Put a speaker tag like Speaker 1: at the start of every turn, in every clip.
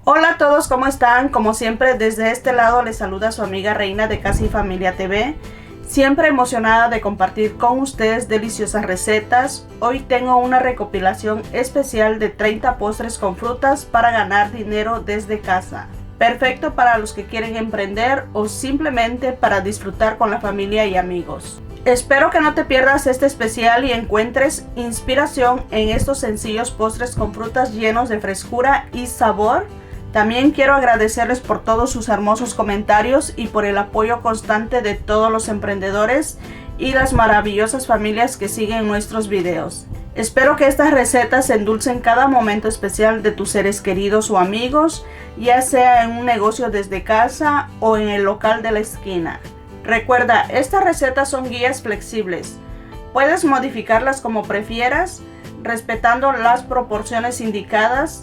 Speaker 1: Hola a todos, ¿cómo están? Como siempre, desde este lado les saluda su amiga Reina de Casi Familia TV. Siempre emocionada de compartir con ustedes deliciosas recetas. Hoy tengo una recopilación especial de 30 postres con frutas para ganar dinero desde casa. Perfecto para los que quieren emprender o simplemente para disfrutar con la familia y amigos. Espero que no te pierdas este especial y encuentres inspiración en estos sencillos postres con frutas llenos de frescura y sabor. También quiero agradecerles por todos sus hermosos comentarios y por el apoyo constante de todos los emprendedores y las maravillosas familias que siguen nuestros videos. Espero que estas recetas endulcen cada momento especial de tus seres queridos o amigos, ya sea en un negocio desde casa o en el local de la esquina. Recuerda, estas recetas son guías flexibles. Puedes modificarlas como prefieras, respetando las proporciones indicadas.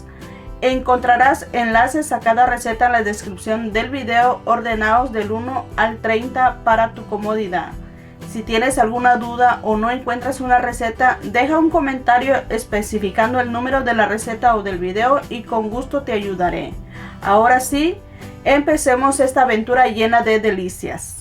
Speaker 1: Encontrarás enlaces a cada receta en la descripción del video, ordenados del 1 al 30 para tu comodidad. Si tienes alguna duda o no encuentras una receta, deja un comentario especificando el número de la receta o del video y con gusto te ayudaré. Ahora sí, empecemos esta aventura llena de delicias.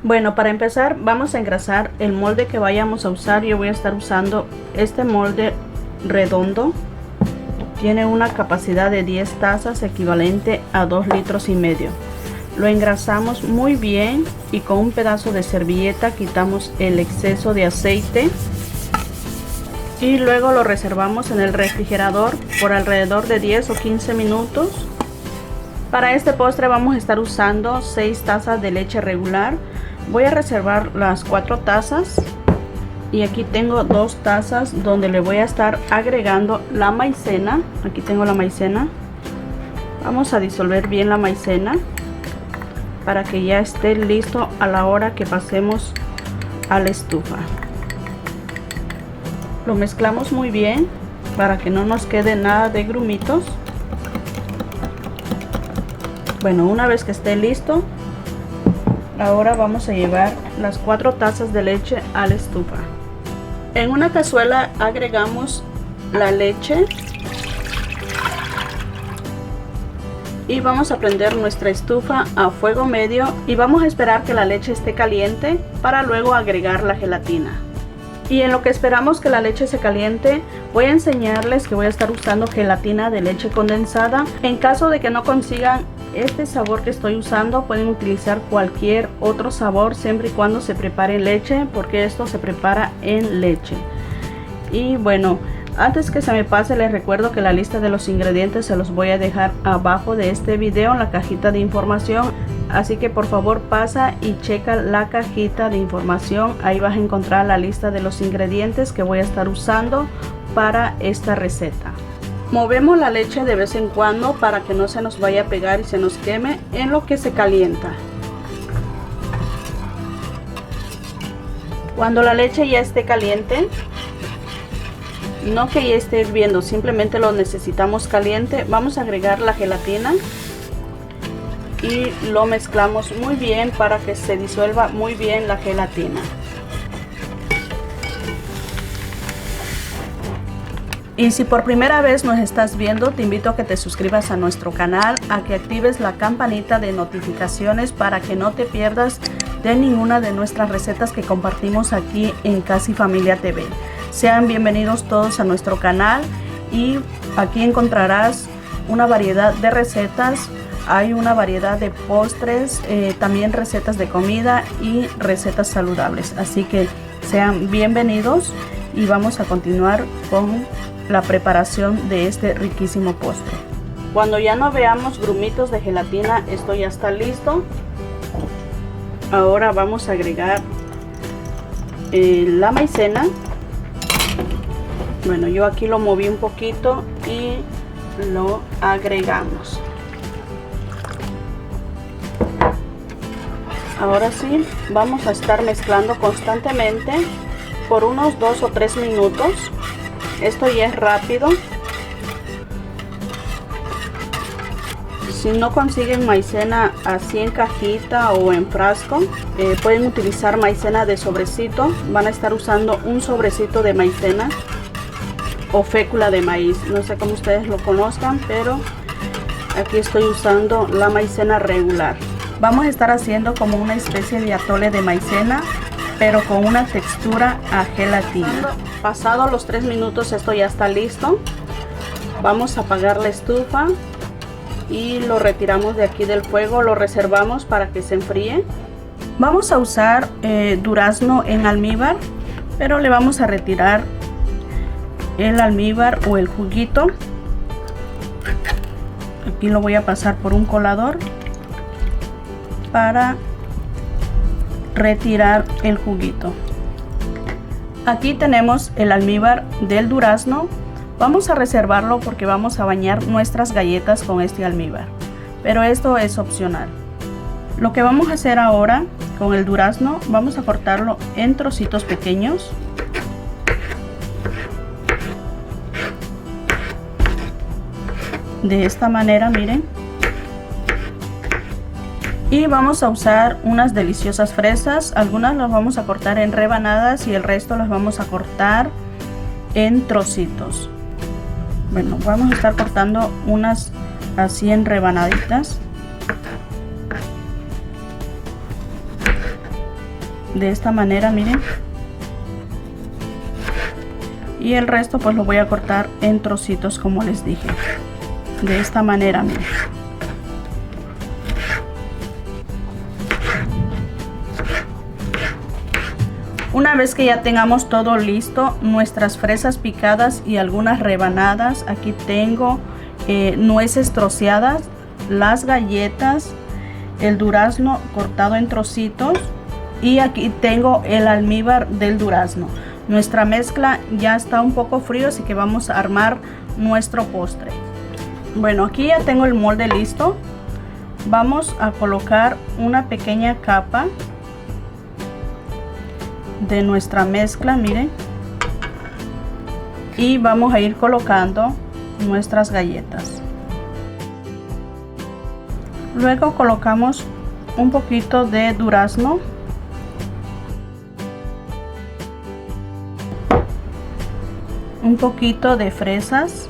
Speaker 1: Bueno, para empezar vamos a engrasar el molde que vayamos a usar. Yo voy a estar usando este molde redondo. Tiene una capacidad de 10 tazas equivalente a 2,5 litros. Lo engrasamos muy bien y con un pedazo de servilleta quitamos el exceso de aceite. Y luego lo reservamos en el refrigerador por alrededor de 10 o 15 minutos. Para este postre vamos a estar usando 6 tazas de leche regular. Voy a reservar las 4 tazas y aquí tengo 2 tazas donde le voy a estar agregando la maicena. Aquí tengo la maicena. Vamos a disolver bien la maicena para que ya esté listo a la hora que pasemos a la estufa. Lo mezclamos muy bien para que no nos quede nada de grumitos. Bueno, una vez que esté listo, ahora vamos a llevar las 4 tazas de leche a la estufa. En una cazuela agregamos la leche y vamos a prender nuestra estufa a fuego medio y vamos a esperar que la leche esté caliente para luego agregar la gelatina. Y en lo que esperamos que la leche se caliente, voy a enseñarles que voy a estar usando gelatina de leche condensada. En caso de que no consigan este sabor que estoy usando, pueden utilizar cualquier otro sabor siempre y cuando se prepare en leche, porque esto se prepara en leche. Y bueno, antes que se me pase, les recuerdo que la lista de los ingredientes se los voy a dejar abajo de este video en la cajita de información. Así que por favor pasa y checa la cajita de información. Ahí vas a encontrar la lista de los ingredientes que voy a estar usando para esta receta. Movemos la leche de vez en cuando para que no se nos vaya a pegar y se nos queme en lo que se calienta. Cuando la leche ya esté caliente, no que ya esté hirviendo, simplemente lo necesitamos caliente, vamos a agregar la gelatina y lo mezclamos muy bien para que se disuelva muy bien la gelatina. Y si por primera vez nos estás viendo, te invito a que te suscribas a nuestro canal, a que actives la campanita de notificaciones para que no te pierdas de ninguna de nuestras recetas que compartimos aquí en Casi Familia TV. Sean bienvenidos todos a nuestro canal y aquí encontrarás una variedad de recetas. Hay una variedad de postres, también recetas de comida y recetas saludables. Así que sean bienvenidos y vamos a continuar con la preparación de este riquísimo postre. Cuando ya no veamos grumitos de gelatina, esto ya está listo. Ahora vamos a agregar la maicena. Bueno, yo aquí lo moví un poquito y lo agregamos. Ahora sí, vamos a estar mezclando constantemente por unos 2 o 3 minutos. Esto ya es rápido. Si no consiguen maicena así en cajita o en frasco, pueden utilizar maicena de sobrecito. Van a estar usando un sobrecito de maicena o fécula de maíz. No sé cómo ustedes lo conozcan, pero aquí estoy usando la maicena regular. Vamos a estar haciendo como una especie de atole de maicena, pero con una textura a gelatina. Pasados los 3 minutos esto ya está listo. Vamos a apagar la estufa y lo retiramos de aquí del fuego, lo reservamos para que se enfríe. Vamos a usar durazno en almíbar, pero le vamos a retirar el almíbar o el juguito. Aquí lo voy a pasar por un colador para retirar el juguito. Aquí tenemos el almíbar del durazno. Vamos a reservarlo porque vamos a bañar nuestras galletas con este almíbar, pero esto es opcional. Lo que vamos a hacer ahora con el durazno, vamos a cortarlo en trocitos pequeños. De esta manera, miren. Y vamos a usar unas deliciosas fresas. Algunas las vamos a cortar en rebanadas y el resto las vamos a cortar en trocitos. Bueno, vamos a estar cortando unas así en rebanaditas. De esta manera, miren. Y el resto pues lo voy a cortar en trocitos como les dije. De esta manera, miren. Una vez que ya tengamos todo listo, nuestras fresas picadas y algunas rebanadas, aquí tengo nueces troceadas, las galletas, el durazno cortado en trocitos y aquí tengo el almíbar del durazno. Nuestra mezcla ya está un poco frío, así que vamos a armar nuestro postre. Bueno, aquí ya tengo el molde listo. Vamos a colocar una pequeña capa de nuestra mezcla, miren, y vamos a ir colocando nuestras galletas. Luego colocamos un poquito de durazno, un poquito de fresas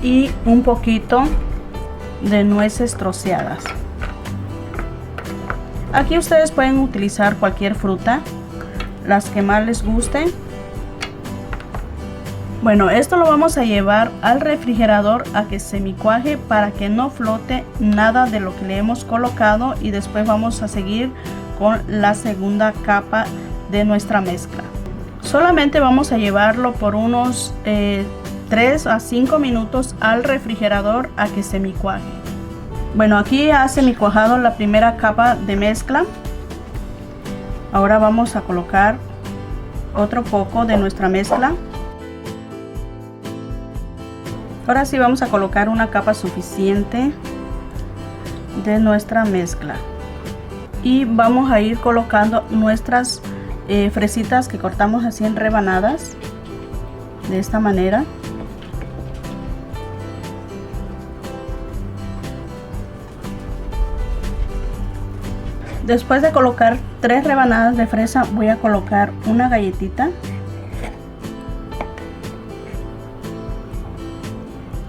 Speaker 1: y un poquito de nueces troceadas. Aquí ustedes pueden utilizar cualquier fruta, las que más les gusten. Bueno, esto lo vamos a llevar al refrigerador a que semicuaje para que no flote nada de lo que le hemos colocado, y después vamos a seguir con la segunda capa de nuestra mezcla. Solamente vamos a llevarlo por unos 3 a 5 minutos al refrigerador a que semicuaje. Bueno, aquí ya ha semicuajado la primera capa de mezcla. Ahora vamos a colocar otro poco de nuestra mezcla. Ahora sí vamos a colocar una capa suficiente de nuestra mezcla. Y vamos a ir colocando nuestras fresitas que cortamos así en rebanadas. De esta manera. Después de colocar 3 rebanadas de fresa, voy a colocar una galletita.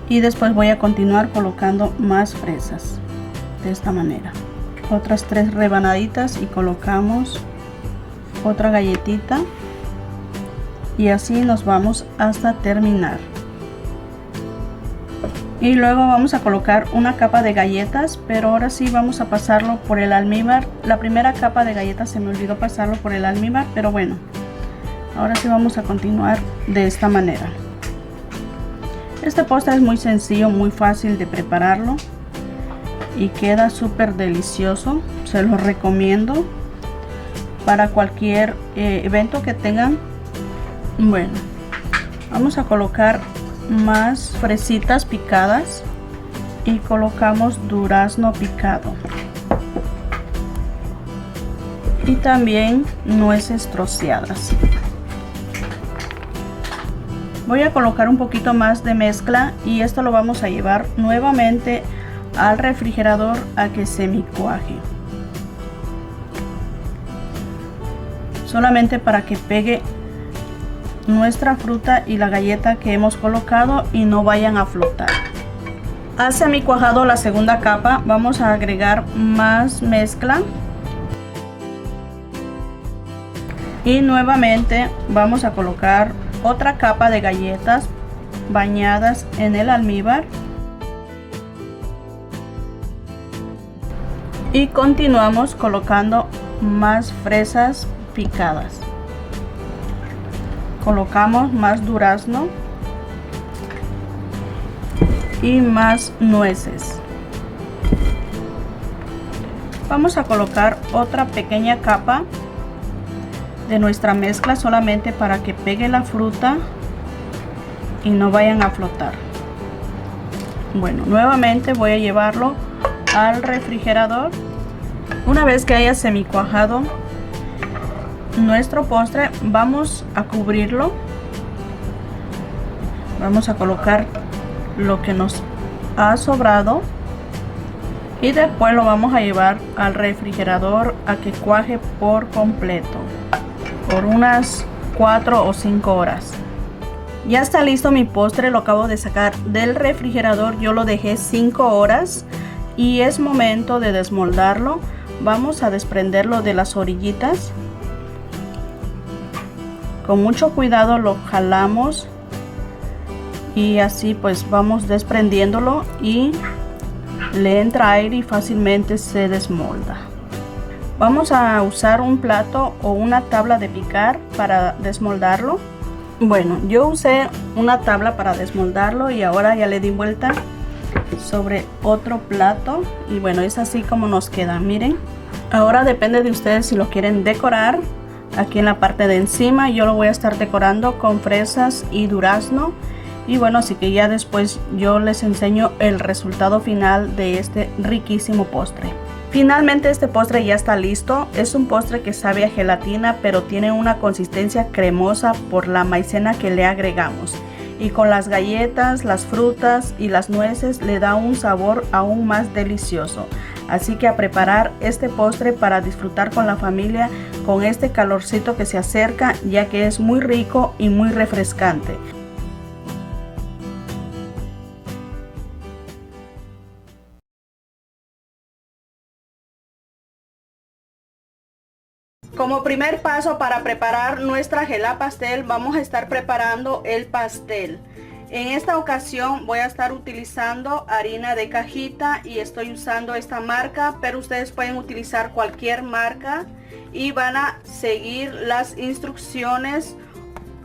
Speaker 1: Y después voy a continuar colocando más fresas. De esta manera. Otras 3 rebanaditas y colocamos otra galletita. Y así nos vamos hasta terminar. Y luego vamos a colocar una capa de galletas, pero ahora sí vamos a pasarlo por el almíbar. La primera capa de galletas se me olvidó pasarlo por el almíbar, pero bueno, ahora sí vamos a continuar de esta manera. Este postre es muy sencillo, muy fácil de prepararlo y queda súper delicioso. Se los recomiendo para cualquier evento que tengan. Bueno, vamos a colocar más fresitas picadas y colocamos durazno picado y también nueces troceadas. Voy a colocar un poquito más de mezcla y esto lo vamos a llevar nuevamente al refrigerador a que semicuaje. Solamente para que pegue nuestra fruta y la galleta que hemos colocado y no vayan a flotar. Ha semicuajado la segunda capa, vamos a agregar más mezcla. Y nuevamente vamos a colocar otra capa de galletas bañadas en el almíbar. Y continuamos colocando más fresas picadas. Colocamos más durazno y más nueces. Vamos a colocar otra pequeña capa de nuestra mezcla solamente para que pegue la fruta y no vayan a flotar. Bueno, nuevamente voy a llevarlo al refrigerador. Una vez que haya semicuajado nuestro postre, vamos a cubrirlo. Vamos a colocar lo que nos ha sobrado y después lo vamos a llevar al refrigerador a que cuaje por completo por unas 4 o 5 horas. Ya está listo mi postre, lo acabo de sacar del refrigerador, yo lo dejé 5 horas y es momento de desmoldarlo. Vamos a desprenderlo de las orillitas. Con mucho cuidado lo jalamos y así pues vamos desprendiéndolo y le entra aire y fácilmente se desmolda. Vamos a usar un plato o una tabla de picar para desmoldarlo. Bueno, yo usé una tabla para desmoldarlo y ahora ya le di vuelta sobre otro plato y bueno, es así como nos queda, miren. Ahora depende de ustedes si lo quieren decorar. Aquí en la parte de encima yo lo voy a estar decorando con fresas y durazno. Y bueno, así que ya después yo les enseño el resultado final de este riquísimo postre. Finalmente este postre ya está listo. Es un postre que sabe a gelatina, pero tiene una consistencia cremosa por la maicena que le agregamos. Y con las galletas, las frutas y las nueces le da un sabor aún más delicioso. Así que a preparar este postre para disfrutar con la familia con este calorcito que se acerca, ya que es muy rico y muy refrescante. Como primer paso para preparar nuestra gelá pastel, vamos a estar preparando el pastel. En esta ocasión voy a estar utilizando harina de cajita y estoy usando esta marca, pero ustedes pueden utilizar cualquier marca y van a seguir las instrucciones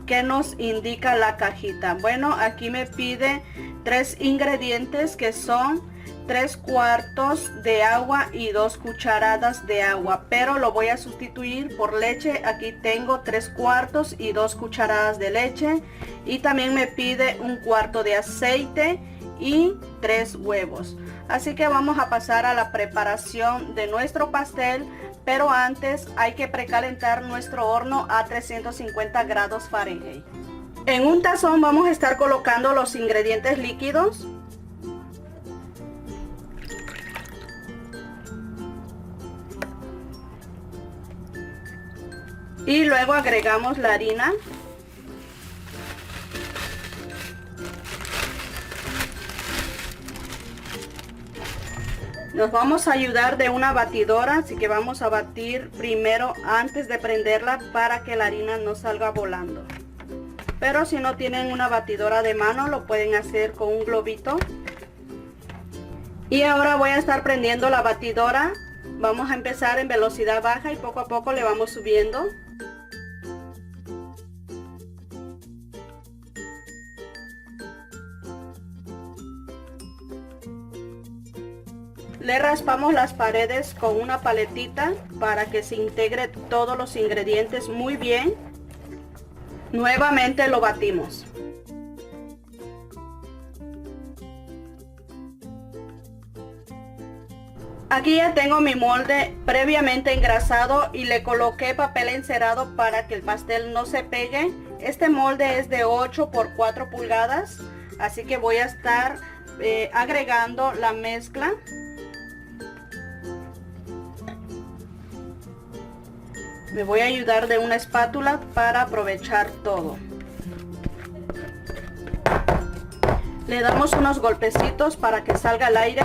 Speaker 1: que nos indica la cajita. Bueno, aquí me pide 3 ingredientes que son 3 cuartos de agua y 2 cucharadas de agua, pero lo voy a sustituir por leche. Aquí tengo 3 cuartos y 2 cucharadas de leche, y también me pide 1 cuarto de aceite y 3 huevos. Así que vamos a pasar a la preparación de nuestro pastel, pero antes hay que precalentar nuestro horno a 350 grados Fahrenheit. En un tazón vamos a estar colocando los ingredientes líquidos. Y luego agregamos la harina. Nos vamos a ayudar de una batidora, así que vamos a batir primero antes de prenderla para que la harina no salga volando. Pero si no tienen una batidora de mano, lo pueden hacer con un globito. Y ahora voy a estar prendiendo la batidora. Vamos a empezar en velocidad baja y poco a poco le vamos subiendo. Le raspamos las paredes con una paletita para que se integre todos los ingredientes muy bien. Nuevamente lo batimos. Aquí ya tengo mi molde previamente engrasado y le coloqué papel encerado para que el pastel no se pegue Este molde es de 8 por 4 pulgadas, así que voy a estar agregando la mezcla. Me voy a ayudar de una espátula para aprovechar todo. Le damos unos golpecitos para que salga el aire.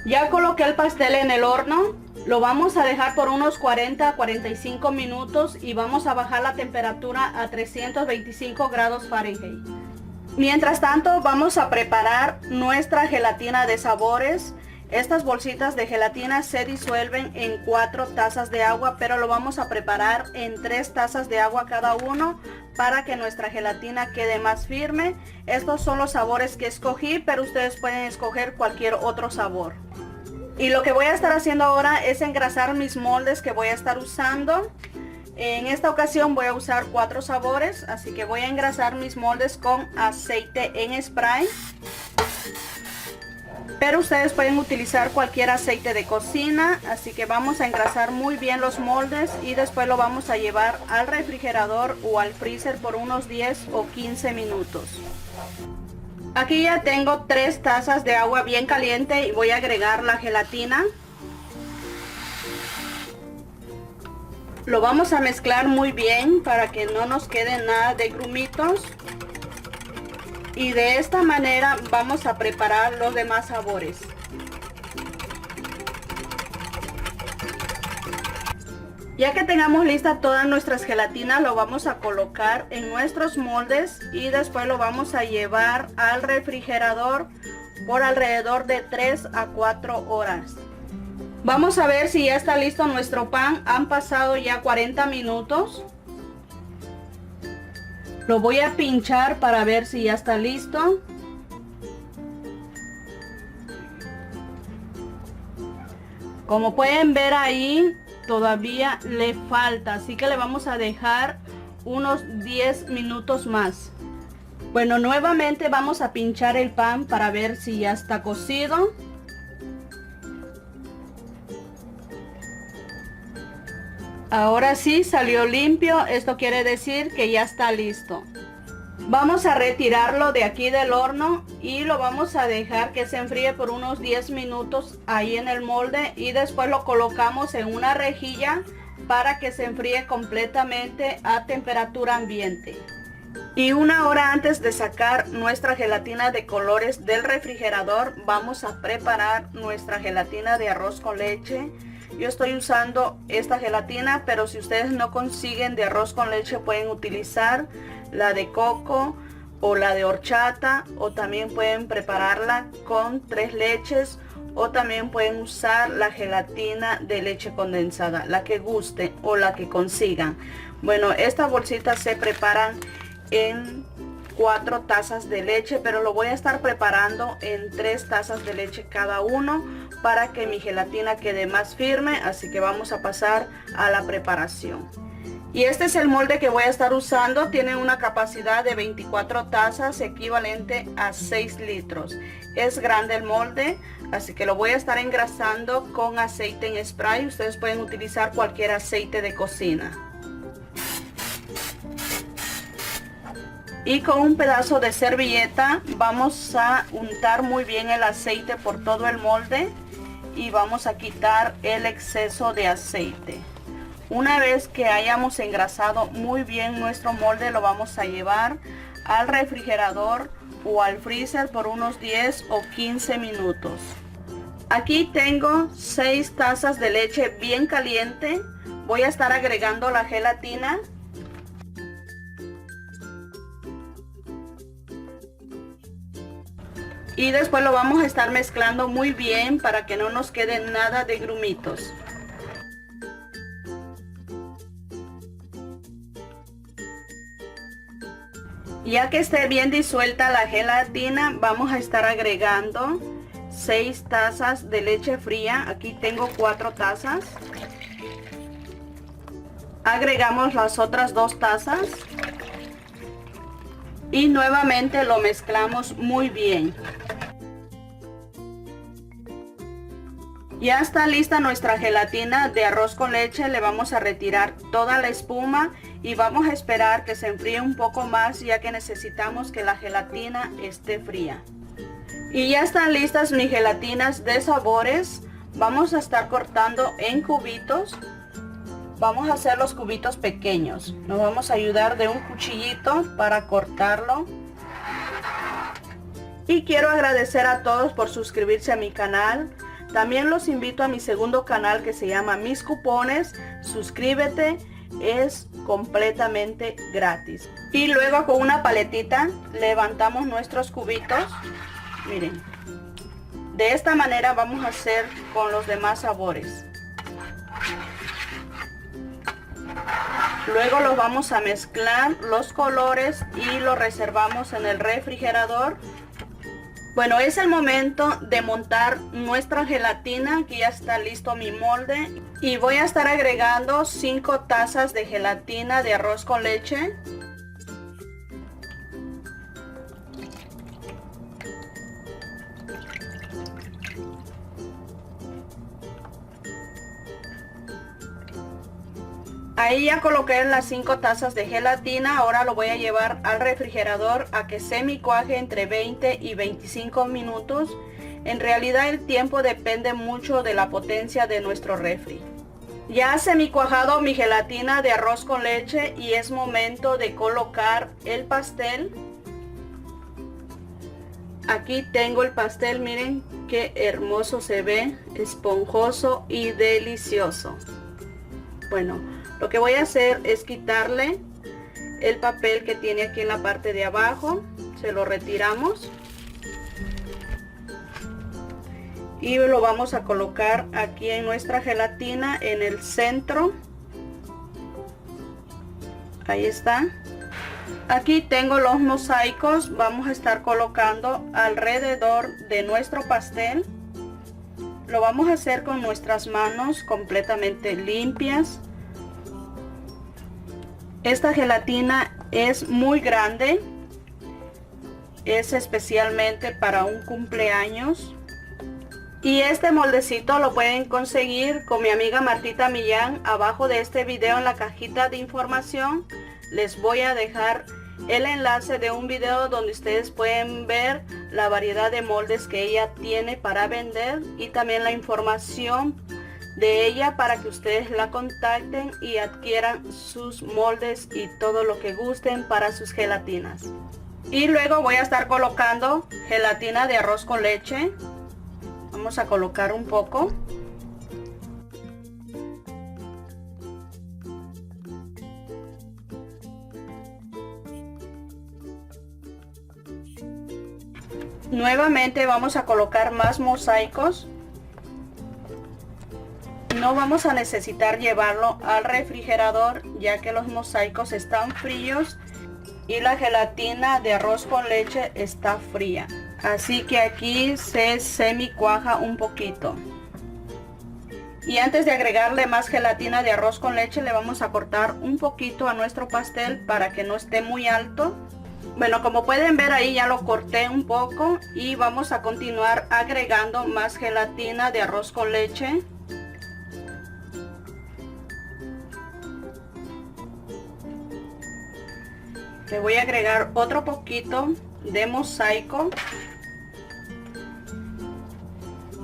Speaker 1: Ya coloqué el pastel en el horno. Lo vamos a dejar por unos 40 a 45 minutos y vamos a bajar la temperatura a 325 grados Fahrenheit. Mientras tanto, vamos a preparar nuestra gelatina de sabores. Estas bolsitas de gelatina se disuelven en 4 tazas de agua, pero lo vamos a preparar en 3 tazas de agua cada uno para que nuestra gelatina quede más firme. Estos son los sabores que escogí, pero ustedes pueden escoger cualquier otro sabor. Y lo que voy a estar haciendo ahora es engrasar mis moldes que voy a estar usando. En esta ocasión voy a usar 4 sabores, así que voy a engrasar mis moldes con aceite en spray. Pero ustedes pueden utilizar cualquier aceite de cocina, así que vamos a engrasar muy bien los moldes y después lo vamos a llevar al refrigerador o al freezer por unos 10 o 15 minutos. Aquí ya tengo 3 tazas de agua bien caliente y voy a agregar la gelatina. Lo vamos a mezclar muy bien para que no nos quede nada de grumitos. Y de esta manera vamos a preparar los demás sabores. Ya que tengamos lista todas nuestras gelatinas, lo vamos a colocar en nuestros moldes y después lo vamos a llevar al refrigerador por alrededor de 3 a 4 horas. Vamos a ver si ya está listo nuestro pan. Han pasado ya 40 minutos. Lo voy a pinchar para ver si ya está listo. Como pueden ver ahí, todavía le falta, así que le vamos a dejar unos 10 minutos más. Bueno, nuevamente vamos a pinchar el pan para ver si ya está cocido. Ahora sí salió limpio, esto quiere decir que ya está listo. Vamos a retirarlo de aquí del horno y lo vamos a dejar que se enfríe por unos 10 minutos ahí en el molde y después lo colocamos en una rejilla para que se enfríe completamente a temperatura ambiente. Y una hora antes de sacar nuestra gelatina de colores del refrigerador, vamos a preparar nuestra gelatina de arroz con leche. Yo estoy usando esta gelatina, pero si ustedes no consiguen de arroz con leche, pueden utilizar la de coco o la de horchata, o también pueden prepararla con 3 leches, o también pueden usar la gelatina de leche condensada, la que guste o la que consigan. Bueno, estas bolsitas se preparan en 4 tazas de leche, pero lo voy a estar preparando en 3 tazas de leche cada uno para que mi gelatina quede más firme, así que vamos a pasar a la preparación. Y este es el molde que voy a estar usando. Tiene una capacidad de 24 tazas, equivalente a 6 litros. Es grande el molde, así que lo voy a estar engrasando con aceite en spray. Ustedes pueden utilizar cualquier aceite de cocina. Y con un pedazo de servilleta vamos a untar muy bien el aceite por todo el molde y vamos a quitar el exceso de aceite. Una vez que hayamos engrasado muy bien nuestro molde, lo vamos a llevar al refrigerador o al freezer por unos 10 o 15 minutos. Aquí tengo 6 tazas de leche bien caliente. Voy a estar agregando la gelatina. Y después lo vamos a estar mezclando muy bien para que no nos quede nada de grumitos. Ya que esté bien disuelta la gelatina, vamos a estar agregando 6 tazas de leche fría. Aquí tengo 4 tazas. Agregamos las otras 2 tazas. Y nuevamente lo mezclamos muy bien. Ya está lista nuestra gelatina de arroz con leche. Le vamos a retirar toda la espuma y vamos a esperar que se enfríe un poco más, ya que necesitamos que la gelatina esté fría. Y ya están listas mis gelatinas de sabores. Vamos a estar cortando en cubitos. Vamos a hacer los cubitos pequeños. Nos vamos a ayudar de un cuchillito para cortarlo. Y quiero agradecer a todos por suscribirse a mi canal. También los invito a mi segundo canal que se llama Mis Cupones. Suscríbete, es completamente gratis. Y luego con una paletita levantamos nuestros cubitos. Miren, de esta manera vamos a hacer con los demás sabores. Luego los vamos a mezclar los colores y los reservamos en el refrigerador. Bueno, es el momento de montar nuestra gelatina. Aquí ya está listo mi molde. Y voy a estar agregando 5 tazas de gelatina de arroz con leche. Ahí ya coloqué las 5 tazas de gelatina. Ahora lo voy a llevar al refrigerador a que semicuaje entre 20 y 25 minutos. En realidad el tiempo depende mucho de la potencia de nuestro refri. Ya semicuajado mi gelatina de arroz con leche y es momento de colocar el pastel. Aquí tengo el pastel, miren qué hermoso se ve, esponjoso y delicioso. Bueno, lo que voy a hacer es quitarle el papel que tiene aquí en la parte de abajo. Se lo retiramos. Y lo vamos a colocar aquí en nuestra gelatina en el centro. Ahí está. Aquí tengo los mosaicos. Vamos a estar colocando alrededor de nuestro pastel. Lo vamos a hacer con nuestras manos completamente limpias. Esta gelatina es muy grande, es especialmente para un cumpleaños. Y este moldecito lo pueden conseguir con mi amiga Martita Millán. Abajo de este video en la cajita de información les voy a dejar el enlace de un video donde ustedes pueden ver la variedad de moldes que ella tiene para vender y también la información de ella para que ustedes la contacten y adquieran sus moldes y todo lo que gusten para sus gelatinas. Y luego voy a estar colocando gelatina de arroz con leche. Vamos a colocar un poco. Nuevamente vamos a colocar más mosaicos. No vamos a necesitar llevarlo al refrigerador ya que los mosaicos están fríos y la gelatina de arroz con leche está fría. Así que aquí se semicuaja un poquito. Y antes de agregarle más gelatina de arroz con leche le vamos a cortar un poquito a nuestro pastel para que no esté muy alto. Bueno, como pueden ver ahí ya lo corté un poco y vamos a continuar agregando más gelatina de arroz con leche. Le voy a agregar otro poquito de mosaico.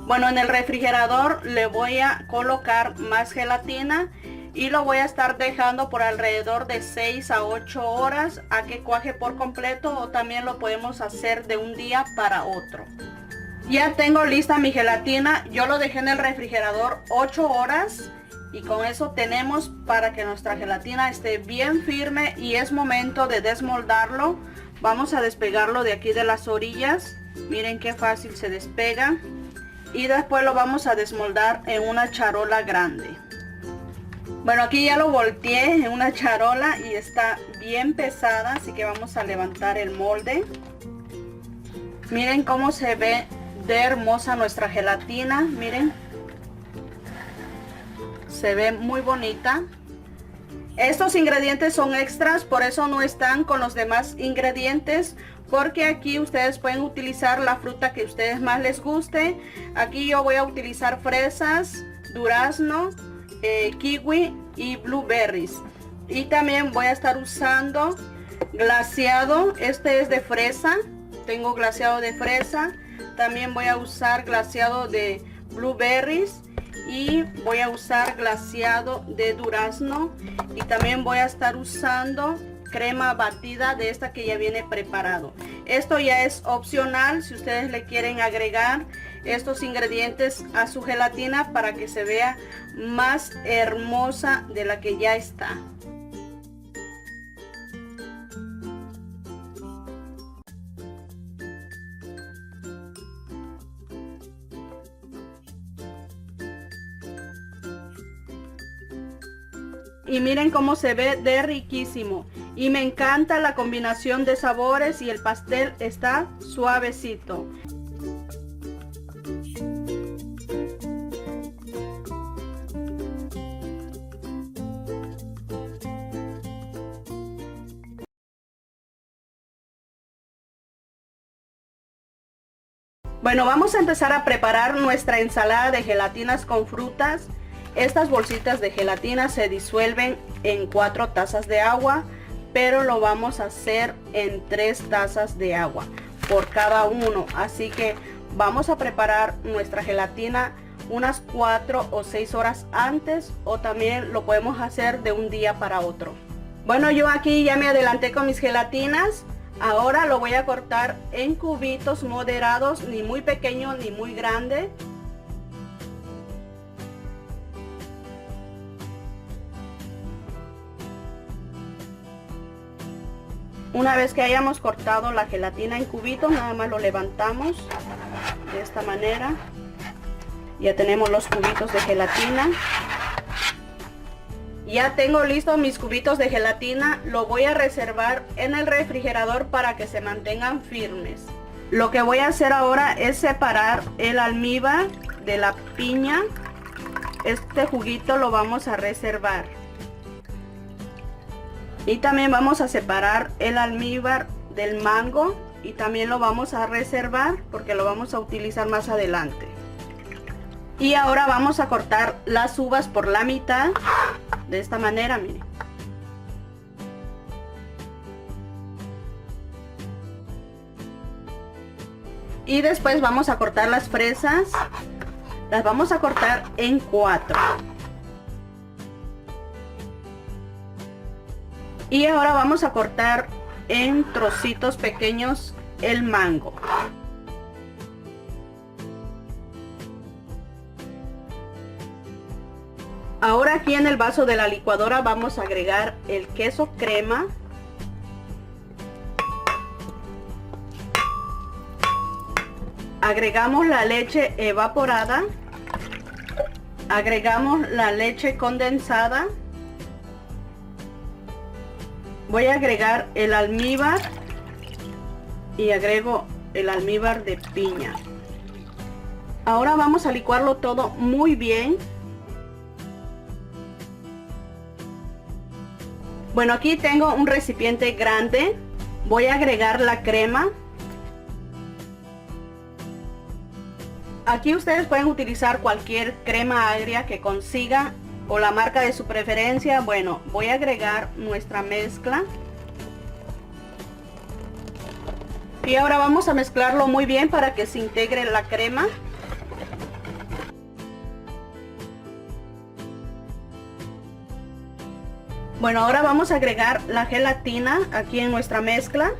Speaker 1: Bueno, en el refrigerador le voy a colocar más gelatina y lo voy a estar dejando por alrededor de 6 a 8 horas a que cuaje por completo, o también lo podemos hacer de un día para otro. Ya tengo lista mi gelatina. Yo lo dejé en el refrigerador 8 horas. Y con eso tenemos para que nuestra gelatina esté bien firme y es momento de desmoldarlo. Vamos a despegarlo de aquí de las orillas. Miren qué fácil se despega. Y después lo vamos a desmoldar en una charola grande. Bueno, aquí ya lo volteé en una charola y está bien pesada, así que vamos a levantar el molde. Miren cómo se ve de hermosa nuestra gelatina, miren. Se ve muy bonita. Estos ingredientes son extras, por eso no están con los demás ingredientes, porque aquí ustedes pueden utilizar la fruta que a ustedes más les guste. Aquí yo voy a utilizar fresas, durazno, kiwi y blueberries. Y también voy a estar usando glaseado, este es de fresa, tengo glaseado de fresa. También voy a usar glaseado de blueberries y voy a usar glaseado de durazno. Y también voy a estar usando crema batida de esta que ya viene preparado. Esto ya es opcional si ustedes le quieren agregar estos ingredientes a su gelatina para que se vea más hermosa de la que ya está. Y miren cómo se ve de riquísimo. Y me encanta la combinación de sabores y el pastel está suavecito. Bueno, vamos a empezar a preparar nuestra ensalada de gelatinas con frutas. Estas bolsitas de gelatina se disuelven en 4 tazas de agua, pero lo vamos a hacer en 3 tazas de agua por cada uno. Así que vamos a preparar nuestra gelatina unas 4 o 6 horas antes, o también lo podemos hacer de un día para otro. Bueno, yo aquí ya me adelanté con mis gelatinas. Ahora lo voy a cortar en cubitos moderados, ni muy pequeño ni muy grande. Una vez que hayamos cortado la gelatina en cubitos, nada más lo levantamos de esta manera. Ya tenemos los cubitos de gelatina. Ya tengo listos mis cubitos de gelatina. Lo voy a reservar en el refrigerador para que se mantengan firmes. Lo que voy a hacer ahora es separar el almíbar de la piña. Este juguito lo vamos a reservar. Y también vamos a separar el almíbar del mango y también lo vamos a reservar porque lo vamos a utilizar más adelante. Y ahora vamos a cortar las uvas por la mitad de esta manera, miren. Y después vamos a cortar las fresas. Las vamos a cortar en 4. Y ahora vamos a cortar en trocitos pequeños el mango. Ahora aquí en el vaso de la licuadora vamos a agregar el queso crema. Agregamos la leche evaporada. Agregamos la leche condensada. Voy a agregar el almíbar y agrego el almíbar de piña. Ahora vamos a licuarlo todo muy bien. Bueno, aquí tengo un recipiente grande. Voy a agregar la crema. Aquí ustedes pueden utilizar cualquier crema agria que consigan o la marca de su preferencia. Bueno, voy a agregar nuestra mezcla. Y ahora vamos a mezclarlo muy bien para que se integre la crema. Bueno, ahora vamos a agregar la gelatina aquí en nuestra mezcla.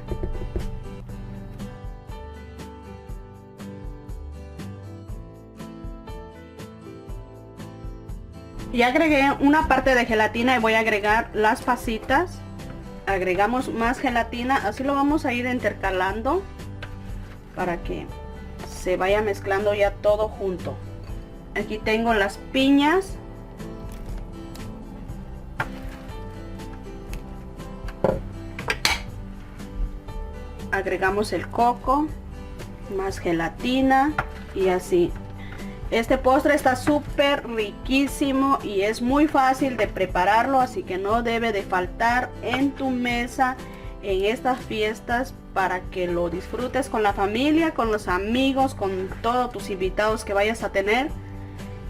Speaker 1: Ya agregué una parte de gelatina y voy a agregar las pasitas. Agregamos más gelatina, así lo vamos a ir intercalando para que se vaya mezclando ya todo junto. Aquí tengo las piñas. Agregamos el coco, más gelatina y así. Este postre está súper riquísimo y es muy fácil de prepararlo, así que no debe de faltar en tu mesa en estas fiestas para que lo disfrutes con la familia, con los amigos, con todos tus invitados que vayas a tener.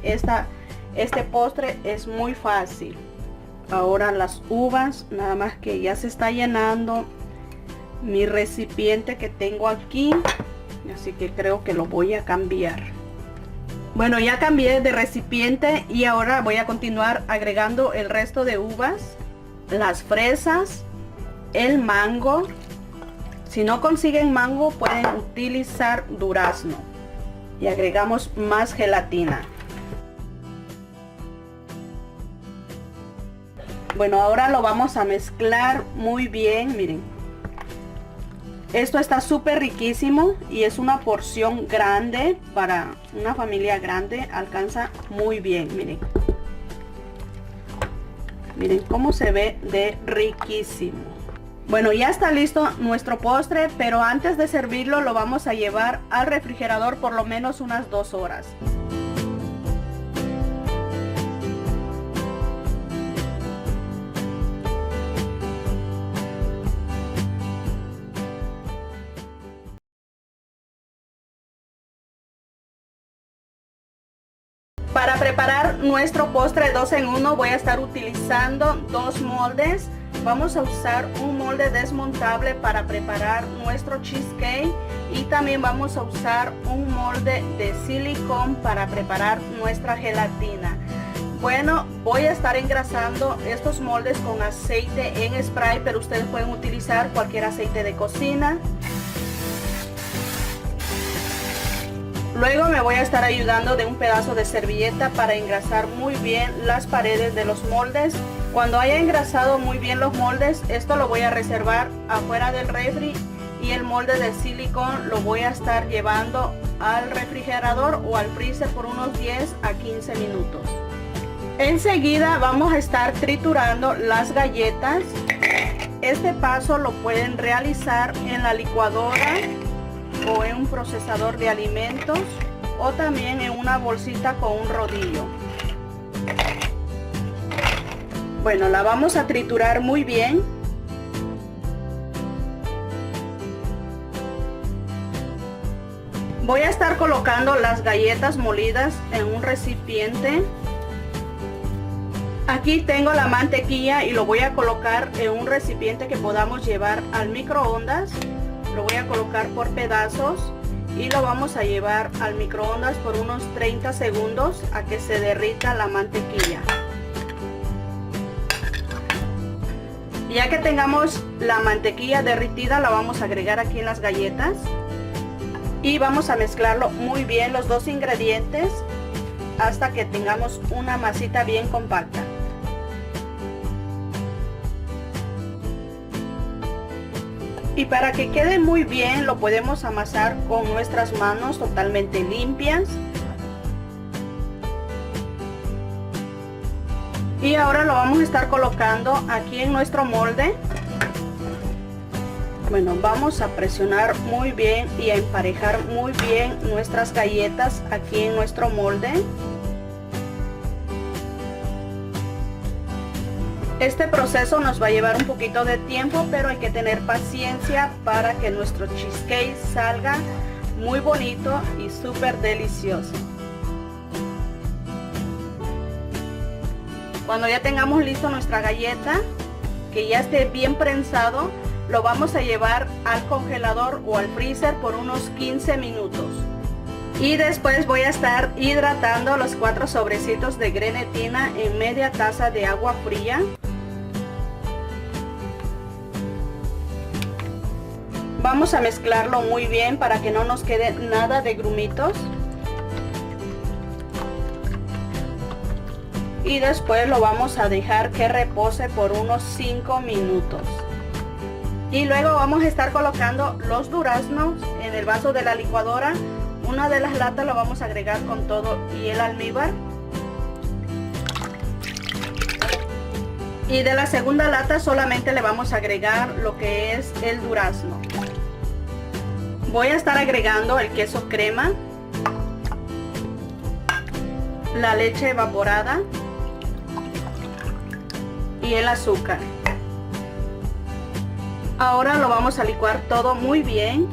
Speaker 1: Este postre es muy fácil. ahora las uvas, nada más que ya se está llenando mi recipiente que tengo aquí, así que creo que lo voy a cambiar. Bueno, ya cambié de recipiente y ahora voy a continuar agregando el resto de uvas, las fresas, el mango. Si no consiguen mango, pueden utilizar durazno. Y agregamos más gelatina. Bueno, ahora lo vamos a mezclar muy bien, miren. Esto está súper riquísimo y es una porción grande para una familia grande. Alcanza muy bien, miren. Miren cómo se ve de riquísimo. Bueno, ya está listo nuestro postre, pero antes de servirlo lo vamos a llevar al refrigerador por lo menos unas 2 horas. Para preparar nuestro postre 2 en 1 voy a estar utilizando 2 moldes. Vamos a usar un molde desmontable para preparar nuestro cheesecake y también vamos a usar un molde de silicón para preparar nuestra gelatina. Bueno, voy a estar engrasando estos moldes con aceite en spray, pero ustedes pueden utilizar cualquier aceite de cocina. Luego me voy a estar ayudando de un pedazo de servilleta para engrasar muy bien las paredes de los moldes. Cuando haya engrasado muy bien los moldes, esto lo voy a reservar afuera del refri y el molde de silicón lo voy a estar llevando al refrigerador o al freezer por unos 10 a 15 minutos. Enseguida vamos a estar triturando las galletas. Este paso lo pueden realizar en la licuadora o en un procesador de alimentos o también en una bolsita con un rodillo. Bueno, la vamos a triturar muy bien. Voy a estar colocando las galletas molidas en un recipiente. Aquí tengo la mantequilla y lo voy a colocar en un recipiente que podamos llevar al microondas. Lo voy a colocar por pedazos y lo vamos a llevar al microondas por unos 30 segundos a que se derrita la mantequilla. Ya que tengamos la mantequilla derritida, la vamos a agregar aquí en las galletas y vamos a mezclarlo muy bien los dos ingredientes hasta que tengamos una masita bien compacta. Y para que quede muy bien lo podemos amasar con nuestras manos totalmente limpias. Y ahora lo vamos a estar colocando aquí en nuestro molde. Bueno, vamos a presionar muy bien y a emparejar muy bien nuestras galletas aquí en nuestro molde. Este proceso nos va a llevar un poquito de tiempo, pero hay que tener paciencia para que nuestro cheesecake salga muy bonito y súper delicioso. Cuando ya tengamos listo nuestra galleta, que ya esté bien prensado, lo vamos a llevar al congelador o al freezer por unos 15 minutos. Y después voy a estar hidratando los 4 sobrecitos de grenetina en media taza de agua fría. Vamos a mezclarlo muy bien para que no nos quede nada de grumitos. Y después lo vamos a dejar que repose por unos 5 minutos. Y luego vamos a estar colocando los duraznos en el vaso de la licuadora. Una de las latas lo vamos a agregar con todo y el almíbar. Y de la segunda lata solamente le vamos a agregar lo que es el durazno. Voy a estar agregando el queso crema, la leche evaporada y el azúcar. Ahora lo vamos a licuar todo muy bien.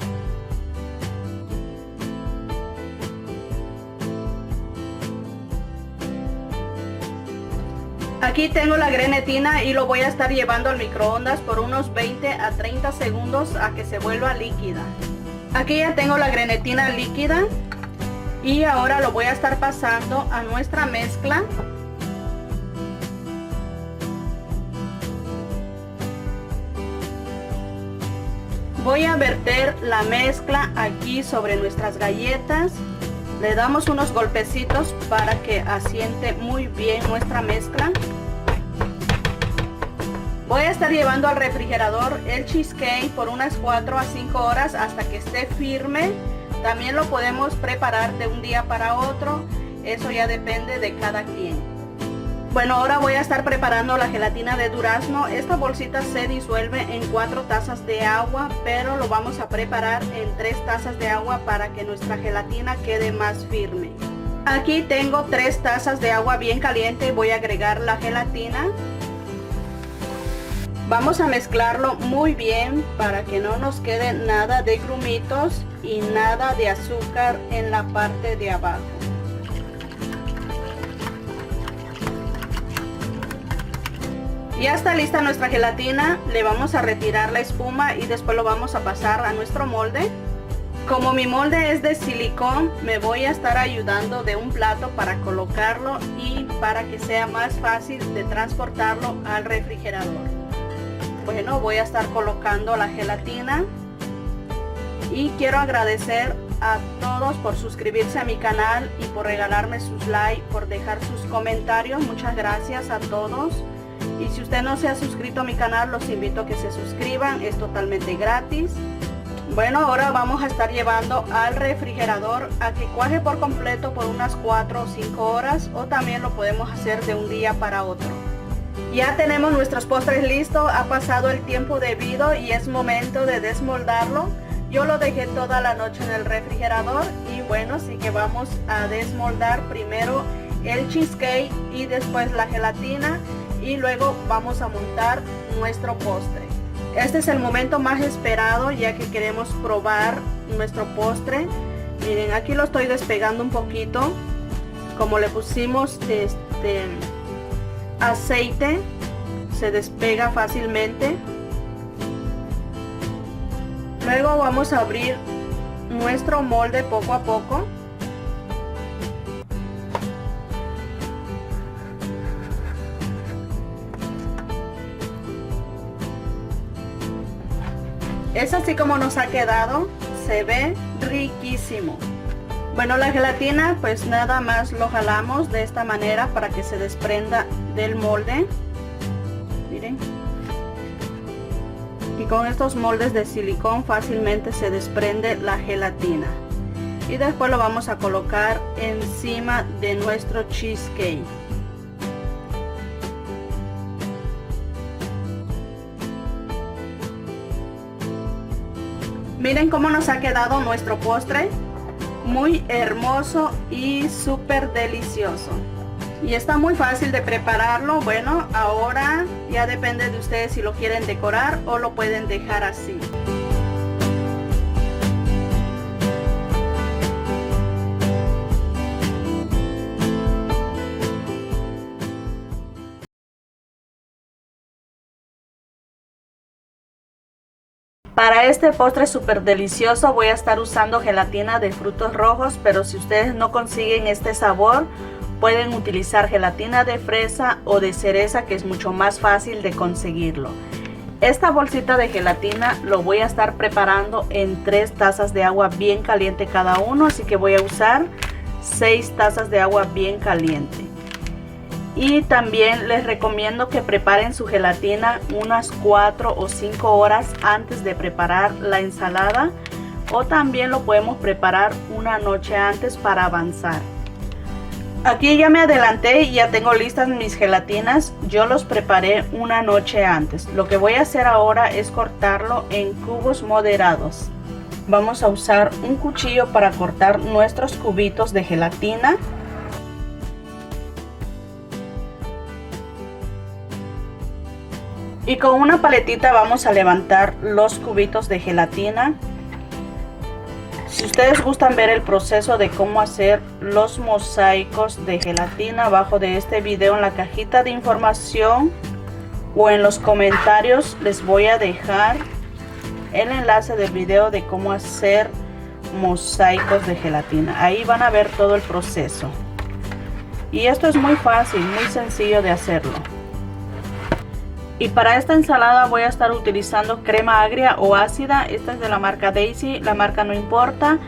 Speaker 1: Aquí tengo la grenetina y lo voy a estar llevando al microondas por unos 20 a 30 segundos a que se vuelva líquida. Aquí ya tengo la grenetina líquida y ahora lo voy a estar pasando a nuestra mezcla. Voy a verter la mezcla aquí sobre nuestras galletas. Le damos unos golpecitos para que asiente muy bien nuestra mezcla. Voy a estar llevando al refrigerador el cheesecake por unas 4 a 5 horas hasta que esté firme. También lo podemos preparar de un día para otro. Eso ya depende de cada quien. Bueno, ahora voy a estar preparando la gelatina de durazno. Esta bolsita se disuelve en 4 tazas de agua, pero lo vamos a preparar en 3 tazas de agua para que nuestra gelatina quede más firme. Aquí tengo 3 tazas de agua bien caliente. Voy a agregar la gelatina. Vamos a mezclarlo muy bien para que no nos quede nada de grumitos y nada de azúcar en la parte de abajo. Ya está lista nuestra gelatina. Le vamos a retirar la espuma y después lo vamos a pasar a nuestro molde. Como mi molde es de silicón, me voy a estar ayudando de un plato para colocarlo y para que sea más fácil de transportarlo al refrigerador. Bueno, voy a estar colocando la gelatina y quiero agradecer a todos por suscribirse a mi canal y por regalarme sus likes, por dejar sus comentarios. Muchas gracias a todos. Y si usted no se ha suscrito a mi canal, los invito a que se suscriban, es totalmente gratis. Bueno, ahora vamos a estar llevando al refrigerador a que cuaje por completo por unas 4 o 5 horas, o también lo podemos hacer de un día para otro. Ya tenemos nuestros postres listos, ha pasado el tiempo debido y es momento de desmoldarlo. Yo lo dejé toda la noche en el refrigerador y bueno, así que vamos a desmoldar primero el cheesecake y después la gelatina. Y luego vamos a montar nuestro postre. Este es el momento más esperado ya que queremos probar nuestro postre. Miren, aquí lo estoy despegando un poquito. Como le pusimos aceite, se despega fácilmente. Luego vamos a abrir nuestro molde poco a poco. Es así como nos ha quedado, se ve riquísimo. Bueno, la gelatina pues nada más lo jalamos de esta manera para que se desprenda del molde. Miren. Y con estos moldes de silicón fácilmente se desprende la gelatina. Y después lo vamos a colocar encima de nuestro cheesecake. Miren cómo nos ha quedado nuestro postre, muy hermoso y súper delicioso. Y está muy fácil de prepararlo. Bueno, ahora ya depende de ustedes si lo quieren decorar o lo pueden dejar así. Para este postre súper delicioso voy a estar usando gelatina de frutos rojos, pero si ustedes no consiguen este sabor, pueden utilizar gelatina de fresa o de cereza, que es mucho más fácil de conseguirlo. Esta bolsita de gelatina lo voy a estar preparando en 3 tazas de agua bien caliente cada uno, así que voy a usar 6 tazas de agua bien caliente. Y también les recomiendo que preparen su gelatina unas 4 o 5 horas antes de preparar la ensalada, o también lo podemos preparar una noche antes para avanzar. Aquí ya me adelanté y ya tengo listas mis gelatinas. Yo los preparé una noche antes. Lo que voy a hacer ahora es cortarlo en cubos moderados. Vamos a usar un cuchillo para cortar nuestros cubitos de gelatina. Y con una paletita vamos a levantar los cubitos de gelatina. Si ustedes gustan ver el proceso de cómo hacer los mosaicos de gelatina, abajo de este video en la cajita de información o en los comentarios les voy a dejar el enlace del video de cómo hacer mosaicos de gelatina. Ahí van a ver todo el proceso. Y esto es muy fácil, muy sencillo de hacerlo. Y para esta ensalada voy a estar utilizando crema agria o ácida. Esta es de la marca Daisy, la marca no importa.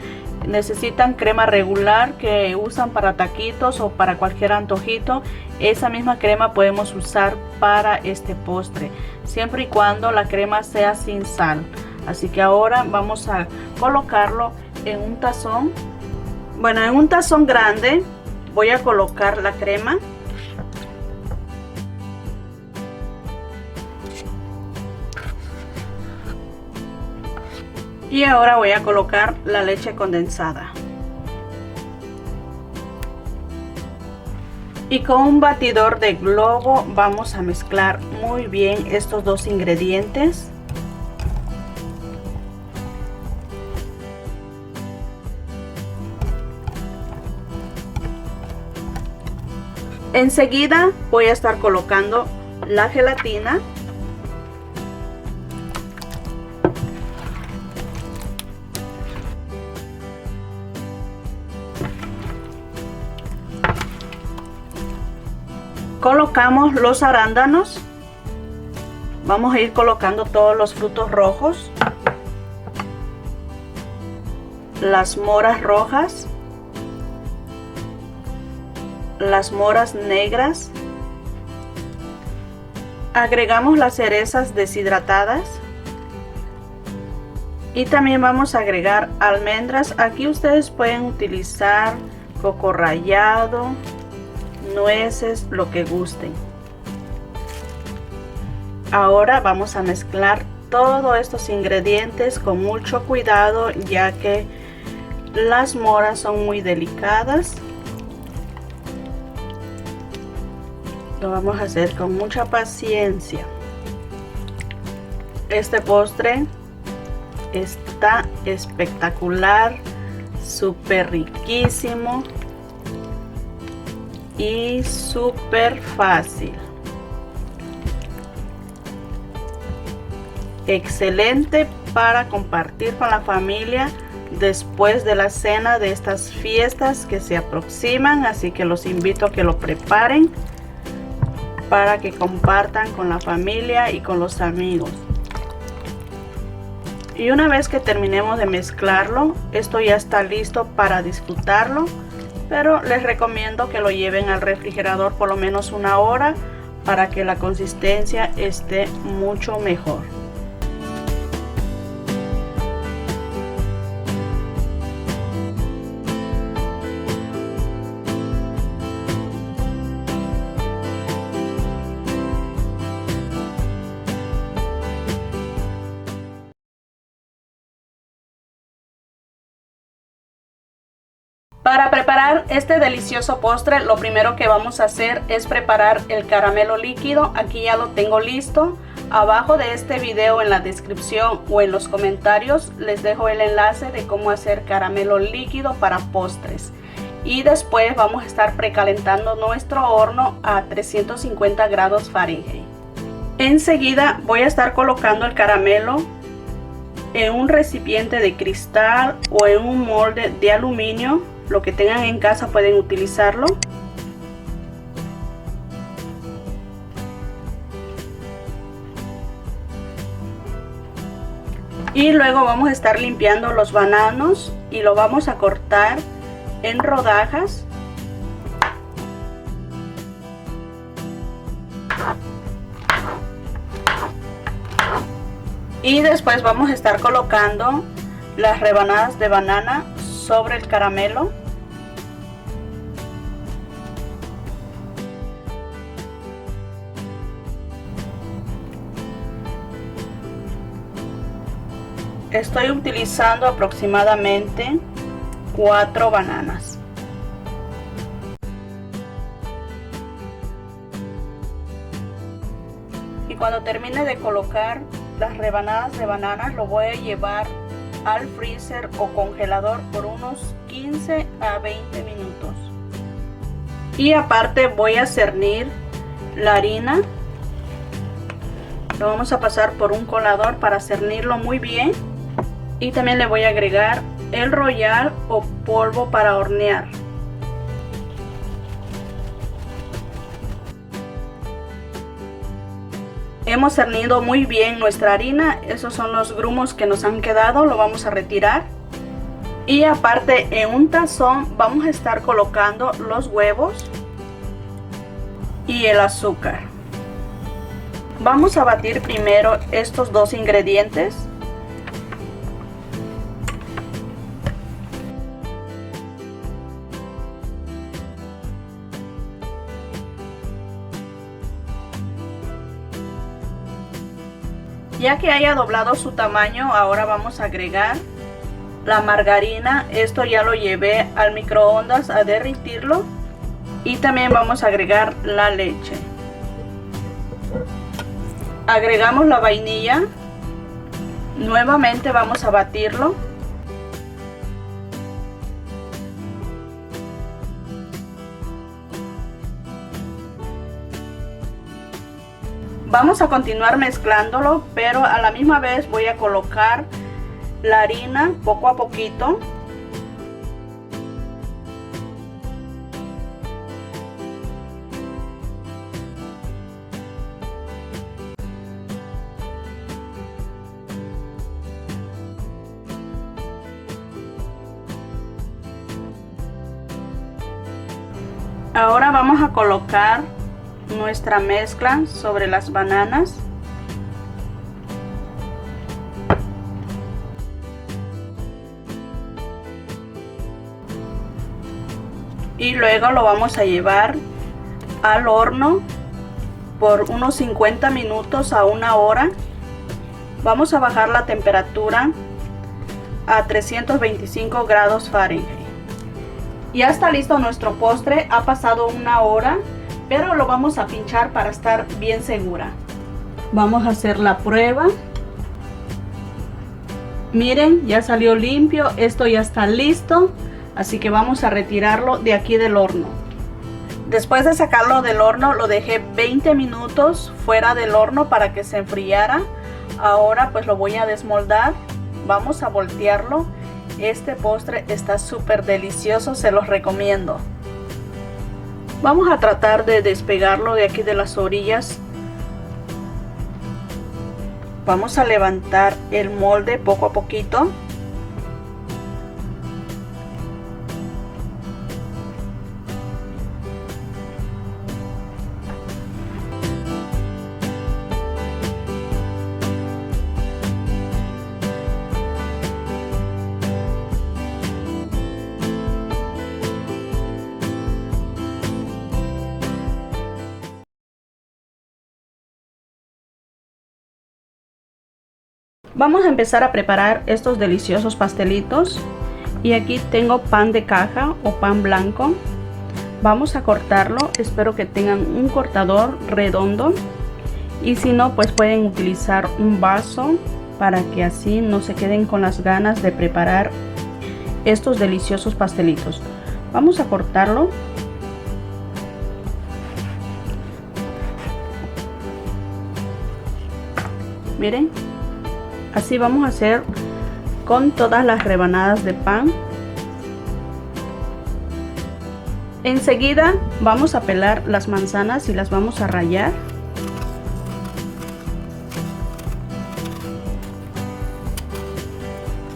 Speaker 1: Necesitan crema regular que usan para taquitos o para cualquier antojito. Esa misma crema podemos usar para este postre, siempre y cuando la crema sea sin sal. Así que ahora vamos a colocarlo en un tazón. Bueno, en un tazón grande voy a colocar la crema. Y ahora voy a colocar la leche condensada. Y con un batidor de globo vamos a mezclar muy bien estos dos ingredientes. Enseguida voy a estar colocando la gelatina. Colocamos los arándanos. Vamos a ir colocando todos los frutos rojos, las moras rojas, las moras negras. Agregamos las cerezas deshidratadas y también vamos a agregar almendras. Aquí ustedes pueden utilizar coco rallado, nueces, lo que gusten. Ahora vamos a mezclar todos estos ingredientes con mucho cuidado, ya que las moras son muy delicadas. Lo vamos a hacer con mucha paciencia. Este postre está espectacular, súper riquísimo y súper fácil. Excelente para compartir con la familia después de la cena de estas fiestas que se aproximan. Así que los invito a que lo preparen para que compartan con la familia y con los amigos. Y una vez que terminemos de mezclarlo, esto ya está listo para disfrutarlo. Pero les recomiendo que lo lleven al refrigerador por lo menos 1 hora para que la consistencia esté mucho mejor. Para preparar este delicioso postre, lo primero que vamos a hacer es preparar el caramelo líquido. Aquí ya lo tengo listo. Abajo de este video, en la descripción o en los comentarios, les dejo el enlace de cómo hacer caramelo líquido para postres. Y después vamos a estar precalentando nuestro horno a 350 grados Fahrenheit. Enseguida voy a estar colocando el caramelo en un recipiente de cristal o en un molde de aluminio. Lo que tengan en casa pueden utilizarlo. Y luego vamos a estar limpiando los bananos y lo vamos a cortar en rodajas. Y después vamos a estar colocando las rebanadas de banana sobre el caramelo. Estoy utilizando aproximadamente 4 bananas. Y cuando termine de colocar las rebanadas de bananas, lo voy a llevar al freezer o congelador por unos 15 a 20 minutos. Y aparte voy a cernir la harina. Lo vamos a pasar por un colador para cernirlo muy bien. Y también le voy a agregar el royal o polvo para hornear. Hemos cernido muy bien nuestra harina. Esos son los grumos que nos han quedado. Lo vamos a retirar. Y aparte, en un tazón vamos a estar colocando los huevos y el azúcar. Vamos a batir primero estos dos ingredientes. Ya que haya doblado su tamaño, ahora vamos a agregar la margarina. Esto ya lo llevé al microondas a derretirlo. Y también vamos a agregar la leche. Agregamos la vainilla. Nuevamente vamos a batirlo. Vamos a continuar mezclándolo, pero a la misma vez voy a colocar la harina poco a poquito. Ahora vamos a colocar nuestra mezcla sobre las bananas. Y luego lo vamos a llevar al horno por unos 50 minutos a 1 hora. Vamos a bajar la temperatura a 325 grados Fahrenheit. Ya está listo nuestro postre. Ha pasado 1 hora, pero lo vamos a pinchar para estar bien segura. Vamos a hacer la prueba. Miren, ya salió limpio. Esto ya está listo. Así que vamos a retirarlo de aquí del horno. Después de sacarlo del horno, lo dejé 20 minutos fuera del horno para que se enfriara. Ahora pues lo voy a desmoldar. Vamos a voltearlo. Este postre está súper delicioso, se los recomiendo. Vamos a tratar de despegarlo de aquí de las orillas. Vamos a levantar el molde poco a poquito. Vamos a empezar a preparar estos deliciosos pastelitos. Y aquí tengo pan de caja o pan blanco. Vamos a cortarlo. Espero que tengan un cortador redondo. Y si no, pues pueden utilizar un vaso para que así no se queden con las ganas de preparar estos deliciosos pastelitos. Vamos a cortarlo. Miren. Así vamos a hacer con todas las rebanadas de pan. Enseguida vamos a pelar las manzanas y las vamos a rallar.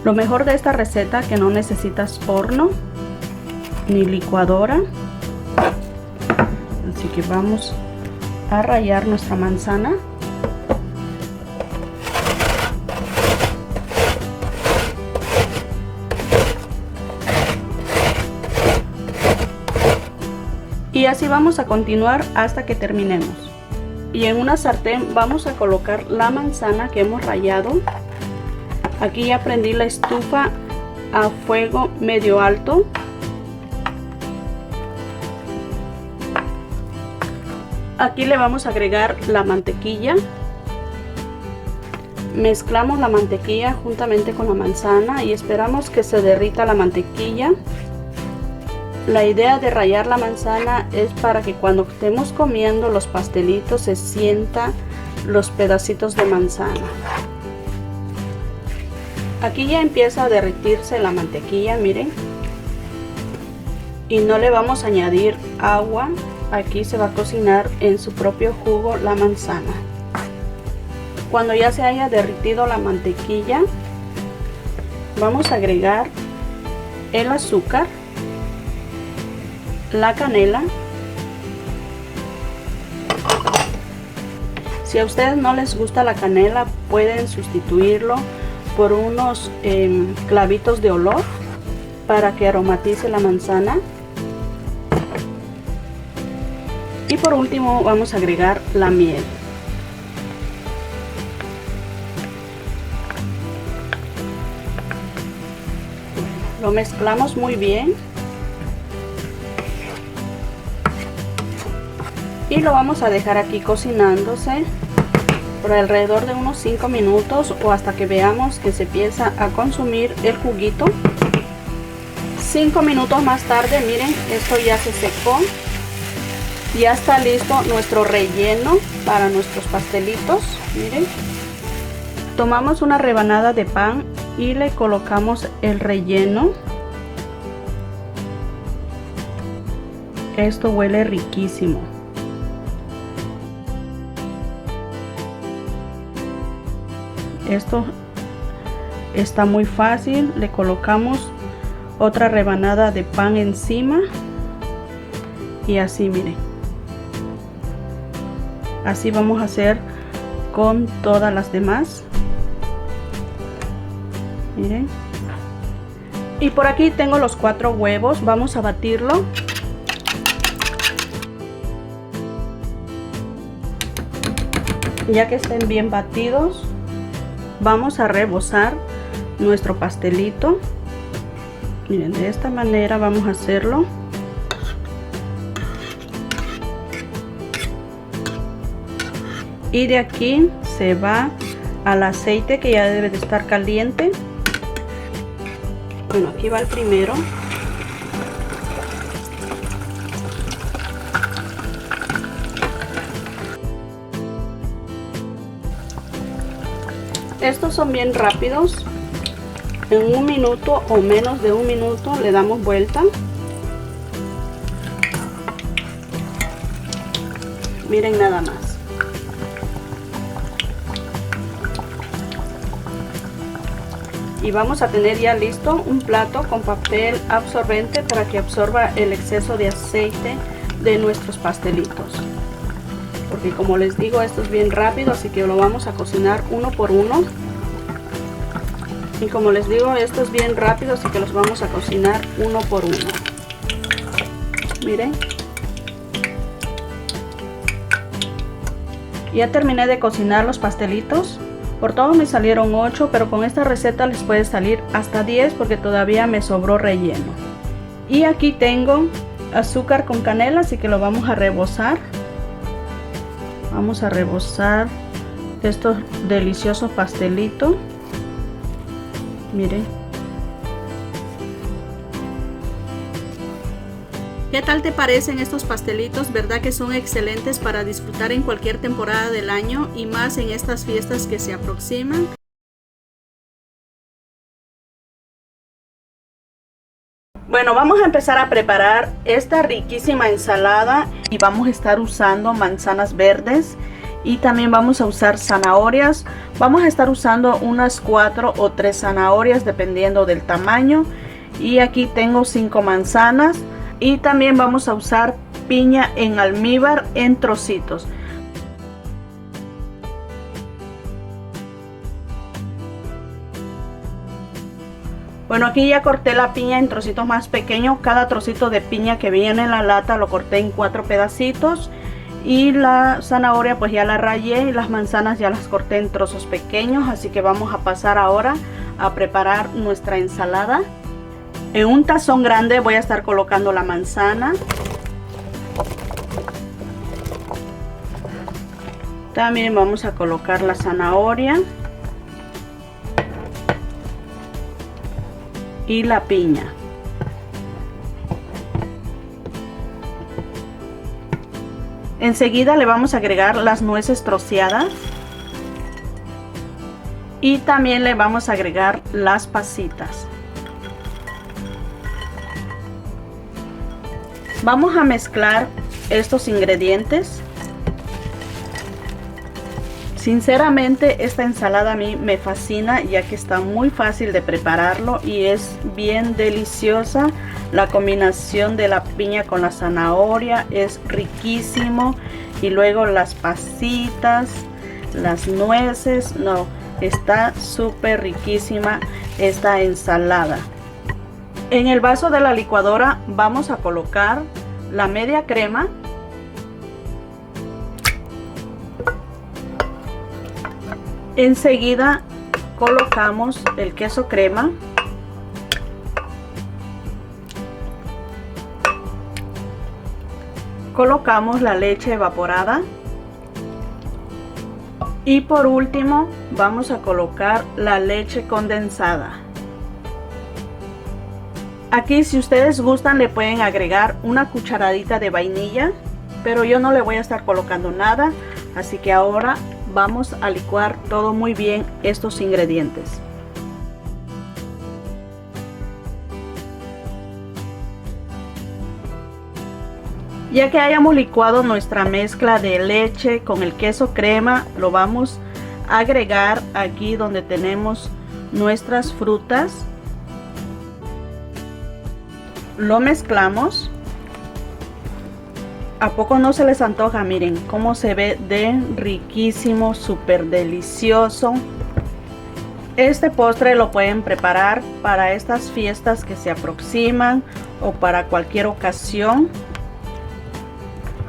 Speaker 1: Lo mejor de esta receta es que no necesitas horno ni licuadora. Así que vamos a rallar nuestra manzana. Y así vamos a continuar hasta que terminemos. Y en una sartén vamos a colocar la manzana que hemos rallado. Aquí ya prendí la estufa a fuego medio alto. Aquí le vamos a agregar la mantequilla. Mezclamos la mantequilla juntamente con la manzana y esperamos que se derrita la mantequilla. La idea de rallar la manzana es para que cuando estemos comiendo los pastelitos se sienta los pedacitos de manzana. Aquí ya empieza a derretirse la mantequilla, miren. Y no le vamos a añadir agua. Aquí se va a cocinar en su propio jugo la manzana. Cuando ya se haya derretido la mantequilla, vamos a agregar el azúcar, la canela. Si a ustedes no les gusta la canela, pueden sustituirlo por unos clavitos de olor para que aromatice la manzana. Y por último vamos a agregar la miel. Lo mezclamos muy bien y lo vamos a dejar aquí cocinándose por alrededor de unos 5 minutos o hasta que veamos que se empieza a consumir el juguito. 5 minutos más tarde, miren, esto ya se secó. Ya está listo nuestro relleno para nuestros pastelitos. Miren, tomamos una rebanada de pan y le colocamos el relleno. Esto huele riquísimo. Esto está muy fácil. Le colocamos otra rebanada de pan encima y así, miren. Así vamos a hacer con todas las demás. Miren. Y por aquí tengo los 4 huevos. Vamos a batirlo. Ya que estén bien batidos, vamos a rebozar nuestro pastelito. Miren, de esta manera vamos a hacerlo. Y de aquí se va al aceite que ya debe de estar caliente. Bueno, aquí va el primero. Estos son bien rápidos. En 1 minuto o menos de 1 minuto le damos vuelta. Miren nada más. Y vamos a tener ya listo un plato con papel absorbente para que absorba el exceso de aceite de nuestros pastelitos. Porque como les digo, esto es bien rápido, así que lo vamos a cocinar uno por uno. Y como les digo, esto es bien rápido, así que los vamos a cocinar uno por uno. Miren. Ya terminé de cocinar los pastelitos. Por todo me salieron 8, pero con esta receta les puede salir hasta 10 porque todavía me sobró relleno. Y aquí tengo azúcar con canela, así que lo vamos a rebozar. Vamos a rebozar estos deliciosos pastelitos. Miren. ¿Qué tal te parecen estos pastelitos? ¿Verdad que son excelentes para disfrutar en cualquier temporada del año y más en estas fiestas que se aproximan? Bueno, vamos a empezar a preparar esta riquísima ensalada y vamos a estar usando manzanas verdes y también vamos a usar zanahorias. Vamos a estar usando unas 4 o 3 zanahorias dependiendo del tamaño, y aquí tengo 5 manzanas. Y también vamos a usar piña en almíbar en trocitos. Bueno, aquí ya corté la piña en trocitos más pequeños. Cada trocito de piña que viene en la lata lo corté en 4 pedacitos. Y la zanahoria pues ya la rallé y las manzanas ya las corté en trozos pequeños. Así que vamos a pasar ahora a preparar nuestra ensalada. En un tazón grande voy a estar colocando la manzana. También vamos a colocar la zanahoria. y la piña. Enseguida le vamos a agregar las nueces troceadas y también le vamos a agregar las pasitas. Vamos a mezclar estos ingredientes. Sinceramente, esta ensalada a mí me fascina, ya que está muy fácil de prepararlo y es bien deliciosa. La combinación de la piña con la zanahoria es riquísimo, y luego las pasitas, las nueces, no, está súper riquísima esta ensalada. En el vaso de la licuadora vamos a colocar la media crema, enseguida colocamos el queso crema, colocamos la leche evaporada y por último vamos a colocar la leche condensada. Aquí, si ustedes gustan, le pueden agregar una cucharadita de vainilla, pero yo no le voy a estar colocando nada, así que ahora vamos a licuar todo muy bien estos ingredientes. Ya que hayamos licuado nuestra mezcla de leche con el queso crema, lo vamos a agregar aquí donde tenemos nuestras frutas. Lo mezclamos. ¿A poco no se les antoja? Miren cómo se ve de riquísimo, súper delicioso. Este postre lo pueden preparar para estas fiestas que se aproximan o para cualquier ocasión,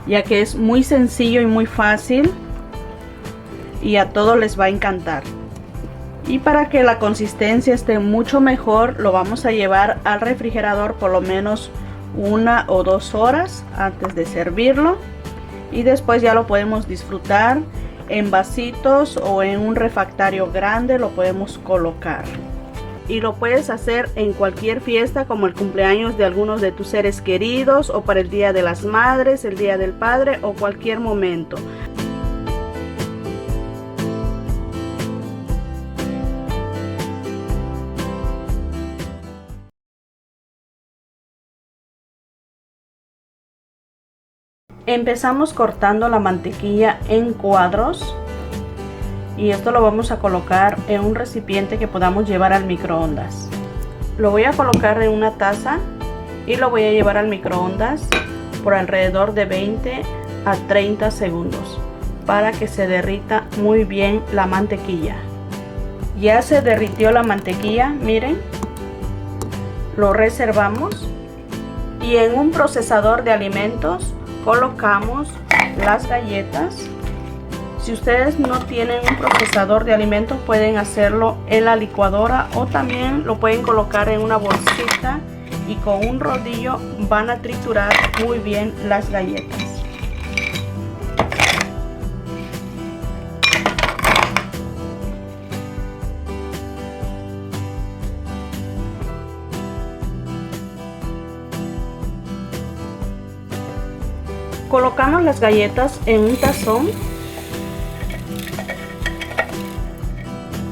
Speaker 1: ya que es muy sencillo y muy fácil y a todos les va a encantar. Y para que la consistencia esté mucho mejor, lo vamos a llevar al refrigerador por lo menos 1 o 2 horas antes de servirlo, y después ya lo podemos disfrutar en vasitos o en un refractario grande. Lo podemos colocar y lo puedes hacer en cualquier fiesta, como el cumpleaños de algunos de tus seres queridos, o para el Día de las Madres, el Día del Padre o cualquier momento. Empezamos cortando la mantequilla en cuadros y esto lo vamos a colocar en un recipiente que podamos llevar al microondas. Lo voy a colocar en una taza y lo voy a llevar al microondas por alrededor de 20 a 30 segundos para que se derrita muy bien la mantequilla. Ya se derritió la mantequilla, miren. Lo reservamos y en un procesador de alimentos colocamos las galletas. Si ustedes no tienen un procesador de alimentos, pueden hacerlo en la licuadora o también lo pueden colocar en una bolsita y con un rodillo van a triturar muy bien las galletas. Colocamos las galletas en un tazón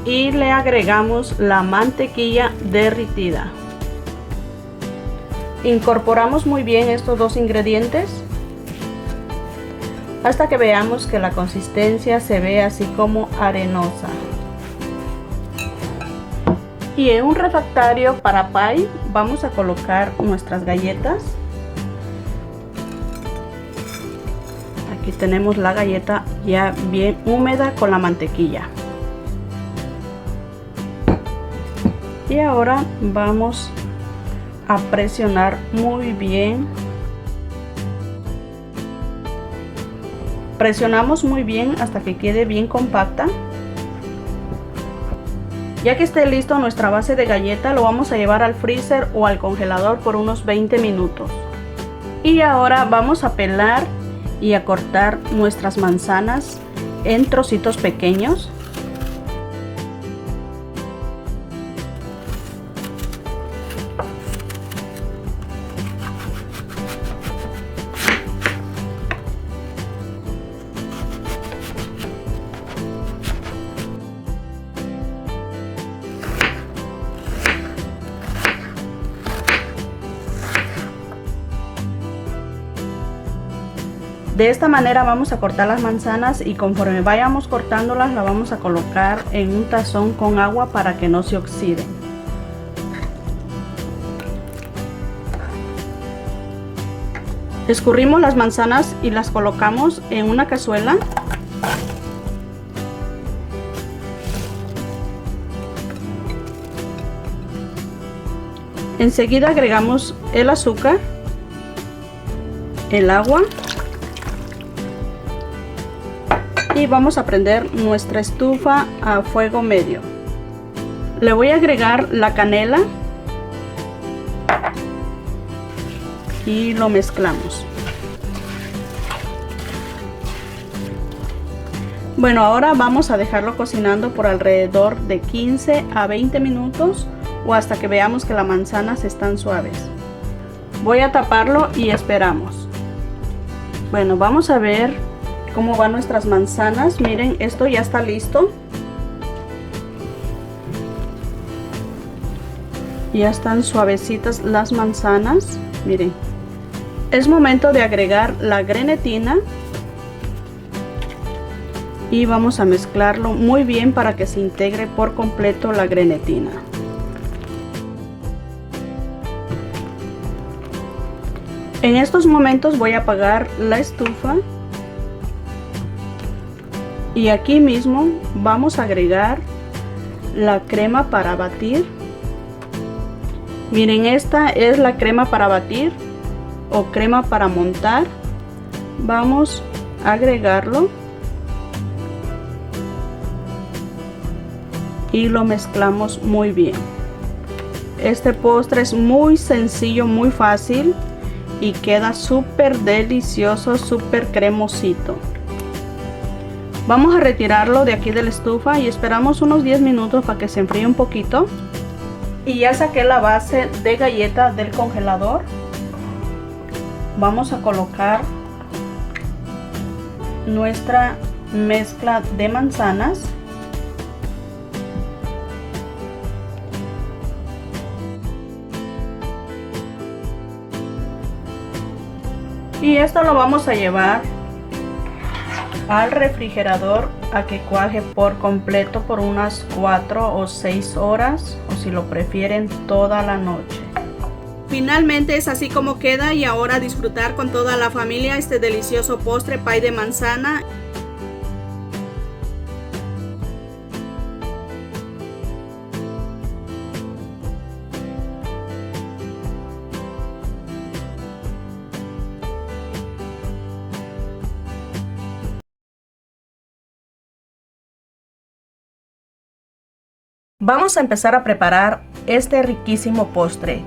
Speaker 1: y le agregamos la mantequilla derritida. Incorporamos muy bien estos dos ingredientes hasta que veamos que la consistencia se ve así como arenosa. Y en un refractario para pie vamos a colocar nuestras galletas. Aquí tenemos la galleta ya bien húmeda con la mantequilla. Y ahora vamos a presionar muy bien. Presionamos muy bien hasta que quede bien compacta. Ya que esté listo nuestra base de galleta, lo vamos a llevar al freezer o al congelador por unos 20 minutos. Y ahora vamos a pelar y a cortar nuestras manzanas en trocitos De esta manera vamos a cortar las manzanas y conforme vayamos cortándolas las vamos a colocar en un tazón con agua para que no se oxiden. Escurrimos las manzanas y las colocamos en una cazuela. Enseguida agregamos el azúcar, el agua y vamos a prender nuestra estufa a fuego medio. Le voy a agregar la canela y lo mezclamos. Bueno, ahora vamos a dejarlo cocinando por alrededor de 15 a 20 minutos o hasta que veamos que las manzanas están suaves. Voy a taparlo y esperamos. Bueno, vamos a ver cómo van nuestras manzanas. Miren, esto ya está listo. Ya están suavecitas las manzanas. Miren, es momento de agregar la grenetina y vamos a mezclarlo muy bien para que se integre por completo la grenetina. En estos momentos voy a apagar la estufa y aquí mismo vamos a agregar la crema para batir. Miren, esta es la crema para batir o crema para montar. Vamos a agregarlo y lo mezclamos muy bien. Este postre es muy sencillo, muy fácil y queda súper delicioso, súper cremosito. Vamos a retirarlo de aquí de la estufa y esperamos unos 10 minutos para que se enfríe un poquito. Y ya saqué la base de galleta del congelador. Vamos a colocar nuestra mezcla de manzanas. Y esto lo vamos a llevar al refrigerador a que cuaje por completo por unas 4 o 6 horas o si lo prefieren toda la noche. Finalmente es así como queda y ahora disfrutar con toda la familia este delicioso postre pie de manzana. Vamos a empezar a preparar este riquísimo postre.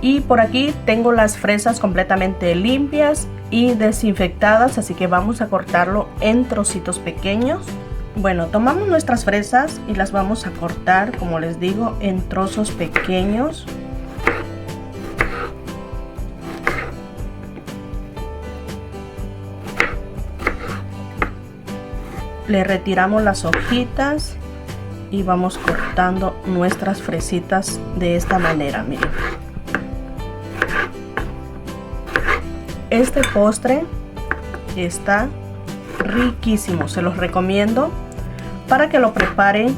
Speaker 1: Y por aquí tengo las fresas completamente limpias y desinfectadas, así que vamos a cortarlo en trocitos pequeños. Bueno, tomamos nuestras fresas y las vamos a cortar, como les digo, en trozos pequeños. Le retiramos las hojitas y vamos cortando nuestras fresitas de esta manera. Miren, este postre está riquísimo, se los recomiendo para que lo preparen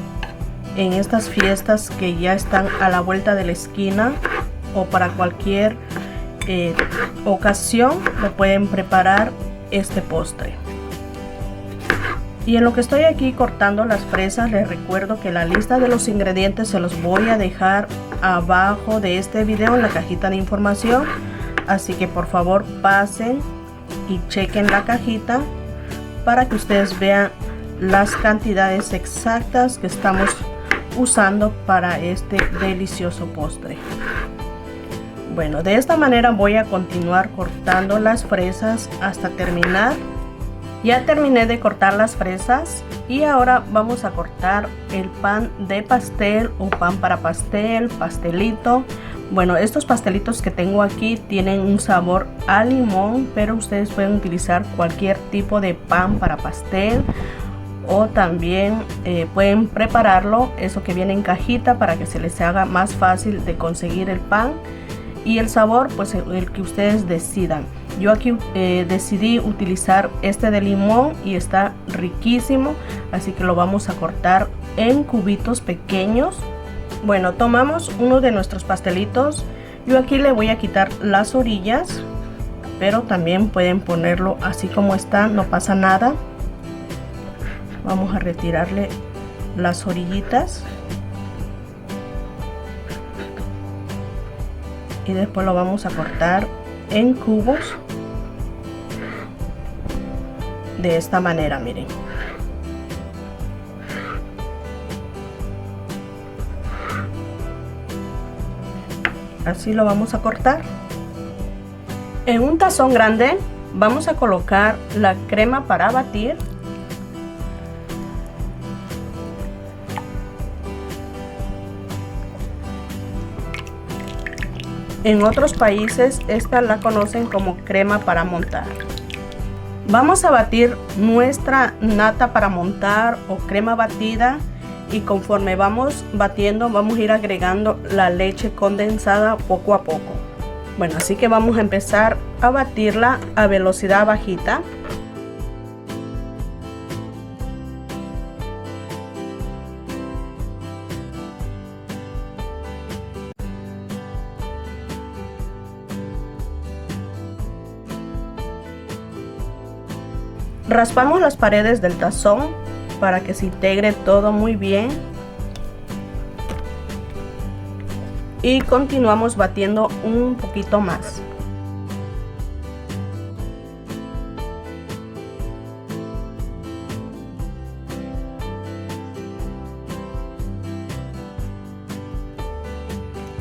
Speaker 1: en estas fiestas que ya están a la vuelta de la esquina o para cualquier ocasión lo pueden preparar este postre. Y en lo que estoy aquí cortando las fresas, les recuerdo que la lista de los ingredientes se los voy a dejar abajo de este video en la cajita de información. Así que por favor pasen y chequen la cajita para que ustedes vean las cantidades exactas que estamos usando para este delicioso postre. Bueno, de esta manera voy a continuar cortando las fresas hasta terminar. Ya terminé de cortar las fresas y ahora vamos a cortar el pan de pastel o pan para pastel, pastelito. Bueno, estos pastelitos que tengo aquí tienen un sabor a limón, pero ustedes pueden utilizar cualquier tipo de pan para pastel o también pueden prepararlo, eso que viene en cajita, para que se les haga más fácil de conseguir el pan y el sabor, pues el que ustedes decidan. Yo aquí decidí utilizar este de limón y está riquísimo, así que lo vamos a cortar en cubitos pequeños. Bueno, tomamos uno de nuestros pastelitos. Yo aquí le voy a quitar las orillas, pero también pueden ponerlo así como está, no pasa nada. Vamos a retirarle las orillitas y después lo vamos a cortar en cubos de esta manera, miren. Así lo vamos a cortar. En un tazón grande vamos a colocar la crema para batir. En otros países esta la conocen como crema para montar. Vamos a batir nuestra nata para montar o crema batida, y conforme vamos batiendo vamos a ir agregando la leche condensada poco a poco. Bueno, así que vamos a empezar a batirla a velocidad bajita. Raspamos las paredes del tazón para que se integre todo muy bien. Y continuamos batiendo un poquito más.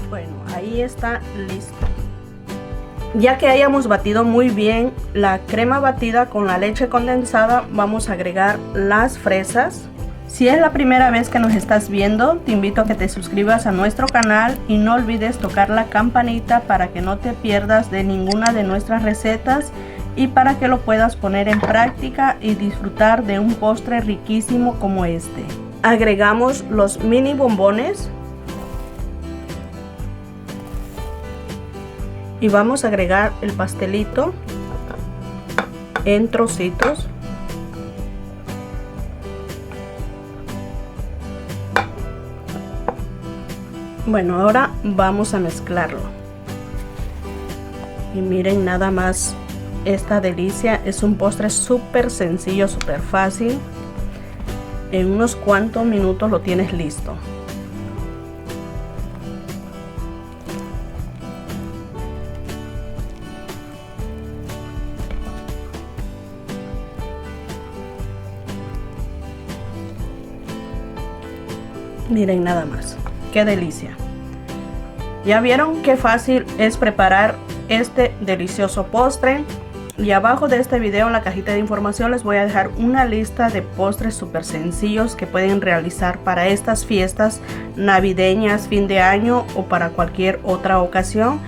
Speaker 1: Bueno, ahí está listo. Ya que hayamos batido muy bien la crema batida con la leche condensada, vamos a agregar las fresas. Si es la primera vez que nos estás viendo, te invito a que te suscribas a nuestro canal y no olvides tocar la campanita para que no te pierdas de ninguna de nuestras recetas y para que lo puedas poner en práctica y disfrutar de un postre riquísimo como este. Agregamos los mini bombones. Y vamos a agregar el pastelito en trocitos. Bueno, ahora vamos a mezclarlo. Y miren nada más esta delicia. Es un postre súper sencillo, súper fácil. En unos cuantos minutos lo tienes listo. Miren nada más, qué delicia. Ya vieron qué fácil es preparar este delicioso postre. Y abajo de este video en la cajita de información les voy a dejar una lista de postres súper sencillos que pueden realizar para estas fiestas navideñas, fin de año o para cualquier otra ocasión.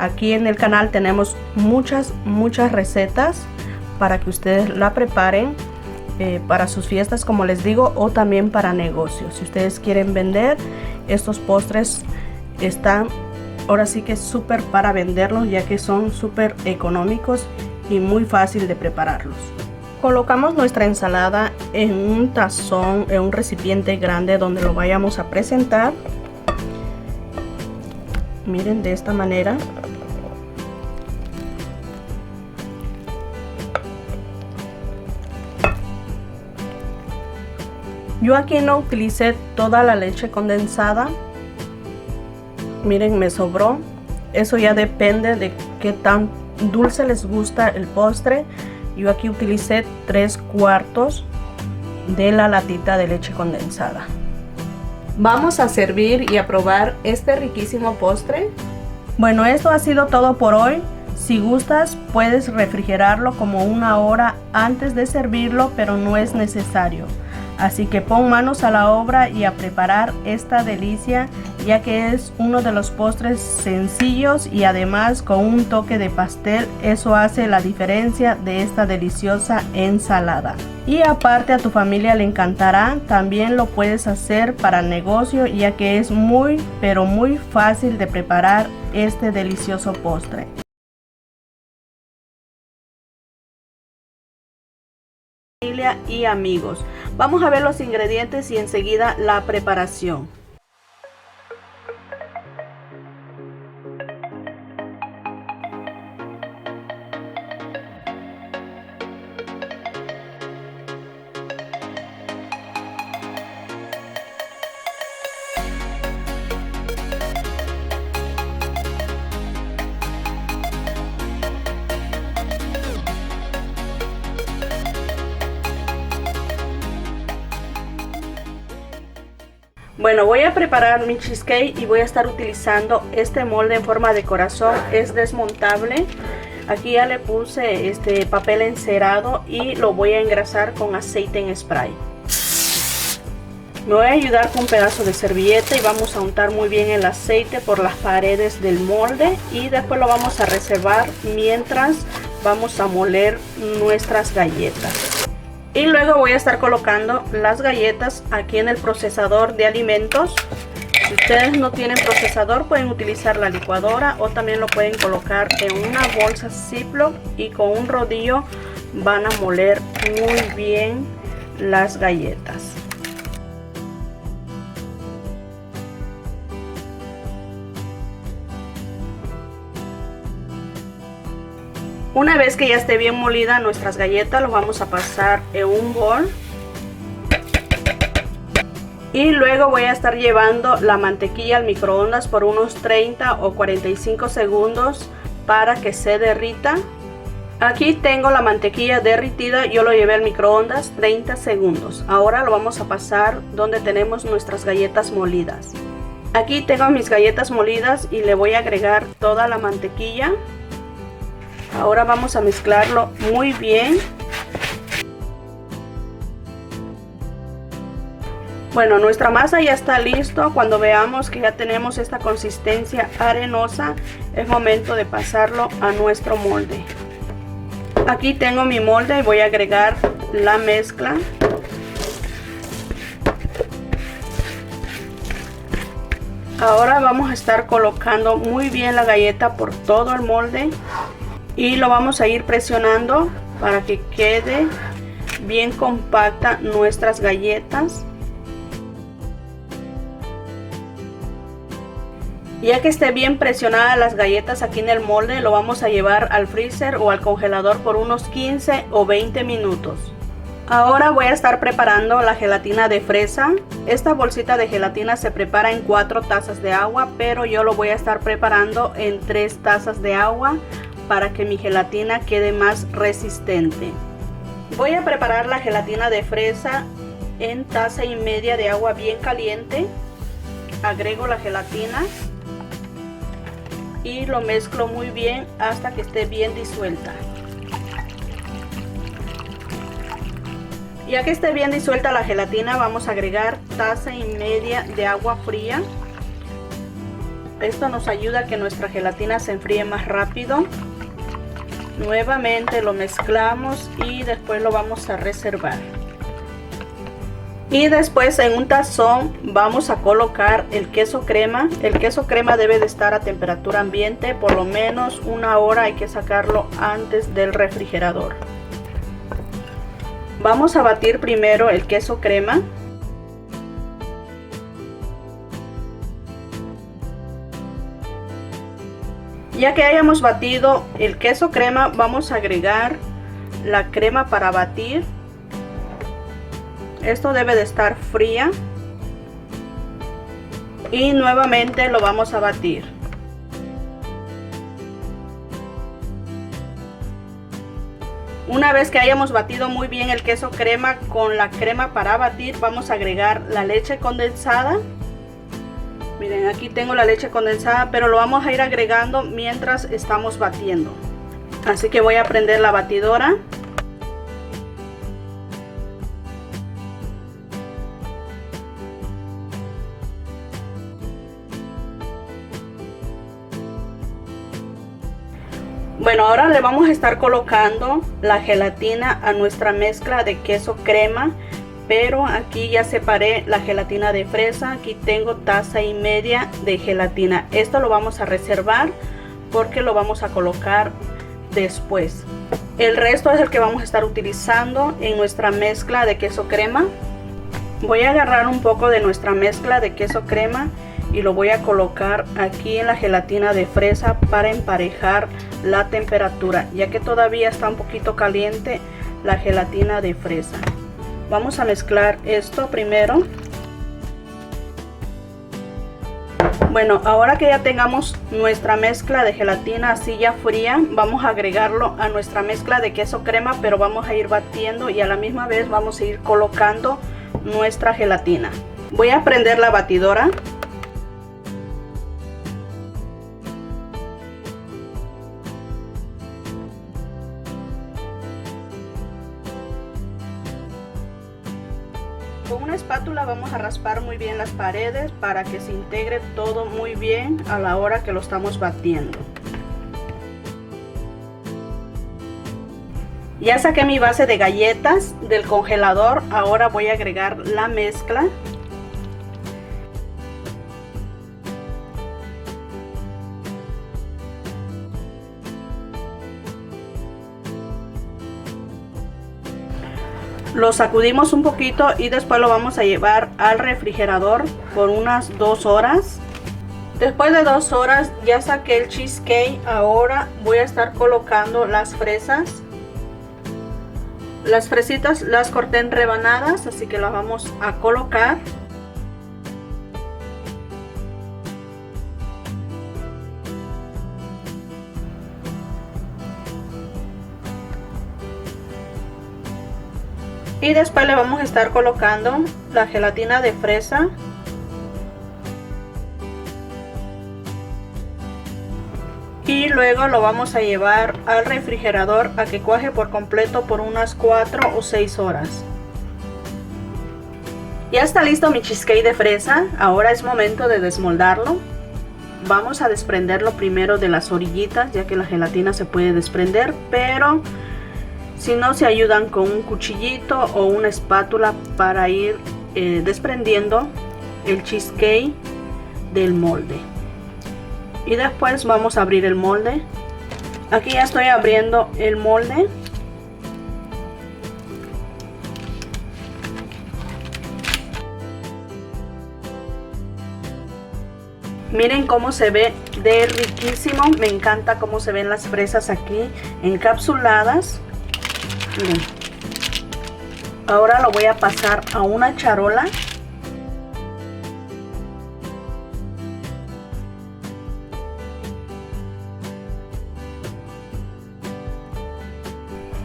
Speaker 1: Aquí en el canal tenemos muchas recetas para que ustedes la preparen para sus fiestas, como les digo, o también para negocios. Si ustedes quieren vender, estos postres están ahora sí que súper para venderlos, ya que son súper económicos y muy fácil de prepararlos. Colocamos nuestra ensalada en un tazón, en un recipiente grande donde lo vayamos a presentar. Miren, de esta manera. Yo aquí no utilicé toda la leche condensada. Miren, me sobró. Eso ya depende de qué tan dulce les gusta el postre. Yo aquí utilicé 3/4 de la latita de leche condensada. Vamos a servir y a probar este riquísimo postre. Bueno, esto ha sido todo por hoy. Si gustas, puedes refrigerarlo como 1 hora antes de servirlo, pero no es necesario. Así que pon manos a la obra y a preparar esta delicia, ya que es uno de los postres sencillos y además con un toque de pastel. Eso hace la diferencia de esta deliciosa ensalada. Y aparte a tu familia le encantará. También lo puedes hacer para negocio, ya que es muy pero muy fácil de preparar este delicioso postre. familia y amigos. Vamos a ver los ingredientes y enseguida la preparación. Bueno, voy a preparar mi cheesecake y voy a estar utilizando este molde en forma de corazón. Es desmontable. Aquí ya le puse este papel encerado y lo voy a engrasar con aceite en spray. Me voy a ayudar con un pedazo de servilleta y vamos a untar muy bien el aceite por las paredes del molde y después lo vamos a reservar mientras vamos a moler nuestras galletas. Y luego voy a estar colocando las galletas aquí en el procesador de alimentos. Si ustedes no tienen procesador, pueden utilizar la licuadora o también lo pueden colocar en una bolsa Ziploc y con un rodillo van a moler muy bien las galletas. Una vez que ya esté bien molida nuestras galletas, lo vamos a pasar en un bol. Y luego voy a estar llevando la mantequilla al microondas por unos 30 o 45 segundos para que se derrita. Aquí tengo la mantequilla derritida, yo lo llevé al microondas 30 segundos. Ahora lo vamos a pasar donde tenemos nuestras galletas molidas. Aquí tengo mis galletas molidas y le voy a agregar toda la mantequilla. Ahora vamos a mezclarlo muy bien. Bueno, nuestra masa ya está listo. Cuando veamos que ya tenemos esta consistencia arenosa, es momento de pasarlo a nuestro molde. Aquí tengo mi molde y voy a agregar la mezcla. Ahora vamos a estar colocando muy bien la galleta por todo el molde. Y lo vamos a ir presionando para que quede bien compacta nuestras galletas. Ya que esté bien presionada las galletas aquí en el molde, lo vamos a llevar al freezer o al congelador por unos 15 o 20 minutos. Ahora voy a estar preparando la gelatina de fresa. Esta bolsita de gelatina se prepara en 4 tazas de agua, pero yo lo voy a estar preparando en 3 tazas de agua para que mi gelatina quede más resistente. Voy a preparar la gelatina de fresa en 1,5 tazas de agua bien caliente. Agrego la gelatina y lo mezclo muy bien hasta que esté bien disuelta. Ya que esté bien disuelta la gelatina, vamos a agregar 1,5 tazas de agua fría. Esto nos ayuda a que nuestra gelatina se enfríe más rápido. Nuevamente lo mezclamos y después lo vamos a reservar. Y después en un tazón vamos a colocar el queso crema. El queso crema debe de estar a temperatura ambiente, por lo menos 1 hora hay que sacarlo antes del refrigerador. Vamos a batir primero el queso crema. Ya que hayamos batido el queso crema, vamos a agregar la crema para batir. Esto debe de estar fría. Y nuevamente lo vamos a batir. Una vez que hayamos batido muy bien el queso crema con la crema para batir, vamos a agregar la leche condensada. Miren, aquí tengo la leche condensada, pero lo vamos a ir agregando mientras estamos batiendo. Así que voy a prender la batidora. Bueno, ahora le vamos a estar colocando la gelatina a nuestra mezcla de queso crema. Pero aquí ya separé la gelatina de fresa. Aquí tengo 1,5 tazas de gelatina. Esto lo vamos a reservar porque lo vamos a colocar después. El resto es el que vamos a estar utilizando en nuestra mezcla de queso crema. Voy a agarrar un poco de nuestra mezcla de queso crema y lo voy a colocar aquí en la gelatina de fresa para emparejar la temperatura, ya que todavía está un poquito caliente la gelatina de fresa. Vamos a mezclar esto primero. Bueno, ahora que ya tengamos nuestra mezcla de gelatina así ya fría, vamos a agregarlo a nuestra mezcla de queso crema, pero vamos a ir batiendo y a la misma vez vamos a ir colocando nuestra gelatina. Voy a prender la batidora. Con una espátula vamos a raspar muy bien las paredes para que se integre todo muy bien a la hora que lo estamos batiendo. Ya saqué mi base de galletas del congelador, ahora voy a agregar la mezcla. Lo sacudimos un poquito y después lo vamos a llevar al refrigerador por unas 2 horas. Después de 2 horas ya saqué el cheesecake. Ahora voy a estar colocando las fresas. Las fresitas las corté en rebanadas, así que las vamos a colocar. Y después le vamos a estar colocando la gelatina de fresa. Y luego lo vamos a llevar al refrigerador a que cuaje por completo por unas 4 o 6 horas. Ya está listo mi cheesecake de fresa. Ahora es momento de desmoldarlo. Vamos a desprenderlo primero de las orillitas, ya que la gelatina se puede desprender, pero si no, se ayudan con un cuchillito o una espátula para ir desprendiendo el cheesecake del molde. Y después vamos a abrir el molde. Aquí ya estoy abriendo el molde. Miren cómo se ve de riquísimo. Me encanta cómo se ven las fresas aquí encapsuladas. Miren. Ahora lo voy a pasar a una charola.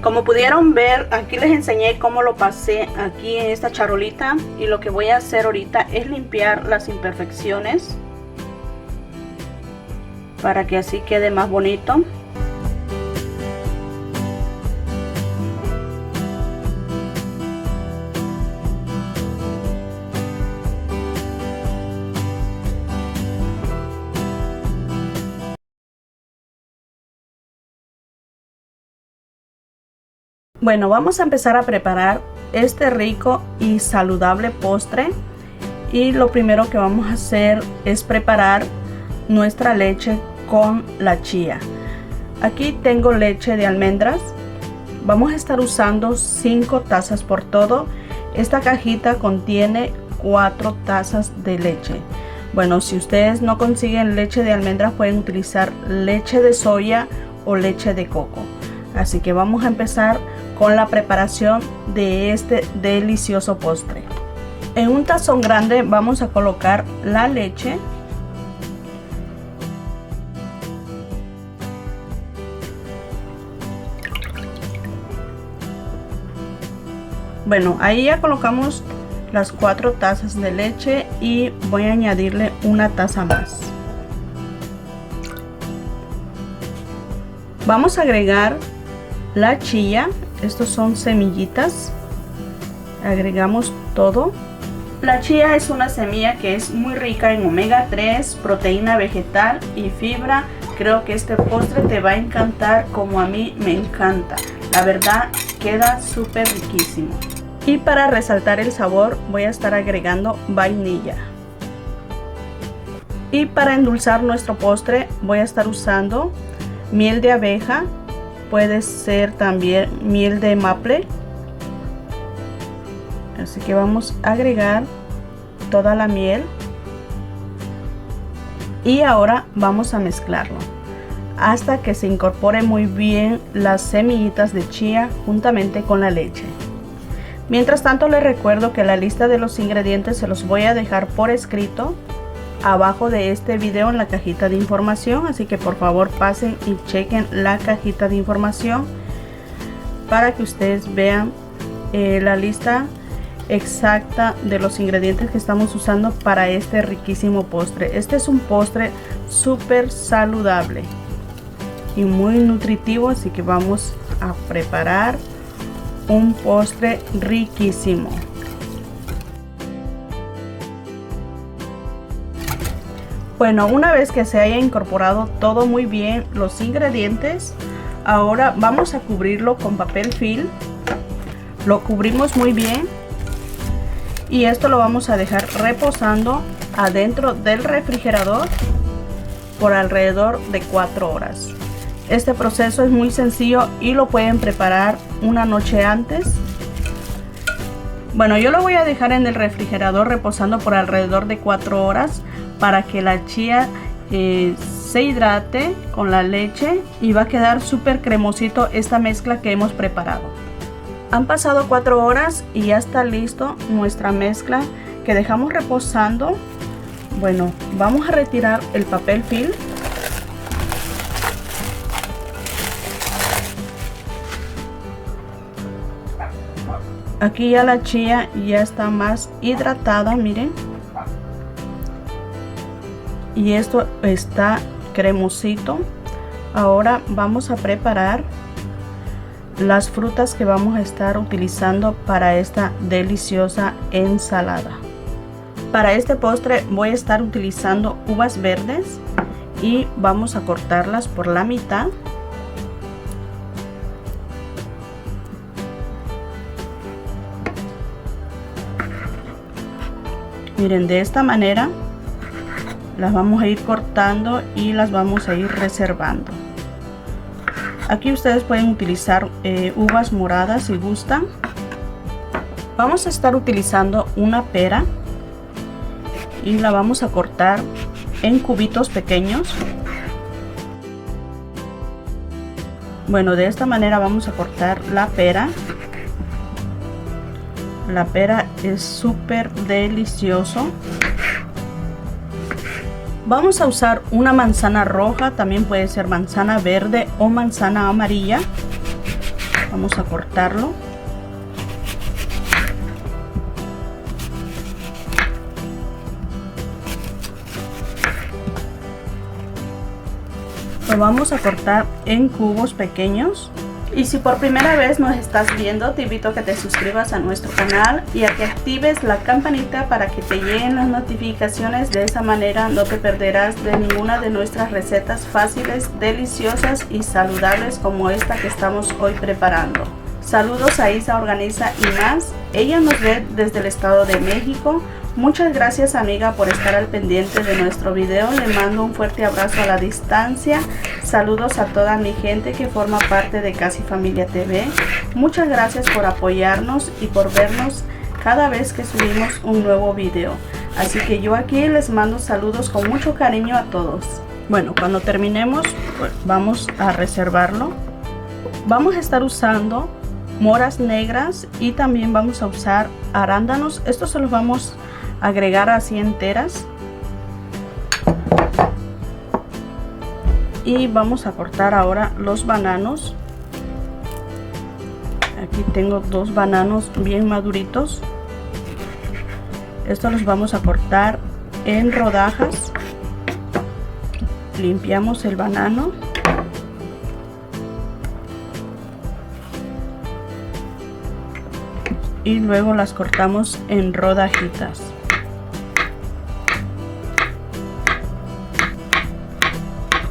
Speaker 1: Como pudieron ver, aquí les enseñé cómo lo pasé aquí en esta charolita, y lo que voy a hacer ahorita es limpiar las imperfecciones para que así quede más bonito. Bueno, vamos a empezar a preparar este rico y saludable postre. Y lo primero que vamos a hacer es preparar nuestra leche con la chía. Aquí tengo leche de almendras. Vamos a estar usando 5 tazas por todo. Esta cajita contiene 4 tazas de leche. Bueno, si ustedes no consiguen leche de almendras, pueden utilizar leche de soya o leche de coco. Así que vamos a empezar con la preparación de este delicioso postre. En un tazón grande vamos a colocar la leche. Bueno, ahí ya colocamos las 4 tazas de leche y voy a añadirle una taza más. Vamos a agregar la chía. Estos son semillitas. Agregamos todo. La chía es una semilla que es muy rica en omega 3, proteína vegetal y fibra. Creo que este postre te va a encantar como a mí me encanta. La verdad, queda súper riquísimo. Y para resaltar el sabor voy a estar agregando vainilla. Y para endulzar nuestro postre voy a estar usando miel de abeja puede ser también miel de maple. Así que vamos a agregar toda la miel y ahora vamos a mezclarlo hasta que se incorpore muy bien las semillitas de chía juntamente con la leche. Mientras tanto, les recuerdo que la lista de los ingredientes se los voy a dejar por escrito abajo de este video en la cajita de información, así que por favor pasen y chequen la cajita de información para que ustedes vean la lista exacta de los ingredientes que estamos usando para este riquísimo postre. Este es un postre súper saludable y muy nutritivo, así que vamos a preparar un postre riquísimo. Bueno, una vez que se haya incorporado todo muy bien los ingredientes, ahora vamos a cubrirlo con papel film. Lo cubrimos muy bien y esto lo vamos a dejar reposando adentro del refrigerador por alrededor de 4 horas. Este proceso es muy sencillo y lo pueden preparar una noche antes. Bueno, yo lo voy a dejar en el refrigerador reposando por alrededor de 4 horas para que la chía se hidrate con la leche y va a quedar súper cremosito esta mezcla que hemos preparado. Han pasado 4 horas y ya está listo nuestra mezcla que dejamos reposando. Bueno, vamos a retirar el papel film. Aquí ya la chía ya está más hidratada, miren. Y esto está cremosito. Ahora vamos a preparar las frutas que vamos a estar utilizando para esta deliciosa ensalada. Para este postre voy a estar utilizando uvas verdes y vamos a cortarlas por la mitad. Miren, de esta manera las vamos a ir cortando y las vamos a ir reservando. Aquí ustedes pueden utilizar uvas moradas si gustan. Vamos a estar utilizando una pera y la vamos a cortar en cubitos pequeños. Bueno, de esta manera vamos a cortar la pera. La pera es súper delicioso. Vamos a usar una manzana roja, también puede ser manzana verde o manzana amarilla. Vamos a cortarlo. Lo vamos a cortar en cubos pequeños. Y si por primera vez nos estás viendo, te invito a que te suscribas a nuestro canal y a que actives la campanita para que te lleguen las notificaciones. De esa manera no te perderás de ninguna de nuestras recetas fáciles, deliciosas y saludables como esta que estamos hoy preparando. Saludos a Isa Organiza y más. Ella nos ve desde el Estado de México. Muchas gracias, amiga, por estar al pendiente de nuestro video. Le mando un fuerte abrazo a la distancia. Saludos a toda mi gente que forma parte de Casi Familia TV. Muchas gracias por apoyarnos y por vernos cada vez que subimos un nuevo video. Así que yo aquí les mando saludos con mucho cariño a todos. Bueno, cuando terminemos, pues vamos a reservarlo. Vamos a estar usando moras negras y también vamos a usar arándanos. Estos se los vamos a agregar así enteras. Y vamos a cortar ahora los bananos. Aquí tengo 2 bananos bien maduritos. Estos los vamos a cortar en rodajas. Limpiamos el banano. Y luego las cortamos en rodajitas.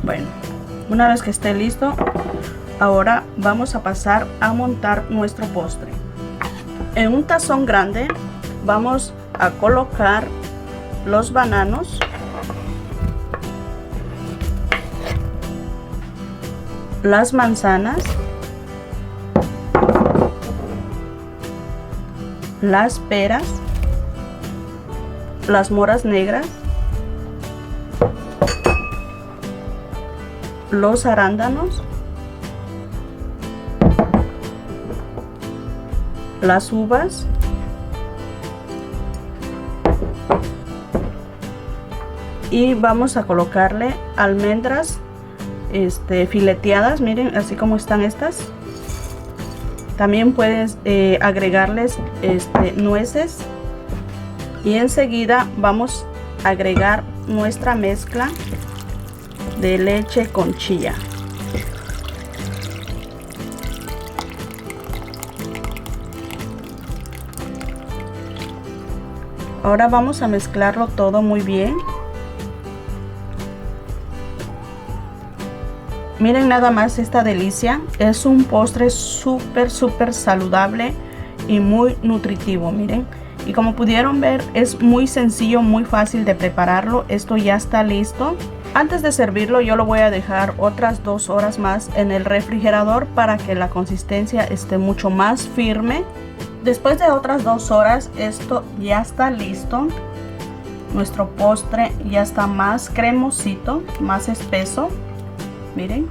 Speaker 1: Bueno, una vez que esté listo, ahora vamos a pasar a montar nuestro postre. En un tazón grande vamos a colocar los bananos, las manzanas las peras, las moras negras, los arándanos, las uvas, y vamos a colocarle almendras fileteadas, miren, así como están estas. También puedes agregarles nueces, y enseguida vamos a agregar nuestra mezcla de leche con chía. Ahora vamos a mezclarlo todo muy bien. Miren nada más esta delicia. Es un postre súper saludable y muy nutritivo, miren. Y como pudieron ver, es muy sencillo, muy fácil de prepararlo. Esto ya está listo. Antes de servirlo, yo lo voy a dejar otras 2 horas más en el refrigerador para que la consistencia esté mucho más firme. Después de otras 2 horas, esto ya está listo. Nuestro postre ya está más cremosito, más espeso. Miren,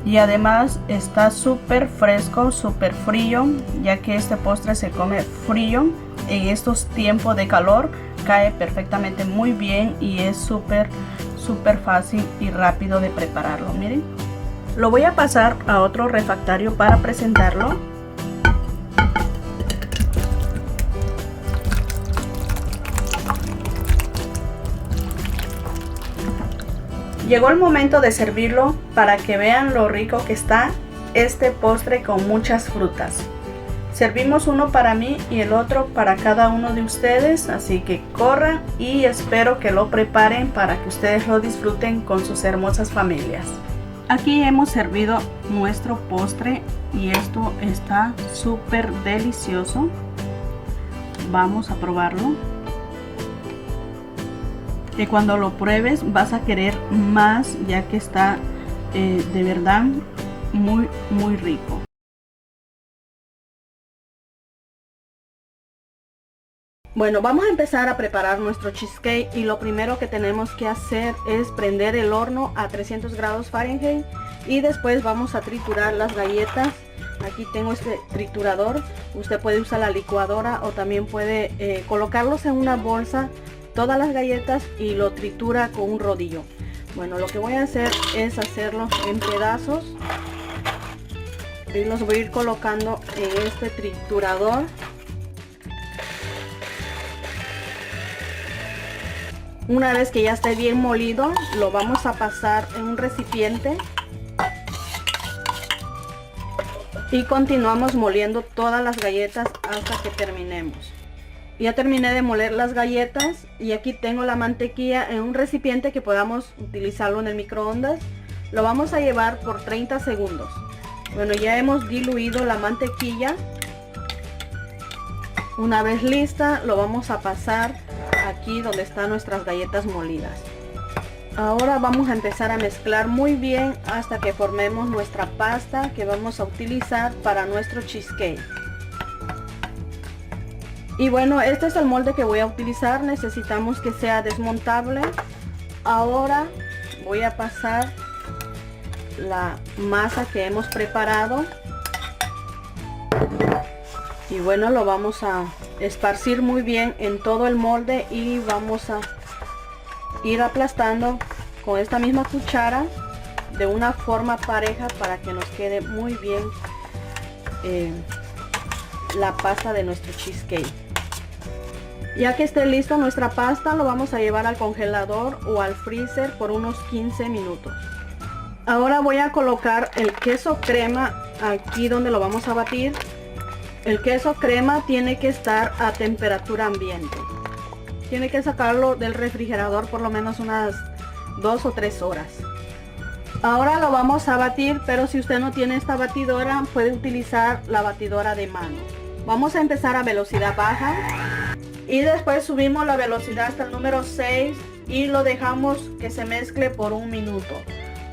Speaker 1: y además está súper fresco, súper frío, ya que este postre se come frío en estos tiempos de calor. Cae perfectamente muy bien y es súper fácil y rápido de prepararlo. Miren, lo voy a pasar a otro refractario para presentarlo. Llegó el momento de servirlo para que vean lo rico que está este postre con muchas frutas. Servimos uno para mí y el otro para cada uno de ustedes, así que corran y espero que lo preparen para que ustedes lo disfruten con sus hermosas familias. Aquí hemos servido nuestro postre y esto está súper delicioso. Vamos a probarlo. Que cuando lo pruebes vas a querer más, ya que está de verdad muy rico. Bueno, vamos a empezar a preparar nuestro cheesecake y lo primero que tenemos que hacer es prender el horno a 300 grados Fahrenheit y después vamos a triturar las galletas. Aquí tengo este triturador, usted puede usar la licuadora o también puede colocarlos en una bolsa, todas las galletas, y lo tritura con un rodillo. Bueno, lo que voy a hacer es hacerlos en pedazos y los voy a ir colocando en este triturador. Una vez que ya esté bien molido, lo vamos a pasar en un recipiente y continuamos moliendo todas las galletas hasta que terminemos. Ya terminé de moler las galletas y aquí tengo la mantequilla en un recipiente que podamos utilizarlo en el microondas. Lo vamos a llevar por 30 segundos. Bueno, ya hemos diluido la mantequilla. Una vez lista, lo vamos a pasar aquí donde están nuestras galletas molidas. Ahora vamos a empezar a mezclar muy bien hasta que formemos nuestra pasta que vamos a utilizar para nuestro cheesecake. Y bueno, este es el molde que voy a utilizar. Necesitamos que sea desmontable. Ahora voy a pasar la masa que hemos preparado. Y bueno, lo vamos a esparcir muy bien en todo el molde y vamos a ir aplastando con esta misma cuchara de una forma pareja para que nos quede muy bien la pasta de nuestro cheesecake. Ya que esté listo nuestra pasta, lo vamos a llevar al congelador o al freezer por unos 15 minutos. Ahora voy a colocar el queso crema aquí donde lo vamos a batir. El queso crema tiene que estar a temperatura ambiente. Tiene que sacarlo del refrigerador por lo menos unas 2 o 3 horas. Ahora lo vamos a batir, pero si usted no tiene esta batidora, puede utilizar la batidora de mano. Vamos a empezar a velocidad baja y después subimos la velocidad hasta el número 6 y lo dejamos que se mezcle por 1 minuto,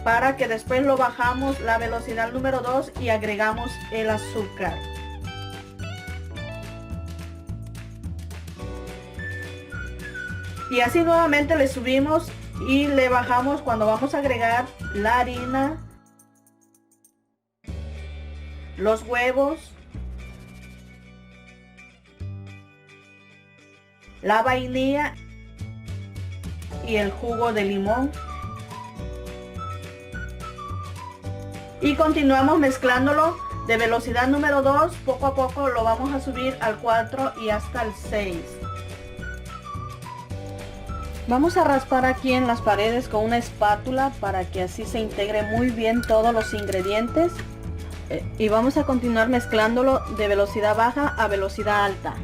Speaker 1: para que después lo bajamos la velocidad al número 2 y agregamos el azúcar. Y así nuevamente le subimos y le bajamos cuando vamos a agregar la harina, los huevos, la vainilla y el jugo de limón. Y continuamos mezclándolo de velocidad número 2, poco a poco lo vamos a subir al 4 y hasta el 6. Vamos a raspar aquí en las paredes con una espátula para que así se integre muy bien todos los ingredientes. Y vamos a continuar mezclándolo de velocidad baja a velocidad alta.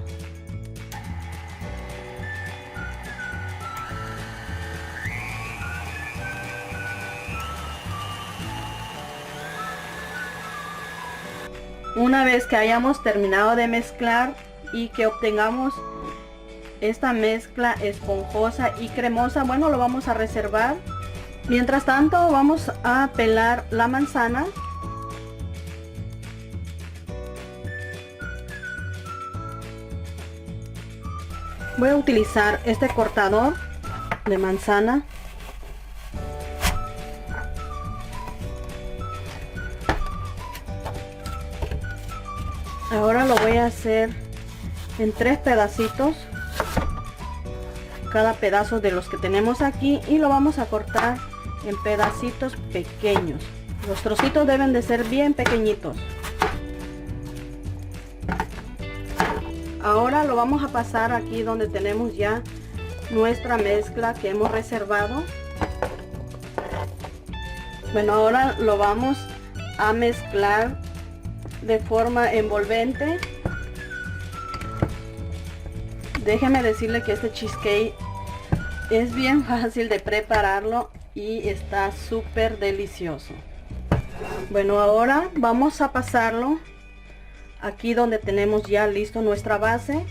Speaker 1: Una vez que hayamos terminado de mezclar y que obtengamos esta mezcla esponjosa y cremosa, bueno, lo vamos a reservar. Mientras tanto vamos a pelar la manzana. Voy a utilizar este cortador de manzana. Ahora lo voy a hacer en 3 pedacitos, cada pedazo de los que tenemos aquí, y lo vamos a cortar en pedacitos pequeños. Los trocitos deben de ser bien pequeñitos. Ahora lo vamos a pasar aquí donde tenemos ya nuestra mezcla que hemos reservado. Bueno, ahora lo vamos a mezclar de forma envolvente. Déjeme decirle que este cheesecake es bien fácil de prepararlo y está súper delicioso. Bueno, ahora vamos a pasarlo aquí donde tenemos ya listo nuestra base.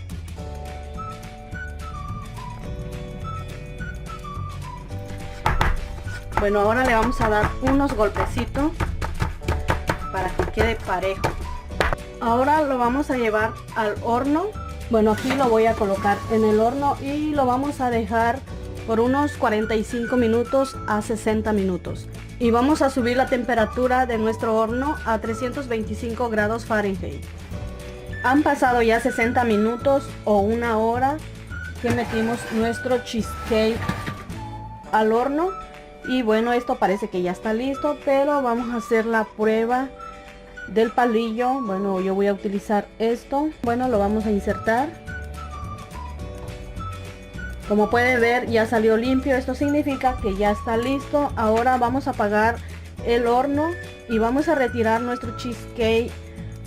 Speaker 1: Bueno, ahora le vamos a dar unos golpecitos para que quede parejo. Ahora lo vamos a llevar al horno. Bueno, aquí lo voy a colocar en el horno y lo vamos a dejar por unos 45 minutos a 60 minutos. Y vamos a subir la temperatura de nuestro horno a 325 grados Fahrenheit. Han pasado ya 60 minutos o una hora que metimos nuestro cheesecake al horno. Y bueno, esto parece que ya está listo, pero vamos a hacer la prueba del palillo. Bueno, yo voy a utilizar esto. Bueno, lo vamos a insertar. Como pueden ver, ya salió limpio. Esto significa que ya está listo. Ahora vamos a apagar el horno y vamos a retirar nuestro cheesecake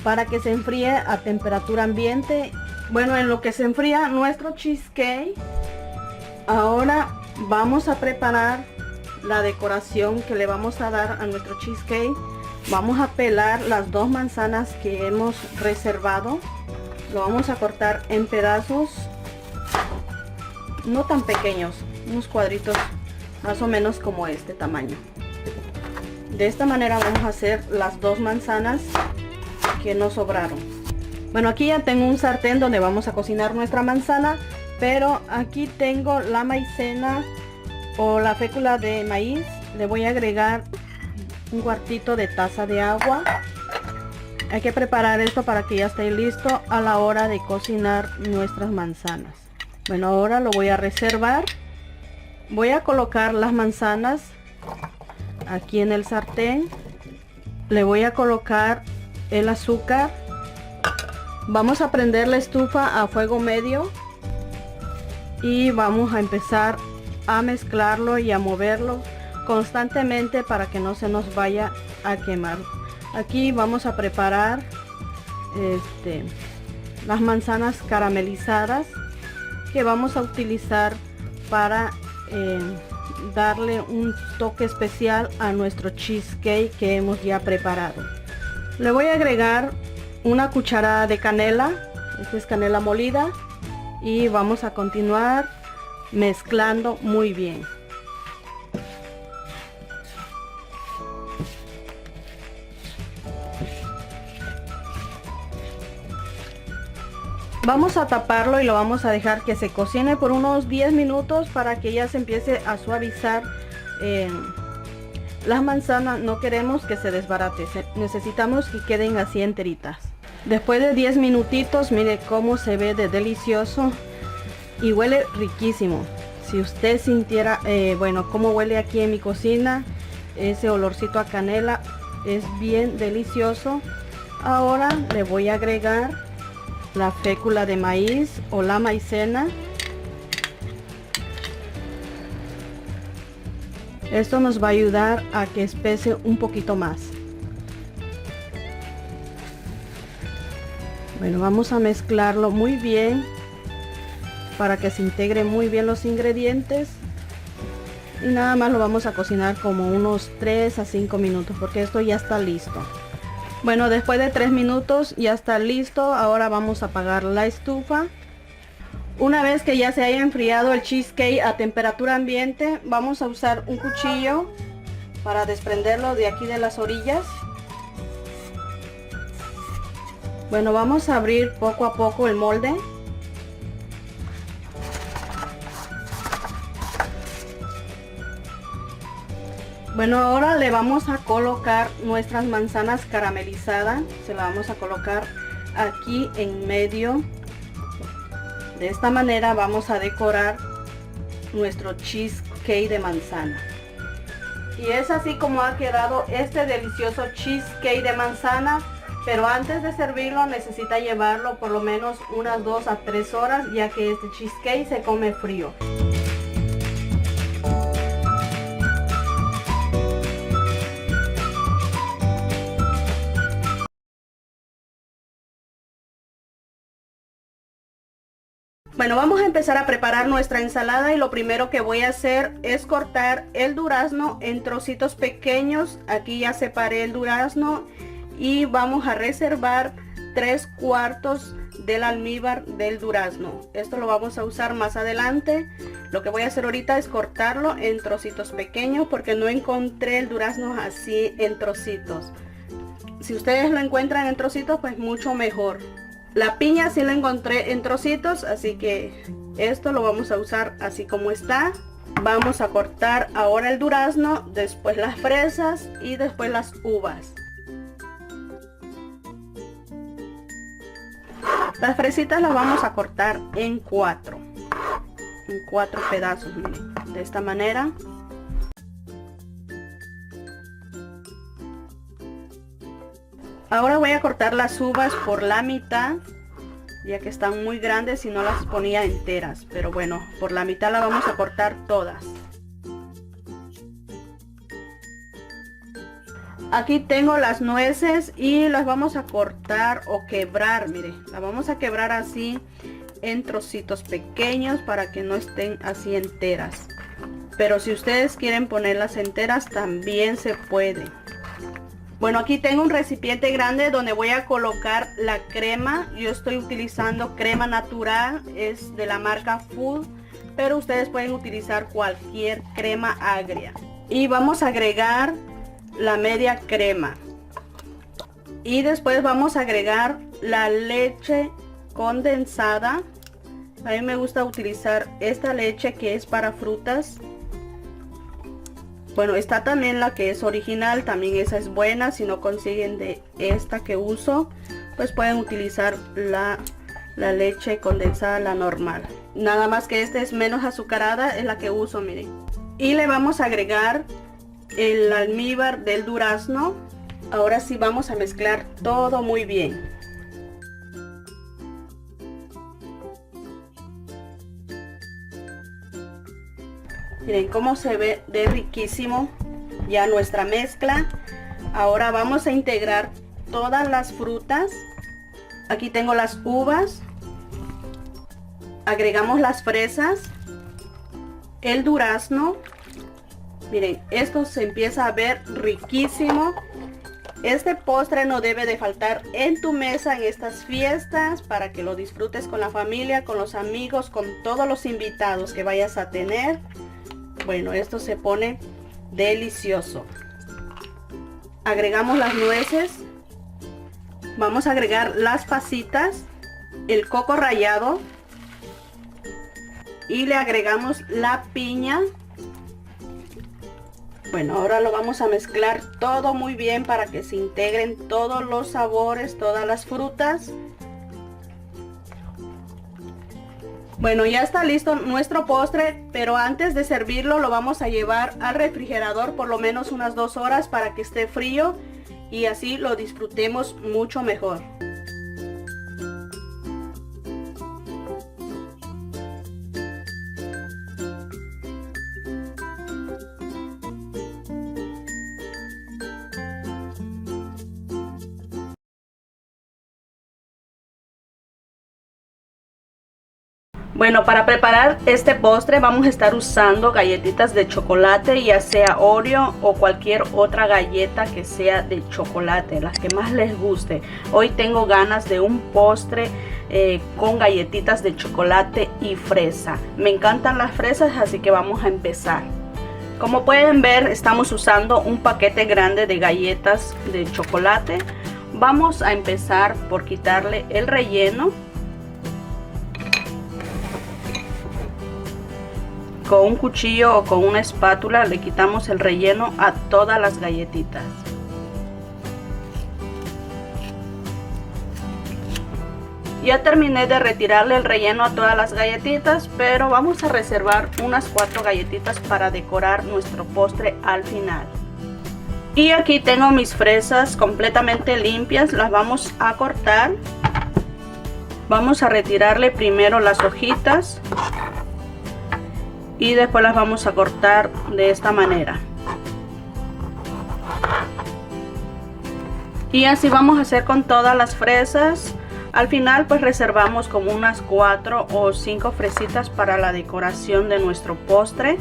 Speaker 1: para que se enfríe a temperatura ambiente. Bueno, en lo que se enfría nuestro cheesecake, ahora vamos a preparar la decoración que le vamos a dar a nuestro cheesecake. Vamos a pelar las 2 manzanas que hemos reservado. Lo vamos a cortar en pedazos no tan pequeños, unos cuadritos más o menos como este tamaño. De esta manera vamos a hacer las 2 manzanas que nos sobraron. Bueno, aquí ya tengo un sartén donde vamos a cocinar nuestra manzana, pero aquí tengo la maicena o la fécula de maíz. Le voy a agregar un cuartito de taza de agua. Hay que preparar esto para que ya esté listo a la hora de cocinar nuestras manzanas. Bueno, ahora lo voy a reservar. Voy a colocar las manzanas aquí en el sartén. Le voy a colocar el azúcar. Vamos a prender la estufa a fuego medio y vamos a empezar a mezclarlo y a moverlo constantemente para que no se nos vaya a quemar. Aquí vamos a preparar las manzanas caramelizadas que vamos a utilizar para darle un toque especial a nuestro cheesecake que hemos ya preparado. Le voy a agregar una cucharada de canela. Esta es canela molida y vamos a continuar mezclando muy bien. Vamos a taparlo y lo vamos a dejar que se cocine por unos 10 minutos para que ya se empiece a suavizar. Las manzanas no queremos que se desbarate, necesitamos que queden así enteritas. Después de 10 minutitos, mire cómo se ve de delicioso y huele riquísimo. Si usted sintiera, bueno, cómo huele aquí en mi cocina, ese olorcito a canela es bien delicioso. Ahora le voy a agregar la fécula de maíz o la maicena. Esto nos va a ayudar a que espese un poquito más. Bueno, vamos a mezclarlo muy bien para que se integren muy bien los ingredientes. Y nada más lo vamos a cocinar como unos 3 a 5 minutos porque esto ya está listo. Bueno, después de 3 minutos ya está listo. Ahora vamos a apagar la estufa. Una vez que ya se haya enfriado el cheesecake a temperatura ambiente, vamos a usar un cuchillo para desprenderlo de aquí de las orillas. Bueno, vamos a abrir poco a poco el molde. Bueno, ahora le vamos a colocar nuestras manzanas caramelizadas. Se la vamos a colocar aquí en medio. De esta manera vamos a decorar nuestro cheesecake de manzana. Y es así como ha quedado este delicioso cheesecake de manzana. Pero antes de servirlo necesita llevarlo por lo menos unas 2 a 3 horas, ya que este cheesecake se come frío. Bueno, vamos a empezar a preparar nuestra ensalada y lo primero que voy a hacer es cortar el durazno en trocitos pequeños. Aquí ya separé el durazno y vamos a reservar 3/4 del almíbar del durazno. Esto lo vamos a usar más adelante. Lo que voy a hacer ahorita es cortarlo en trocitos pequeños porque no encontré el durazno así en trocitos. Si ustedes lo encuentran en trocitos, pues mucho mejor. La piña sí la encontré en trocitos, así que esto lo vamos a usar así como está. Vamos a cortar ahora el durazno, después las fresas y después las uvas. Las fresitas las vamos a cortar en 4 pedazos, miren, de esta manera. Ahora voy a cortar las uvas por la mitad, ya que están muy grandes y no las ponía enteras, pero bueno, por la mitad las vamos a cortar todas. Aquí tengo las nueces y las vamos a cortar o quebrar, mire, las vamos a quebrar así en trocitos pequeños para que no estén así enteras. Pero si ustedes quieren ponerlas enteras también se puede. Bueno, aquí tengo un recipiente grande donde voy a colocar la crema. Yo estoy utilizando crema natural, es de la marca Full, pero ustedes pueden utilizar cualquier crema agria. Y vamos a agregar la media crema y después vamos a agregar la leche condensada. A mí me gusta utilizar esta leche que es para frutas. Bueno, está también la que es original, también esa es buena. Si no consiguen de esta que uso, pues pueden utilizar la leche condensada, la normal. Nada más que esta es menos azucarada, es la que uso, miren. Y le vamos a agregar el almíbar del durazno. Ahora sí vamos a mezclar todo muy bien. Miren cómo se ve de riquísimo ya nuestra mezcla. Ahora vamos a integrar todas las frutas. Aquí tengo las uvas, agregamos las fresas, el durazno. Miren, esto se empieza a ver riquísimo. Este postre no debe de faltar en tu mesa en estas fiestas para que lo disfrutes con la familia, con los amigos, con todos los invitados que vayas a tener. Bueno, esto se pone delicioso. Agregamos las nueces. Vamos a agregar las pasitas. el coco rallado y le agregamos la piña. Bueno, ahora lo vamos a mezclar todo muy bien para que se integren todos los sabores, todas las frutas. Bueno, ya está listo nuestro postre, pero antes de servirlo lo vamos a llevar al refrigerador por lo menos unas 2 horas para que esté frío y así lo disfrutemos mucho mejor. Bueno, para preparar este postre vamos a estar usando galletitas de chocolate, ya sea Oreo o cualquier otra galleta que sea de chocolate, las que más les guste. Hoy tengo ganas de un postre con galletitas de chocolate y fresa. Me encantan las fresas, así que vamos a empezar. Como pueden ver, estamos usando un paquete grande de galletas de chocolate. Vamos a empezar por quitarle el relleno. Con un cuchillo o con una espátula le quitamos el relleno a todas las galletitas. Ya terminé de retirarle el relleno a todas las galletitas, pero vamos a reservar unas 4 galletitas para decorar nuestro postre al final. Y aquí tengo mis fresas completamente limpias, las vamos a cortar. Vamos a retirarle primero las hojitas y después las vamos a cortar de esta manera. Y así vamos a hacer con todas las fresas. Al final pues reservamos como unas 4 o 5 fresitas para la decoración de nuestro postre.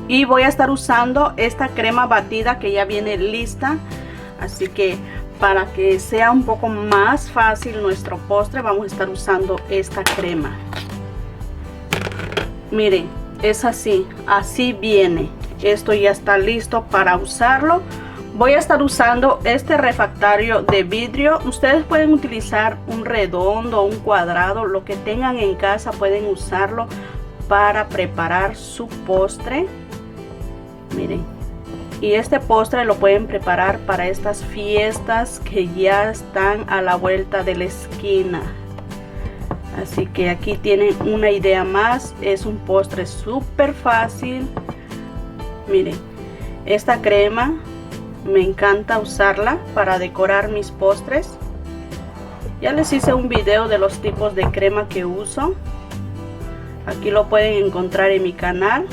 Speaker 1: Y voy a estar usando esta crema batida que ya viene lista, así que para que sea un poco más fácil nuestro postre vamos a estar usando esta crema. Miren, es así viene. Esto ya está listo para usarlo. Voy a estar usando este refractario de vidrio. Ustedes pueden utilizar un redondo, un cuadrado, lo que tengan en casa pueden usarlo para preparar su postre. Miren, y este postre lo pueden preparar para estas fiestas que ya están a la vuelta de la esquina. Así que aquí tienen una idea más. Es un postre súper fácil. Miren, esta crema me encanta usarla para decorar mis postres. Ya les hice un video de los tipos de crema que uso. Aquí lo pueden encontrar en mi canal.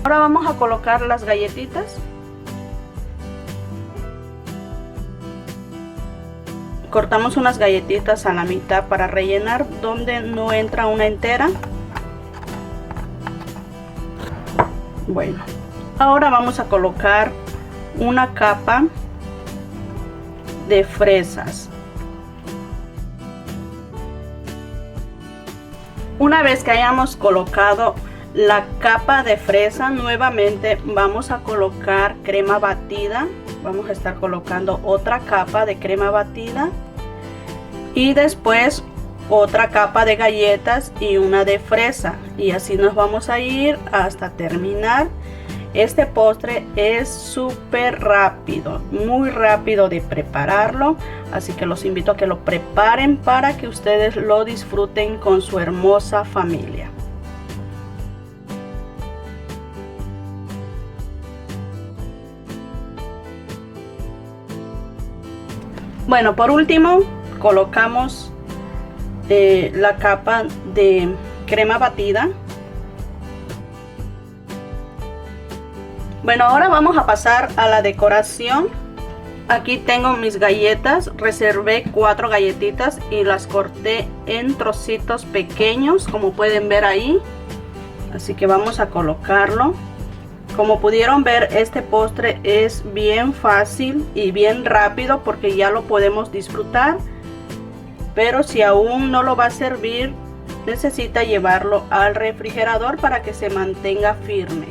Speaker 1: Ahora vamos a colocar las galletitas. Cortamos unas galletitas a la mitad para rellenar donde no entra una entera. Bueno, ahora vamos a colocar una capa de fresas. Una vez que hayamos colocado la capa de fresa, nuevamente vamos a colocar crema batida. Vamos a estar colocando otra capa de crema batida y después otra capa de galletas y una de fresa, y así nos vamos a ir hasta terminar. Este postre es súper rápido, muy rápido de prepararlo, así que los invito a que lo preparen para que ustedes lo disfruten con su hermosa familia. Bueno, por último colocamos la capa de crema batida. Bueno, ahora vamos a pasar a la decoración. Aquí tengo mis galletas, reservé 4 galletitas y las corté en trocitos pequeños, como pueden ver ahí. Así que vamos a colocarlo. Como pudieron ver, este postre es bien fácil y bien rápido porque ya lo podemos disfrutar. Pero si aún no lo va a servir, necesita llevarlo al refrigerador para que se mantenga firme.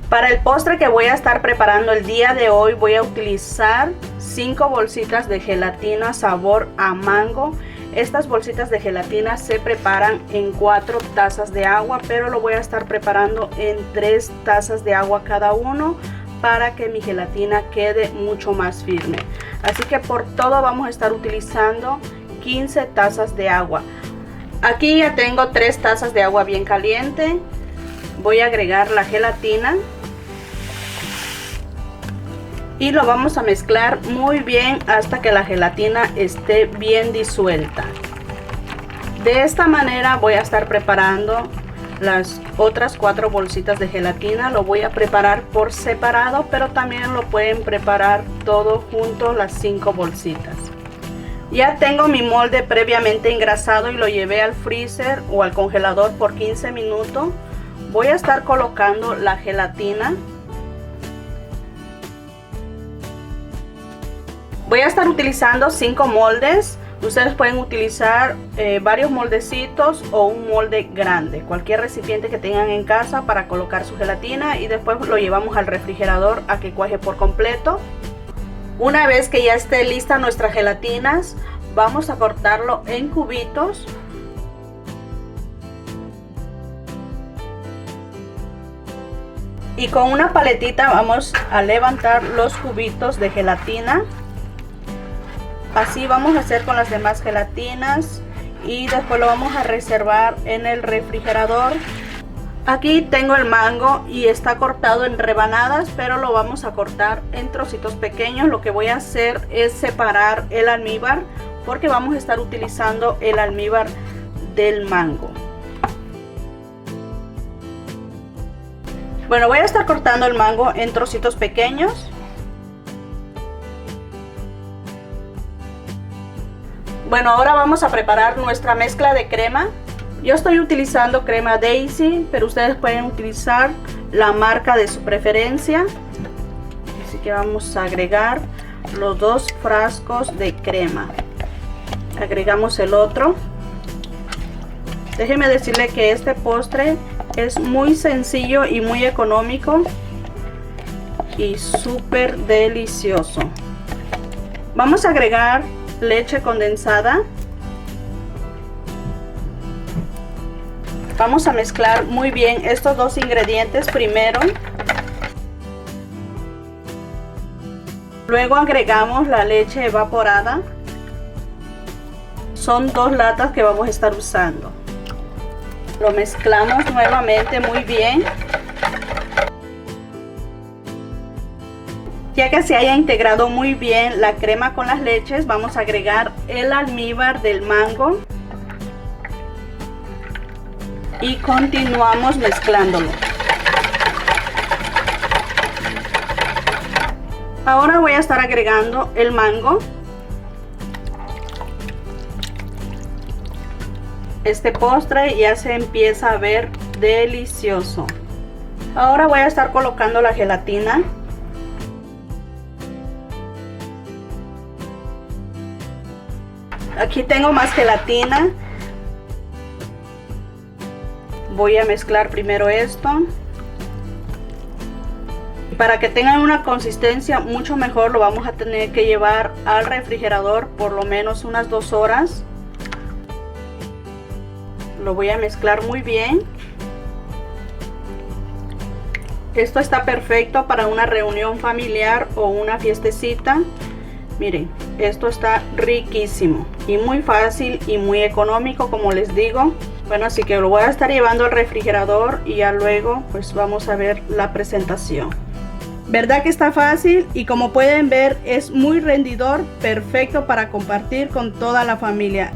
Speaker 1: Para el postre que voy a estar preparando el día de hoy voy a utilizar 5 bolsitas de gelatina sabor a mango. Estas bolsitas de gelatina se preparan en 4 tazas de agua, pero lo voy a estar preparando en 3 tazas de agua cada uno para que mi gelatina quede mucho más firme. Así que por todo vamos a estar utilizando 15 tazas de agua. Aquí ya tengo 3 tazas de agua bien caliente. Voy a agregar la gelatina y lo vamos a mezclar muy bien hasta que la gelatina esté bien disuelta. De esta manera voy a estar preparando las otras 4 bolsitas de gelatina. Lo voy a preparar por separado, pero también lo pueden preparar todo junto, las 5 bolsitas. Ya tengo mi molde previamente engrasado y lo llevé al freezer o al congelador por 15 minutos. Voy a estar colocando la gelatina. Voy a estar utilizando 5 moldes. Ustedes pueden utilizar varios moldecitos o un molde grande. Cualquier recipiente que tengan en casa para colocar su gelatina, y después lo llevamos al refrigerador a que cuaje por completo. Una vez que ya esté lista nuestras gelatinas, vamos a cortarlo en cubitos. Y con una paletita vamos a levantar los cubitos de gelatina. Así vamos a hacer con las demás gelatinas y después lo vamos a reservar en el refrigerador. Aquí tengo el mango y está cortado en rebanadas, pero lo vamos a cortar en trocitos pequeños. Lo que voy a hacer es separar el almíbar, porque vamos a estar utilizando el almíbar del mango. Bueno, voy a estar cortando el mango en trocitos pequeños. Bueno, ahora vamos a preparar nuestra mezcla de crema. Yo estoy utilizando crema Daisy, pero ustedes pueden utilizar la marca de su preferencia. Así que vamos a agregar los 2 frascos de crema. Agregamos el otro. Déjenme decirle que este postre es muy sencillo y muy económico y súper delicioso. Vamos a agregar leche condensada. Vamos a mezclar muy bien estos 2 ingredientes primero. Luego agregamos la leche evaporada. Son 2 latas que vamos a estar usando. Lo mezclamos nuevamente muy bien. Ya que se haya integrado muy bien la crema con las leches, vamos a agregar el almíbar del mango y continuamos mezclándolo. Ahora voy a estar agregando el mango. Este postre ya se empieza a ver delicioso. Ahora voy a estar colocando la gelatina. Aquí tengo más gelatina. Voy a mezclar primero esto. Para que tengan una consistencia mucho mejor, lo vamos a tener que llevar al refrigerador por lo menos unas 2 horas. Lo voy a mezclar muy bien. Esto está perfecto para una reunión familiar o una fiestecita. Miren, esto está riquísimo y muy fácil y muy económico, como les digo. Bueno, así que lo voy a estar llevando al refrigerador y ya luego pues vamos a ver la presentación. ¿Verdad que está fácil? Y como pueden ver, es muy rendidor, perfecto para compartir con toda la familia.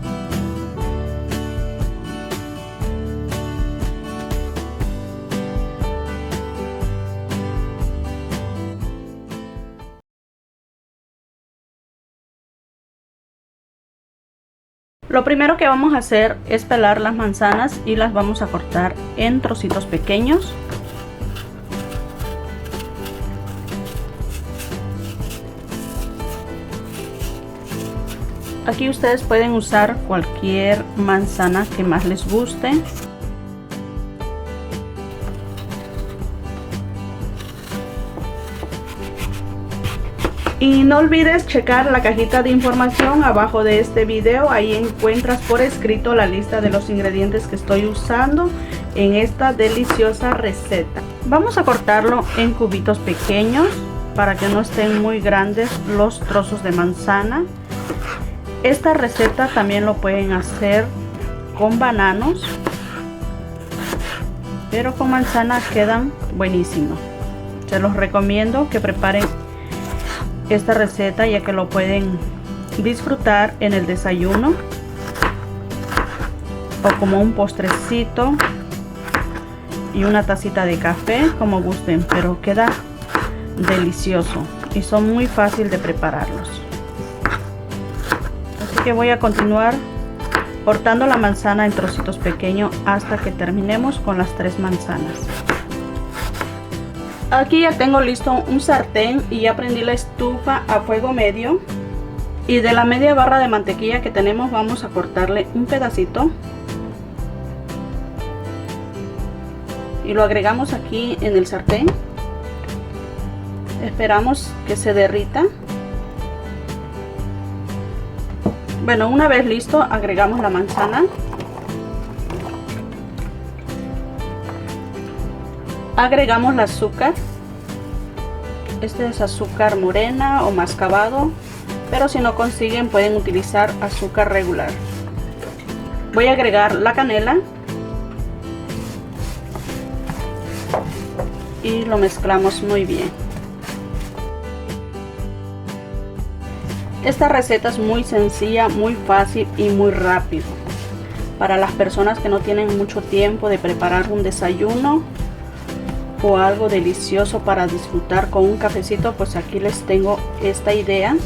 Speaker 1: Lo primero que vamos a hacer es pelar las manzanas y las vamos a cortar en trocitos pequeños. Aquí ustedes pueden usar cualquier manzana que más les guste. Y no olvides checar la cajita de información abajo de este video. Ahí encuentras por escrito la lista de los ingredientes que estoy usando en esta deliciosa receta. Vamos a cortarlo en cubitos pequeños para que no estén muy grandes los trozos de manzana. Esta receta también lo pueden hacer con bananos, pero con manzana quedan buenísimos. Se los recomiendo que preparen esta receta, ya que lo pueden disfrutar en el desayuno o como un postrecito y una tacita de café, como gusten, pero queda delicioso y son muy fáciles de prepararlos. Así que voy a continuar cortando la manzana en trocitos pequeños hasta que terminemos con las 3 manzanas. Aquí ya tengo listo un sartén y ya prendí la estufa a fuego medio, y de la media barra de mantequilla que tenemos vamos a cortarle un pedacito y lo agregamos aquí en el sartén. Esperamos que se derrita. Bueno, una vez listo, agregamos la manzana. Agregamos el azúcar. Este es azúcar morena o mascabado, pero si no consiguen pueden utilizar azúcar regular. Voy a agregar la canela y lo mezclamos muy bien. Esta receta es muy sencilla, muy fácil y muy rápido. Para las personas que no tienen mucho tiempo de preparar un desayuno o algo delicioso para disfrutar con un cafecito, pues aquí les tengo esta idea.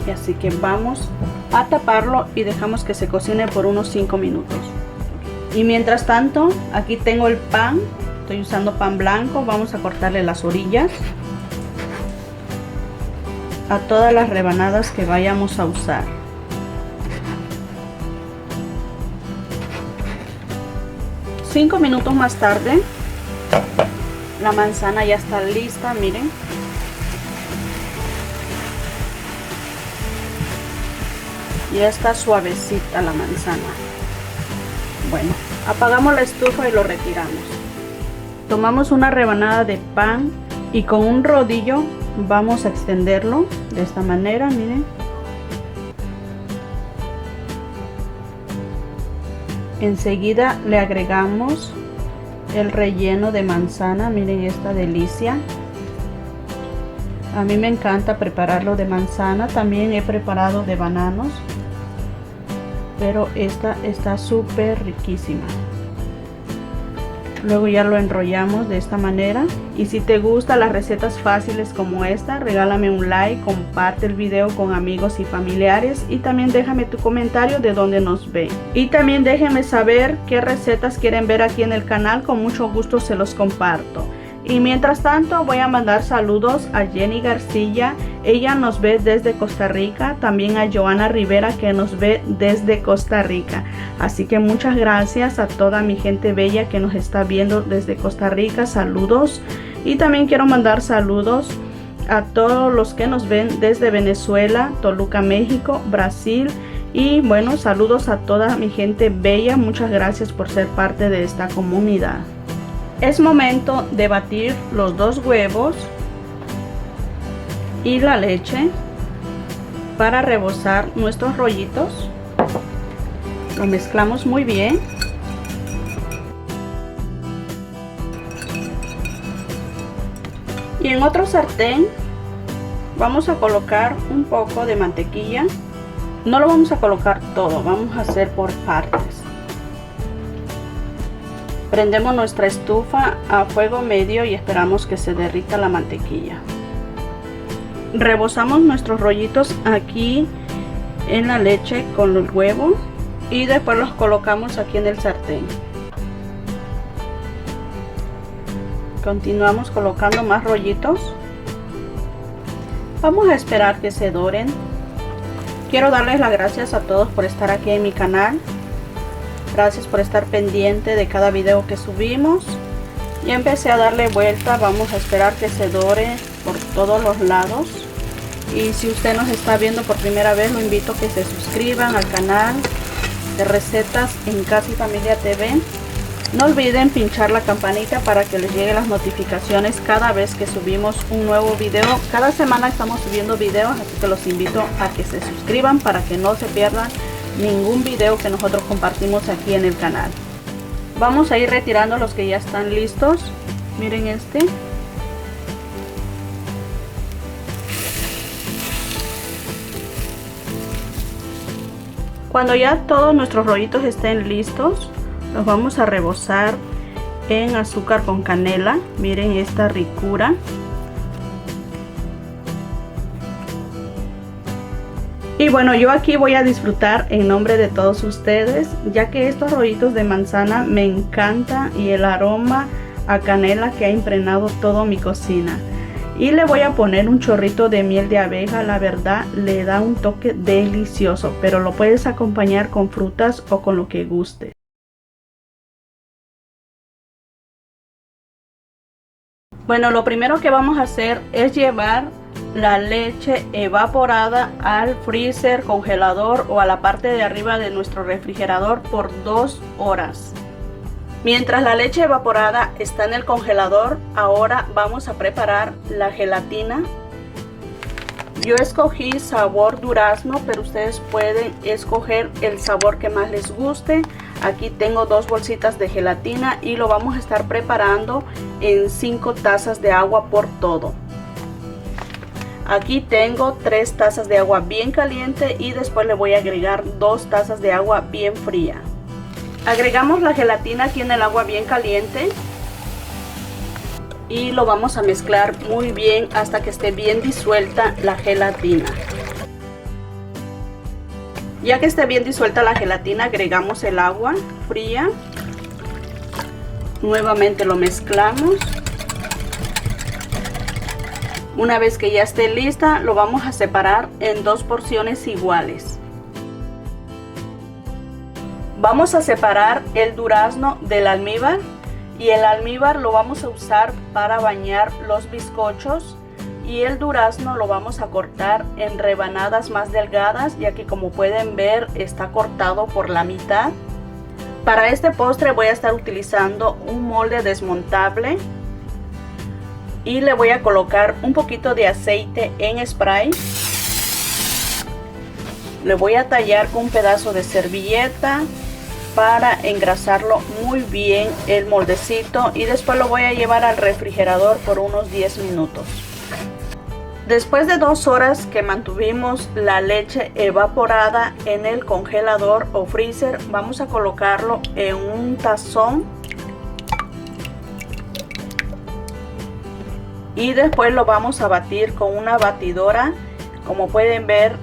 Speaker 1: Y así que vamos a taparlo y dejamos que se cocine por unos 5 minutos. Y mientras tanto, aquí tengo el pan. Estoy usando pan blanco. Vamos a cortarle las orillas a todas las rebanadas que vayamos a usar. Cinco minutos más tarde, la manzana ya está lista, miren. Ya está suavecita la manzana. Bueno, apagamos la estufa y lo retiramos. Tomamos una rebanada de pan y con un rodillo vamos a extenderlo de esta manera, miren. Enseguida le agregamos el relleno de manzana, miren esta delicia. A mí me encanta prepararlo de manzana, también he preparado de bananos, pero esta está súper riquísima. Luego ya lo enrollamos de esta manera. Y si te gustan las recetas fáciles como esta, regálame un like, comparte el video con amigos y familiares y también déjame tu comentario de dónde nos ven. Y también déjenme saber qué recetas quieren ver aquí en el canal, con mucho gusto se los comparto. Y mientras tanto voy a mandar saludos a Jenny García, ella nos ve desde Costa Rica, también a Joana Rivera que nos ve desde Costa Rica. Así que muchas gracias a toda mi gente bella que nos está viendo desde Costa Rica, saludos. Y también quiero mandar saludos a todos los que nos ven desde Venezuela, Toluca, México, Brasil. Y bueno, saludos a toda mi gente bella, muchas gracias por ser parte de esta comunidad. Es momento de batir los 2 huevos y la leche para rebozar nuestros rollitos. Lo mezclamos muy bien. Y en otro sartén vamos a colocar un poco de mantequilla. No lo vamos a colocar todo, vamos a hacer por partes. Prendemos nuestra estufa a fuego medio y esperamos que se derrita la mantequilla. Rebozamos nuestros rollitos aquí en la leche con el huevo y después los colocamos aquí en el sartén. Continuamos colocando más rollitos. Vamos a esperar que se doren. Quiero darles las gracias a todos por estar aquí en mi canal. Gracias por estar pendiente de cada video que subimos. Ya empecé a darle vuelta, vamos a esperar que se dore por todos los lados. Y si usted nos está viendo por primera vez, lo invito a que se suscriban al canal de recetas en Casa y Familia TV. No olviden pinchar la campanita para que les lleguen las notificaciones cada vez que subimos un nuevo video. Cada semana estamos subiendo videos, así que los invito a que se suscriban para que no se pierdan ningún video que nosotros compartimos aquí en el canal. Vamos a ir retirando los que ya están listos. Miren este. Cuando ya todos nuestros rollitos estén listos, los vamos a rebozar en azúcar con canela. Miren esta ricura. Y bueno, yo aquí voy a disfrutar en nombre de todos ustedes, ya que estos rollitos de manzana me encanta y el aroma a canela que ha impregnado toda mi cocina. Y le voy a poner un chorrito de miel de abeja, la verdad le da un toque delicioso, pero lo puedes acompañar con frutas o con lo que guste. Bueno, lo primero que vamos a hacer es llevar la leche evaporada al freezer, congelador o a la parte de arriba de nuestro refrigerador por 2 horas. Mientras la leche evaporada está en el congelador, ahora vamos a preparar la gelatina. Yo escogí sabor durazno, pero ustedes pueden escoger el sabor que más les guste. Aquí tengo 2 bolsitas de gelatina y lo vamos a estar preparando en 5 tazas de agua por todo. Aquí tengo 3 tazas de agua bien caliente y después le voy a agregar 2 tazas de agua bien fría. Agregamos la gelatina aquí en el agua bien caliente y lo vamos a mezclar muy bien hasta que esté bien disuelta la gelatina. Ya que esté bien disuelta la gelatina, agregamos el agua fría. Nuevamente lo mezclamos. Una vez que ya esté lista, lo vamos a separar en 2 porciones iguales. Vamos a separar el durazno del almíbar y el almíbar lo vamos a usar para bañar los bizcochos y el durazno lo vamos a cortar en rebanadas más delgadas, ya que como pueden ver está cortado por la mitad. Para este postre voy a estar utilizando un molde desmontable y le voy a colocar un poquito de aceite en spray. Le voy a tallar con un pedazo de servilleta para engrasarlo muy bien el moldecito y después lo voy a llevar al refrigerador por unos 10 minutos. Después de 2 horas que mantuvimos la leche evaporada en el congelador o freezer, vamos a colocarlo en un tazón y después lo vamos a batir con una batidora. Como pueden ver,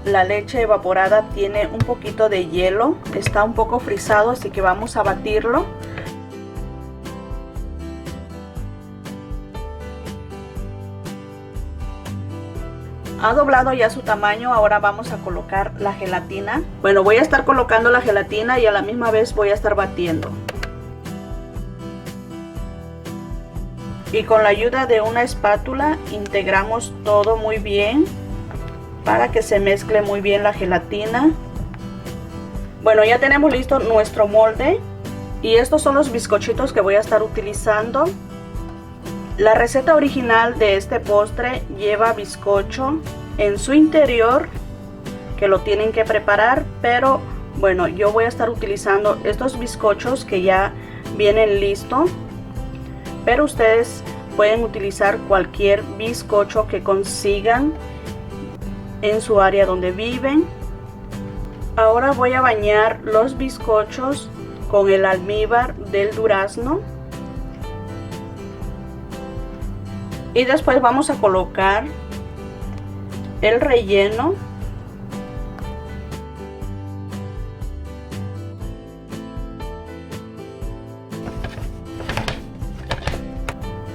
Speaker 1: la leche evaporada tiene un poquito de hielo, está un poco frisado, así que vamos a batirlo. Ha doblado ya su tamaño, ahora vamos a colocar la gelatina. Bueno, voy a estar colocando la gelatina y a la misma vez voy a estar batiendo. Y con la ayuda de una espátula integramos todo muy bien para que se mezcle muy bien la gelatina. Bueno, ya tenemos listo nuestro molde y estos son los bizcochitos que voy a estar utilizando. La receta original de este postre lleva bizcocho en su interior que lo tienen que preparar, pero bueno, yo voy a estar utilizando estos bizcochos que ya vienen listos, pero ustedes pueden utilizar cualquier bizcocho que consigan en su área donde viven. Ahora voy a bañar los bizcochos con el almíbar del durazno y después vamos a colocar el relleno.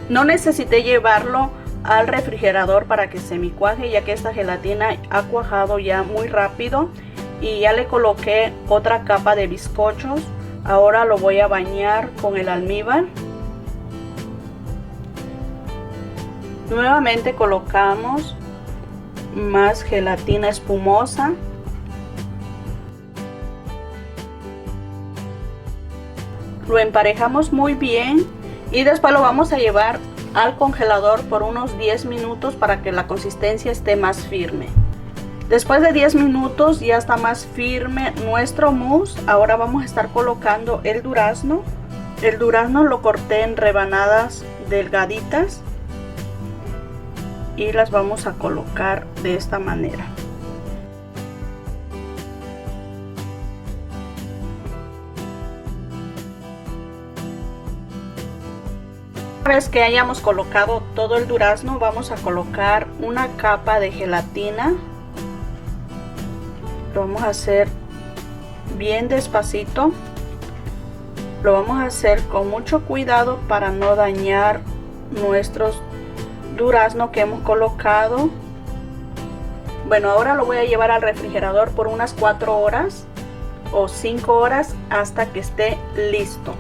Speaker 1: No necesité llevarlo al refrigerador para que se me cuaje, ya que esta gelatina ha cuajado ya muy rápido. Y ya le coloqué otra capa de bizcochos. Ahora lo voy a bañar con el almíbar. Nuevamente colocamos más gelatina espumosa. Lo emparejamos muy bien y después lo vamos a llevar al congelador por unos 10 minutos para que la consistencia esté más firme. Después de 10 minutos ya está más firme nuestro mousse. Ahora vamos a estar colocando el durazno. El durazno lo corté en rebanadas delgaditas y las vamos a colocar de esta manera. Una vez que hayamos colocado todo el durazno, vamos a colocar una capa de gelatina. Lo vamos a hacer bien despacito. Lo vamos a hacer con mucho cuidado para no dañar nuestros durazno que hemos colocado. Bueno, ahora lo voy a llevar al refrigerador por unas 4 horas o 5 horas hasta que esté listo.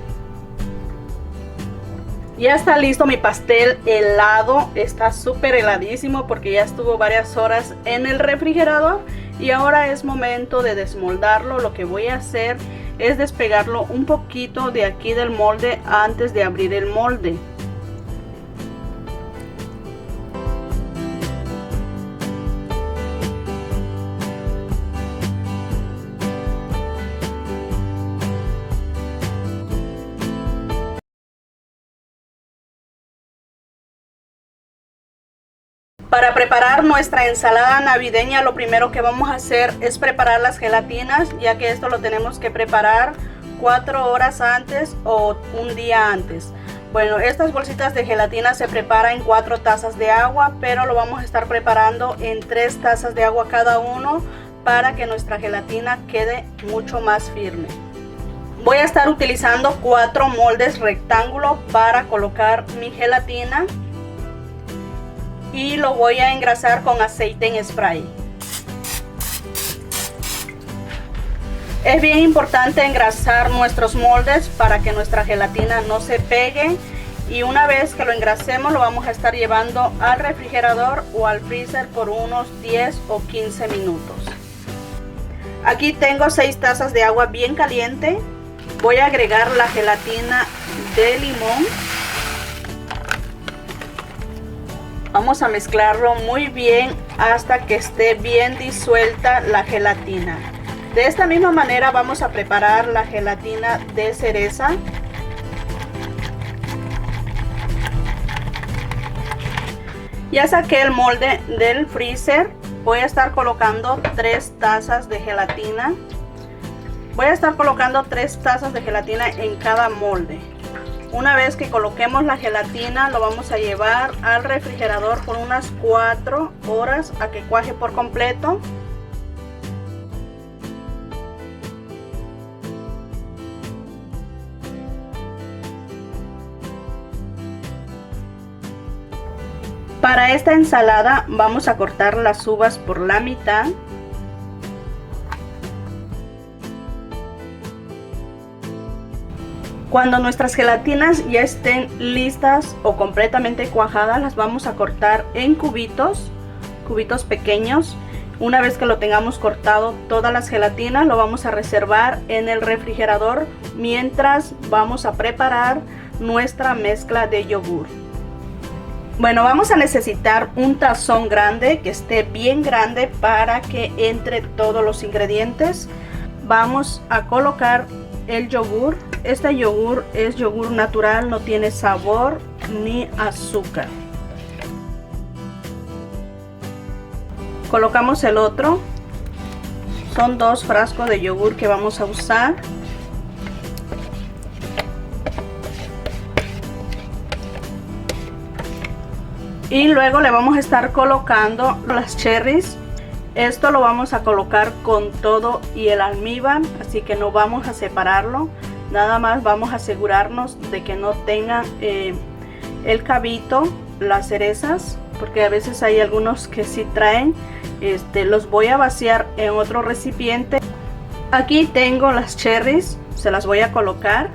Speaker 1: Ya está listo mi pastel helado. Está súper heladísimo porque ya estuvo varias horas en el refrigerador. Y ahora es momento de desmoldarlo. Lo que voy a hacer es despegarlo un poquito de aquí del molde antes de abrir el molde. Para preparar nuestra ensalada navideña, lo primero que vamos a hacer es preparar las gelatinas, ya que esto lo tenemos que preparar 4 horas antes o un día antes. Bueno, estas bolsitas de gelatina se preparan en 4 tazas de agua, pero lo vamos a estar preparando en 3 tazas de agua cada uno para que nuestra gelatina quede mucho más firme. Voy a estar utilizando 4 moldes rectángulo para colocar mi gelatina. Y lo voy a engrasar con aceite en spray. Es bien importante engrasar nuestros moldes para que nuestra gelatina no se pegue. Y una vez que lo engrasemos, lo vamos a estar llevando al refrigerador o al freezer por unos 10 o 15 minutos. Aquí tengo 6 tazas de agua bien caliente. Voy a agregar la gelatina de limón. Vamos a mezclarlo muy bien hasta que esté bien disuelta la gelatina. De esta misma manera vamos a preparar la gelatina de cereza. Ya saqué el molde del freezer. Voy a estar colocando 3 tazas de gelatina. Voy a estar colocando 3 tazas de gelatina en cada molde. Una vez que coloquemos la gelatina, lo vamos a llevar al refrigerador por unas 4 horas a que cuaje por completo. Para esta ensalada vamos a cortar las uvas por la mitad. Cuando nuestras gelatinas ya estén listas o completamente cuajadas, las vamos a cortar en cubitos pequeños. Una vez que lo tengamos cortado todas las gelatinas, lo vamos a reservar en el refrigerador mientras vamos a preparar nuestra mezcla de yogur. Bueno, vamos a necesitar un tazón grande, que esté bien grande para que entre todos los ingredientes. Vamos a colocar el yogur. Este yogur es yogur natural, no tiene sabor ni azúcar. Colocamos el otro. Son 2 frascos de yogur que vamos a usar. Y luego le vamos a estar colocando las cherries. Esto lo vamos a colocar con todo y el almíbar, así que no vamos a separarlo. Nada más vamos a asegurarnos de que no tengan el cabito, las cerezas, porque a veces hay algunos que sí traen. Los voy a vaciar en otro recipiente. Aquí tengo las cherries, se las voy a colocar.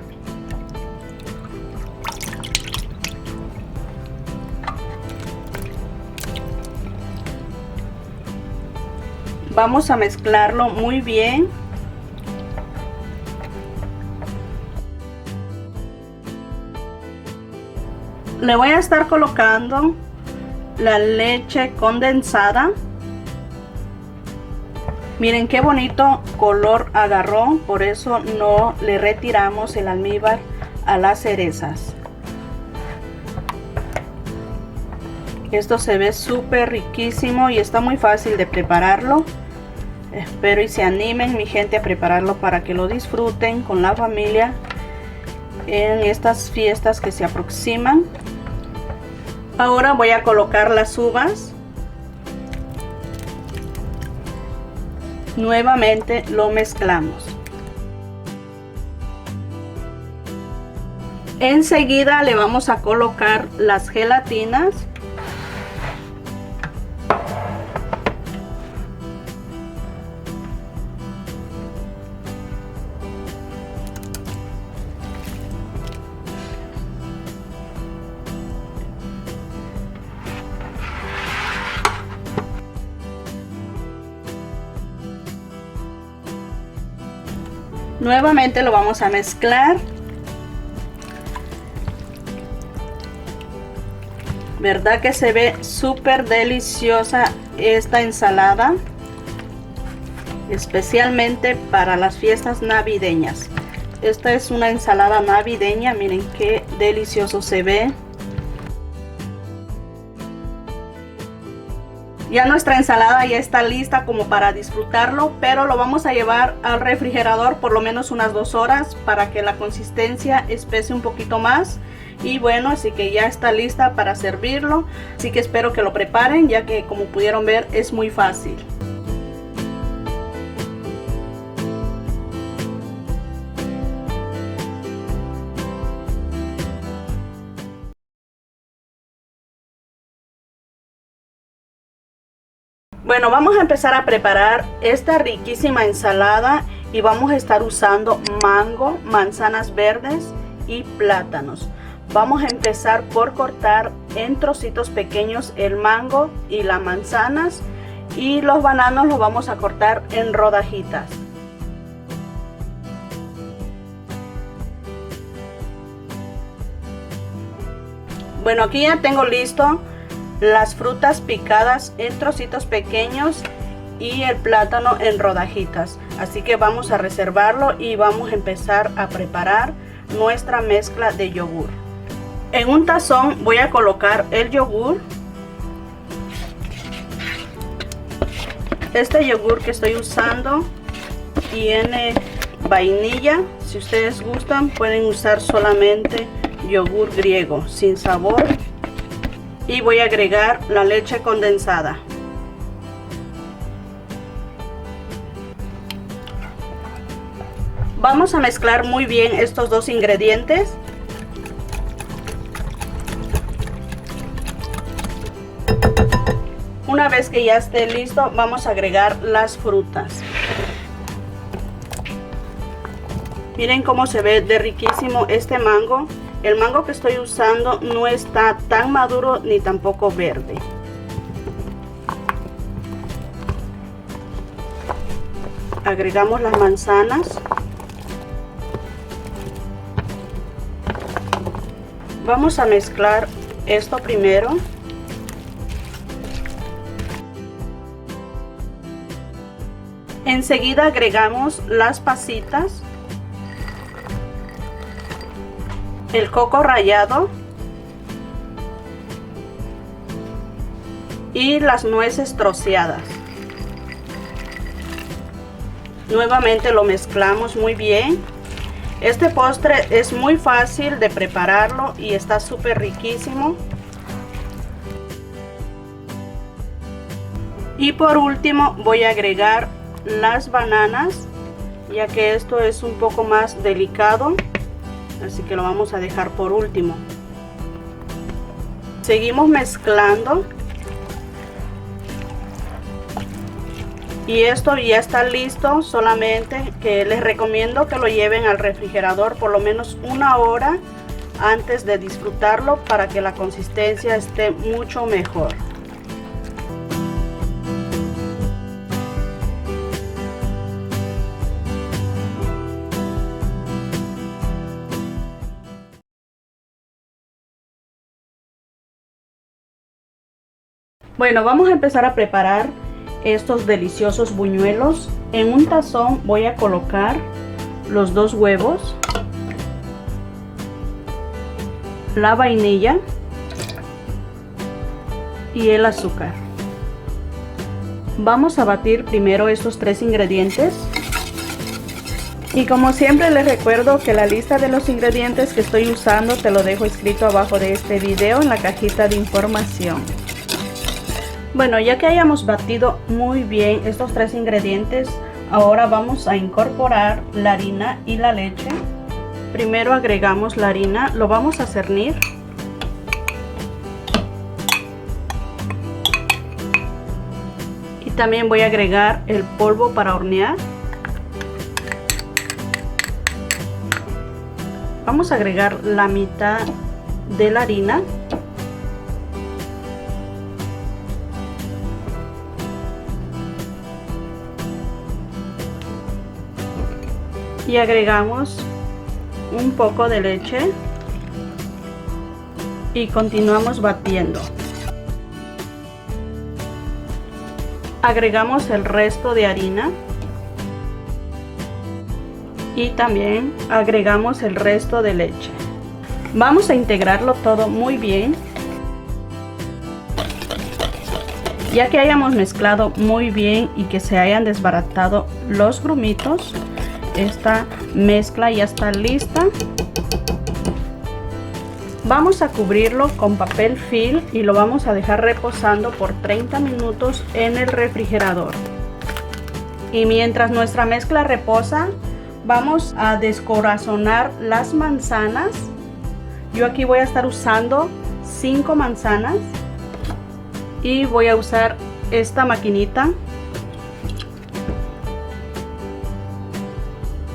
Speaker 1: Vamos a mezclarlo muy bien. Le voy a estar colocando la leche condensada. Miren qué bonito color agarró, por eso no le retiramos el almíbar a las cerezas. Esto se ve súper riquísimo y está muy fácil de prepararlo. Espero y se animen, mi gente, a prepararlo para que lo disfruten con la familia en estas fiestas que se aproximan. Ahora voy a colocar las uvas. Nuevamente lo mezclamos. Enseguida le vamos a colocar las gelatinas. Nuevamente lo vamos a mezclar. ¿Verdad que se ve súper deliciosa esta ensalada? Especialmente para las fiestas navideñas. Esta es una ensalada navideña, miren qué delicioso se ve. Ya nuestra ensalada ya está lista como para disfrutarlo, pero lo vamos a llevar al refrigerador por lo menos unas 2 horas para que la consistencia espese un poquito más. Y bueno, así que ya está lista para servirlo. Así que espero que lo preparen, ya que como pudieron ver es muy fácil. Bueno, vamos a empezar a preparar esta riquísima ensalada y vamos a estar usando mango, manzanas verdes y plátanos. Vamos a empezar por cortar en trocitos pequeños el mango y las manzanas, y los bananos los vamos a cortar en rodajitas. Bueno, aquí ya tengo listo las frutas picadas en trocitos pequeños y el plátano en rodajitas, así que vamos a reservarlo y vamos a empezar a preparar nuestra mezcla de yogur. En un tazón voy a colocar el yogur. Este yogur que estoy usando tiene vainilla. Si ustedes gustan pueden usar solamente yogur griego sin sabor. Y voy a agregar la leche condensada. Vamos a mezclar muy bien estos dos ingredientes. Una vez que ya esté listo, vamos a agregar las frutas. Miren cómo se ve de riquísimo este mango. El mango que estoy usando no está tan maduro ni tampoco verde. Agregamos las manzanas. Vamos a mezclar esto primero. Enseguida agregamos las pasitas, el coco rallado y las nueces troceadas. Nuevamente lo mezclamos muy bien. Este postre es muy fácil de prepararlo y está súper riquísimo. Y por último voy a agregar las bananas, ya que esto es un poco más delicado, así que lo vamos a dejar por último. Seguimos mezclando y esto ya está listo, solamente que les recomiendo que lo lleven al refrigerador por lo menos 1 hora antes de disfrutarlo para que la consistencia esté mucho mejor. Bueno, vamos a empezar a preparar estos deliciosos buñuelos. En un tazón voy a colocar los 2 huevos, la vainilla y el azúcar. Vamos a batir primero estos 3 ingredientes. Y como siempre les recuerdo que la lista de los ingredientes que estoy usando te lo dejo escrito abajo de este video en la cajita de información. Bueno, ya que hayamos batido muy bien estos 3 ingredientes, ahora vamos a incorporar la harina y la leche. Primero agregamos la harina, lo vamos a cernir. Y también voy a agregar el polvo para hornear. Vamos a agregar la mitad de la harina. Y agregamos un poco de leche. Y continuamos batiendo. Agregamos el resto de harina. Y también agregamos el resto de leche. Vamos a integrarlo todo muy bien. Ya que hayamos mezclado muy bien y que se hayan desbaratado los grumitos, esta mezcla ya está lista. Vamos a cubrirlo con papel film y lo vamos a dejar reposando por 30 minutos en el refrigerador. Y mientras nuestra mezcla reposa, vamos a descorazonar las manzanas. Yo aquí voy a estar usando 5 manzanas y voy a usar esta maquinita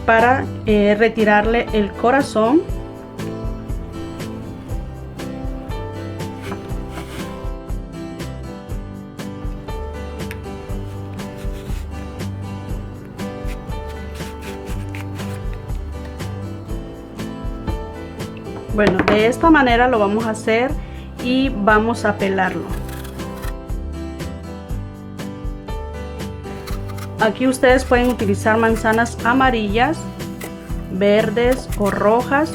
Speaker 1: para retirarle el corazón. Bueno, de esta manera lo vamos a hacer y vamos a pelarlo. Aquí ustedes pueden utilizar manzanas amarillas, verdes o rojas,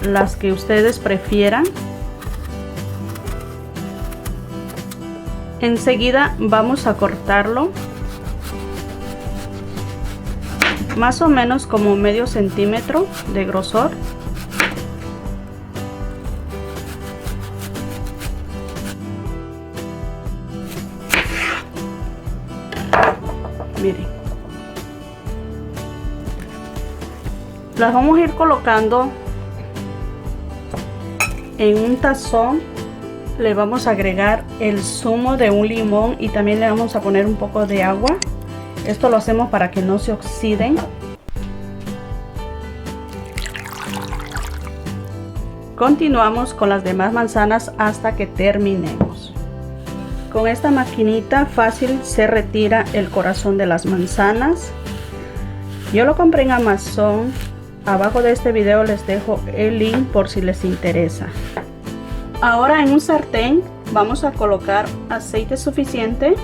Speaker 1: las que ustedes prefieran. Enseguida vamos a cortarlo, más o menos como medio centímetro de grosor. Miren, las vamos a ir colocando en un tazón. Le vamos a agregar el zumo de un limón y también le vamos a poner un poco de agua. Esto lo hacemos para que no se oxiden. Continuamos con las demás manzanas hasta que terminemos. Con esta maquinita fácil se retira el corazón de las manzanas. Yo lo compré en Amazon. Abajo de este video les dejo el link por si les interesa. Ahora en un sartén vamos a colocar aceite suficiente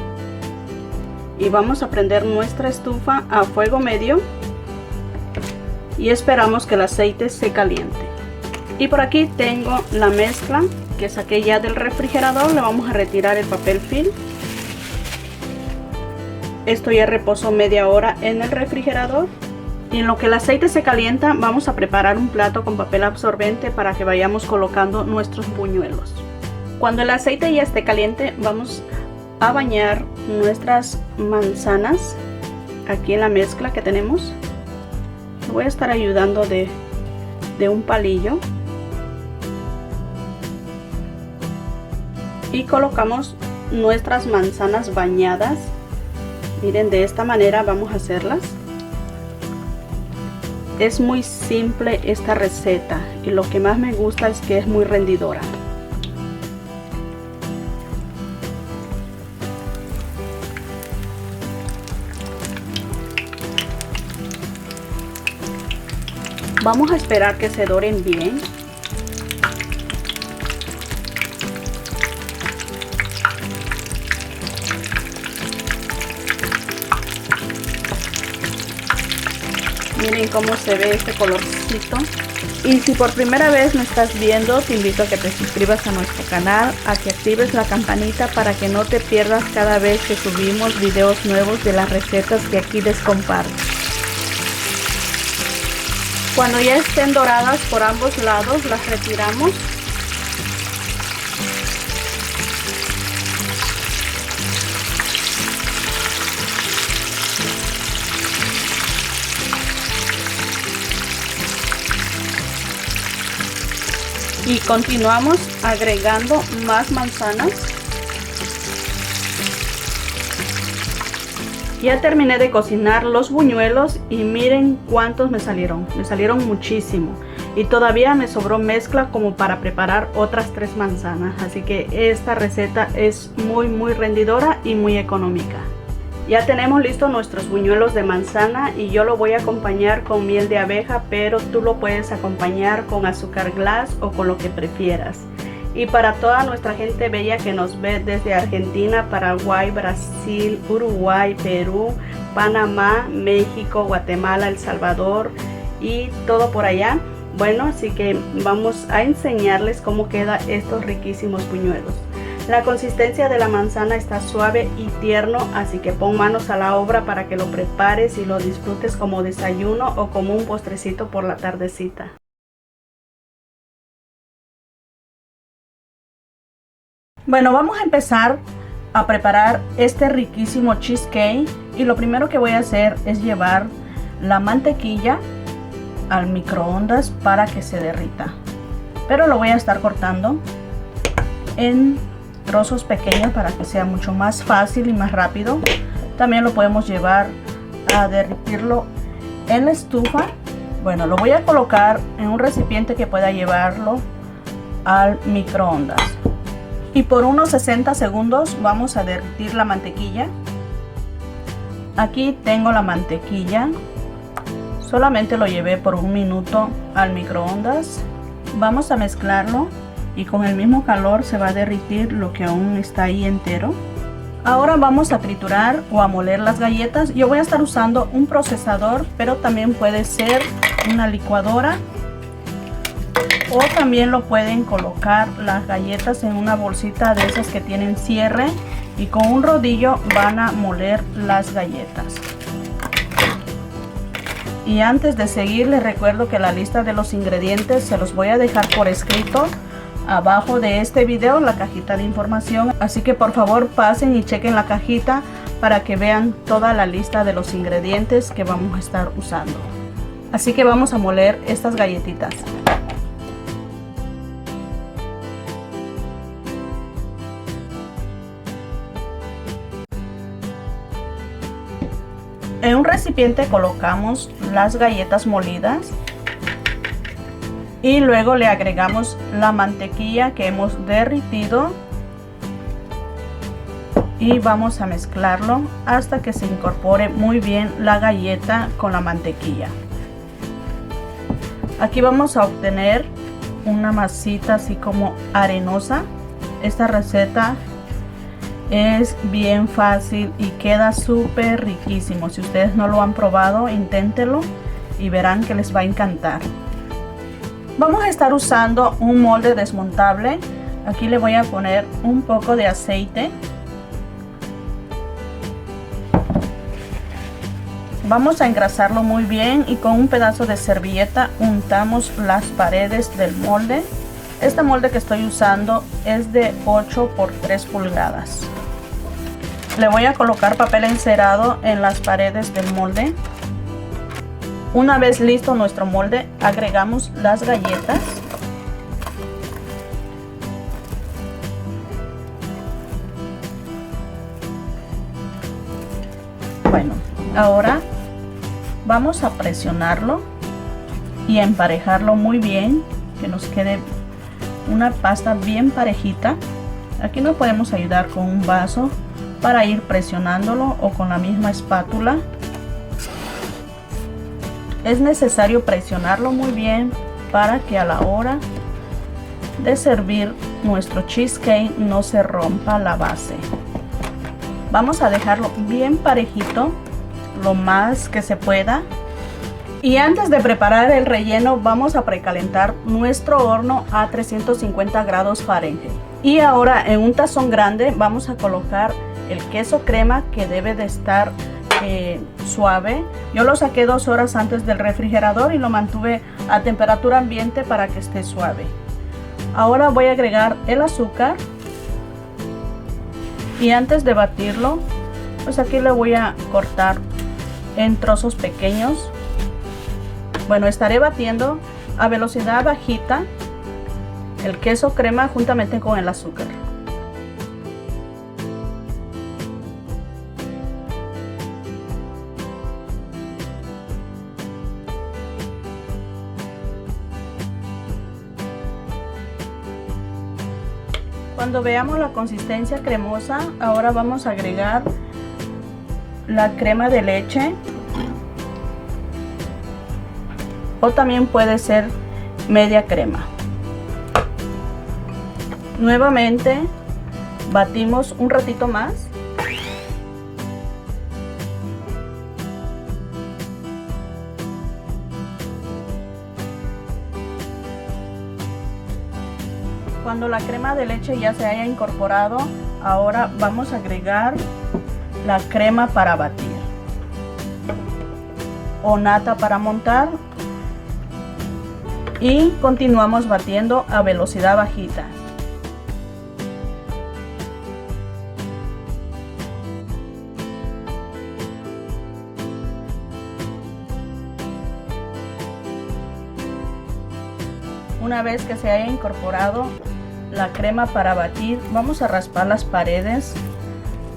Speaker 1: y vamos a prender nuestra estufa a fuego medio y esperamos que el aceite se caliente. Y por aquí tengo la mezcla que saqué ya del refrigerador. Le vamos a retirar el papel film. Esto ya reposó media hora en el refrigerador. Y en lo que el aceite se calienta, vamos a preparar un plato con papel absorbente para que vayamos colocando nuestros buñuelos. Cuando el aceite ya esté caliente, vamos a bañar nuestras manzanas aquí en la mezcla que tenemos. Voy a estar ayudando de un palillo. Y colocamos nuestras manzanas bañadas. Miren, de esta manera vamos a hacerlas. Es muy simple esta receta y lo que más me gusta es que es muy rendidora. Vamos a esperar que se doren bien. miren cómo se ve este colorcito. Y si por primera vez me estás viendo, te invito a que te suscribas a nuestro canal, a que actives la campanita para que no te pierdas cada vez que subimos videos nuevos de las recetas que aquí les comparto. Cuando ya estén doradas por ambos lados, las retiramos. Y continuamos agregando más manzanas. Ya terminé de cocinar los buñuelos y miren cuántos me salieron muchísimo. Y todavía me sobró mezcla como para preparar otras 3 manzanas. Así que esta receta es muy rendidora y muy económica. Ya tenemos listos nuestros buñuelos de manzana y yo lo voy a acompañar con miel de abeja, pero tú lo puedes acompañar con azúcar glass o con lo que prefieras. Y para toda nuestra gente bella que nos ve desde Argentina, Paraguay, Brasil, Uruguay, Perú, Panamá, México, Guatemala, El Salvador y todo por allá. Bueno, así que vamos a enseñarles cómo quedan estos riquísimos buñuelos. La consistencia de la manzana está suave y tierno, así que pon manos a la obra para que lo prepares y lo disfrutes como desayuno o como un postrecito por la tardecita. Bueno, vamos a empezar a preparar este riquísimo cheesecake y lo primero que voy a hacer es llevar la mantequilla al microondas para que se derrita. Pero lo voy a estar cortando en trozos pequeños para que sea mucho más fácil y más rápido. También lo podemos llevar a derretirlo en la estufa. Bueno, lo voy a colocar en un recipiente que pueda llevarlo al microondas. Y por unos 60 segundos vamos a derretir la mantequilla. Aquí tengo la mantequilla. Solamente lo llevé por 1 minuto al microondas. Vamos a mezclarlo y con el mismo calor se va a derretir lo que aún está ahí entero. Ahora vamos a triturar o a moler las galletas. Yo voy a estar usando un procesador, pero también puede ser una licuadora. O también lo pueden colocar las galletas en una bolsita de esas que tienen cierre y con un rodillo van a moler las galletas. Y antes de seguir les recuerdo que la lista de los ingredientes se los voy a dejar por escrito abajo de este video en la cajita de información, así que por favor pasen y chequen la cajita para que vean toda la lista de los ingredientes que vamos a estar usando. Así que vamos a moler estas galletitas. En un recipiente colocamos las galletas molidas y luego le agregamos la mantequilla que hemos derretido y vamos a mezclarlo hasta que se incorpore muy bien la galleta con la mantequilla. Aquí vamos a obtener una masita así como arenosa. Esta receta es bien fácil y queda súper riquísimo. Si ustedes no lo han probado, inténtenlo y verán que les va a encantar. Vamos a estar usando un molde desmontable. Aquí le voy a poner un poco de aceite. Vamos a engrasarlo muy bien y con un pedazo de servilleta untamos las paredes del molde. Este molde que estoy usando es de 8 por 3 pulgadas. Le voy a colocar papel encerado en las paredes del molde. Una vez listo nuestro molde, agregamos las galletas. Bueno, ahora vamos a presionarlo y a emparejarlo muy bien, que nos quede una pasta bien parejita. Aquí nos podemos ayudar con un vaso para ir presionándolo o con la misma espátula. Es necesario presionarlo muy bien para que a la hora de servir nuestro cheesecake no se rompa la base. Vamos a dejarlo bien parejito lo más que se pueda Y antes de preparar el relleno vamos a precalentar nuestro horno a 350 grados Fahrenheit. Y ahora en un tazón grande vamos a colocar el queso crema, que debe de estar suave. Yo lo saqué 2 horas antes del refrigerador y lo mantuve a temperatura ambiente para que esté suave. Ahora voy a agregar el azúcar y antes de batirlo, pues aquí le voy a cortar en trozos pequeños. Bueno, estaré batiendo a velocidad bajita el queso crema juntamente con el azúcar. Cuando veamos la consistencia cremosa, ahora vamos a agregar la crema de leche, o también puede ser media crema. Nuevamente batimos un ratito más. Cuando la crema de leche ya se haya incorporado, ahora vamos a agregar la crema para batir o nata para montar y continuamos batiendo a velocidad bajita. Una vez que se haya incorporado la crema para batir, vamos a raspar las paredes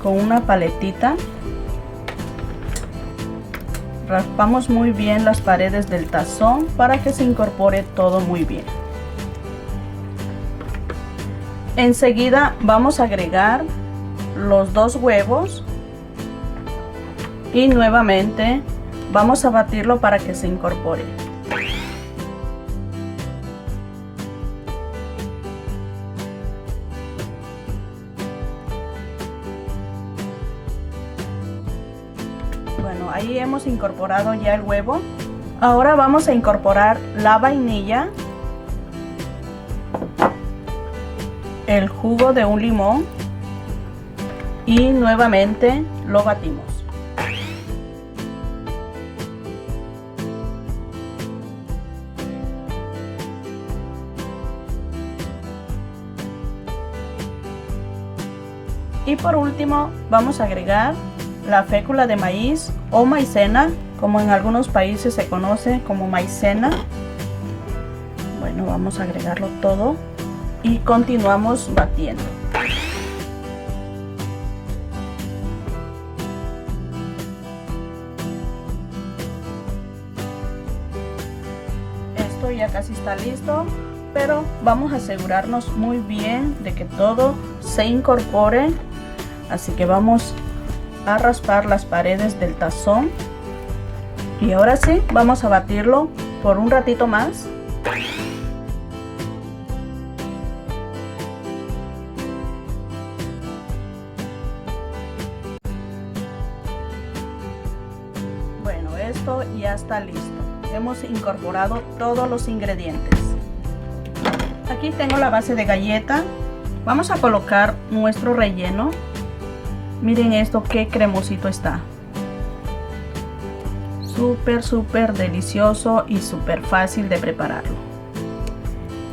Speaker 1: con una paletita. Raspamos muy bien las paredes del tazón para que se incorpore todo muy bien. Enseguida vamos a agregar los 2 huevos y nuevamente vamos a batirlo para que se incorpore. Bueno, ahí hemos incorporado ya el huevo. Ahora vamos a incorporar la vainilla, el jugo de un limón y nuevamente lo batimos. Y por último vamos a agregar la fécula de maíz o maicena, como en algunos países se conoce como maicena. Bueno, vamos a agregarlo todo y continuamos batiendo. Esto ya casi está listo, pero vamos a asegurarnos muy bien de que todo se incorpore. Así que vamos a raspar las paredes del tazón y ahora sí vamos a batirlo por un ratito más. Bueno, esto ya está listo. Hemos incorporado todos los ingredientes. Aquí tengo la base de galleta. Vamos a colocar nuestro relleno. Miren esto, qué cremosito está. Súper delicioso y súper fácil de prepararlo.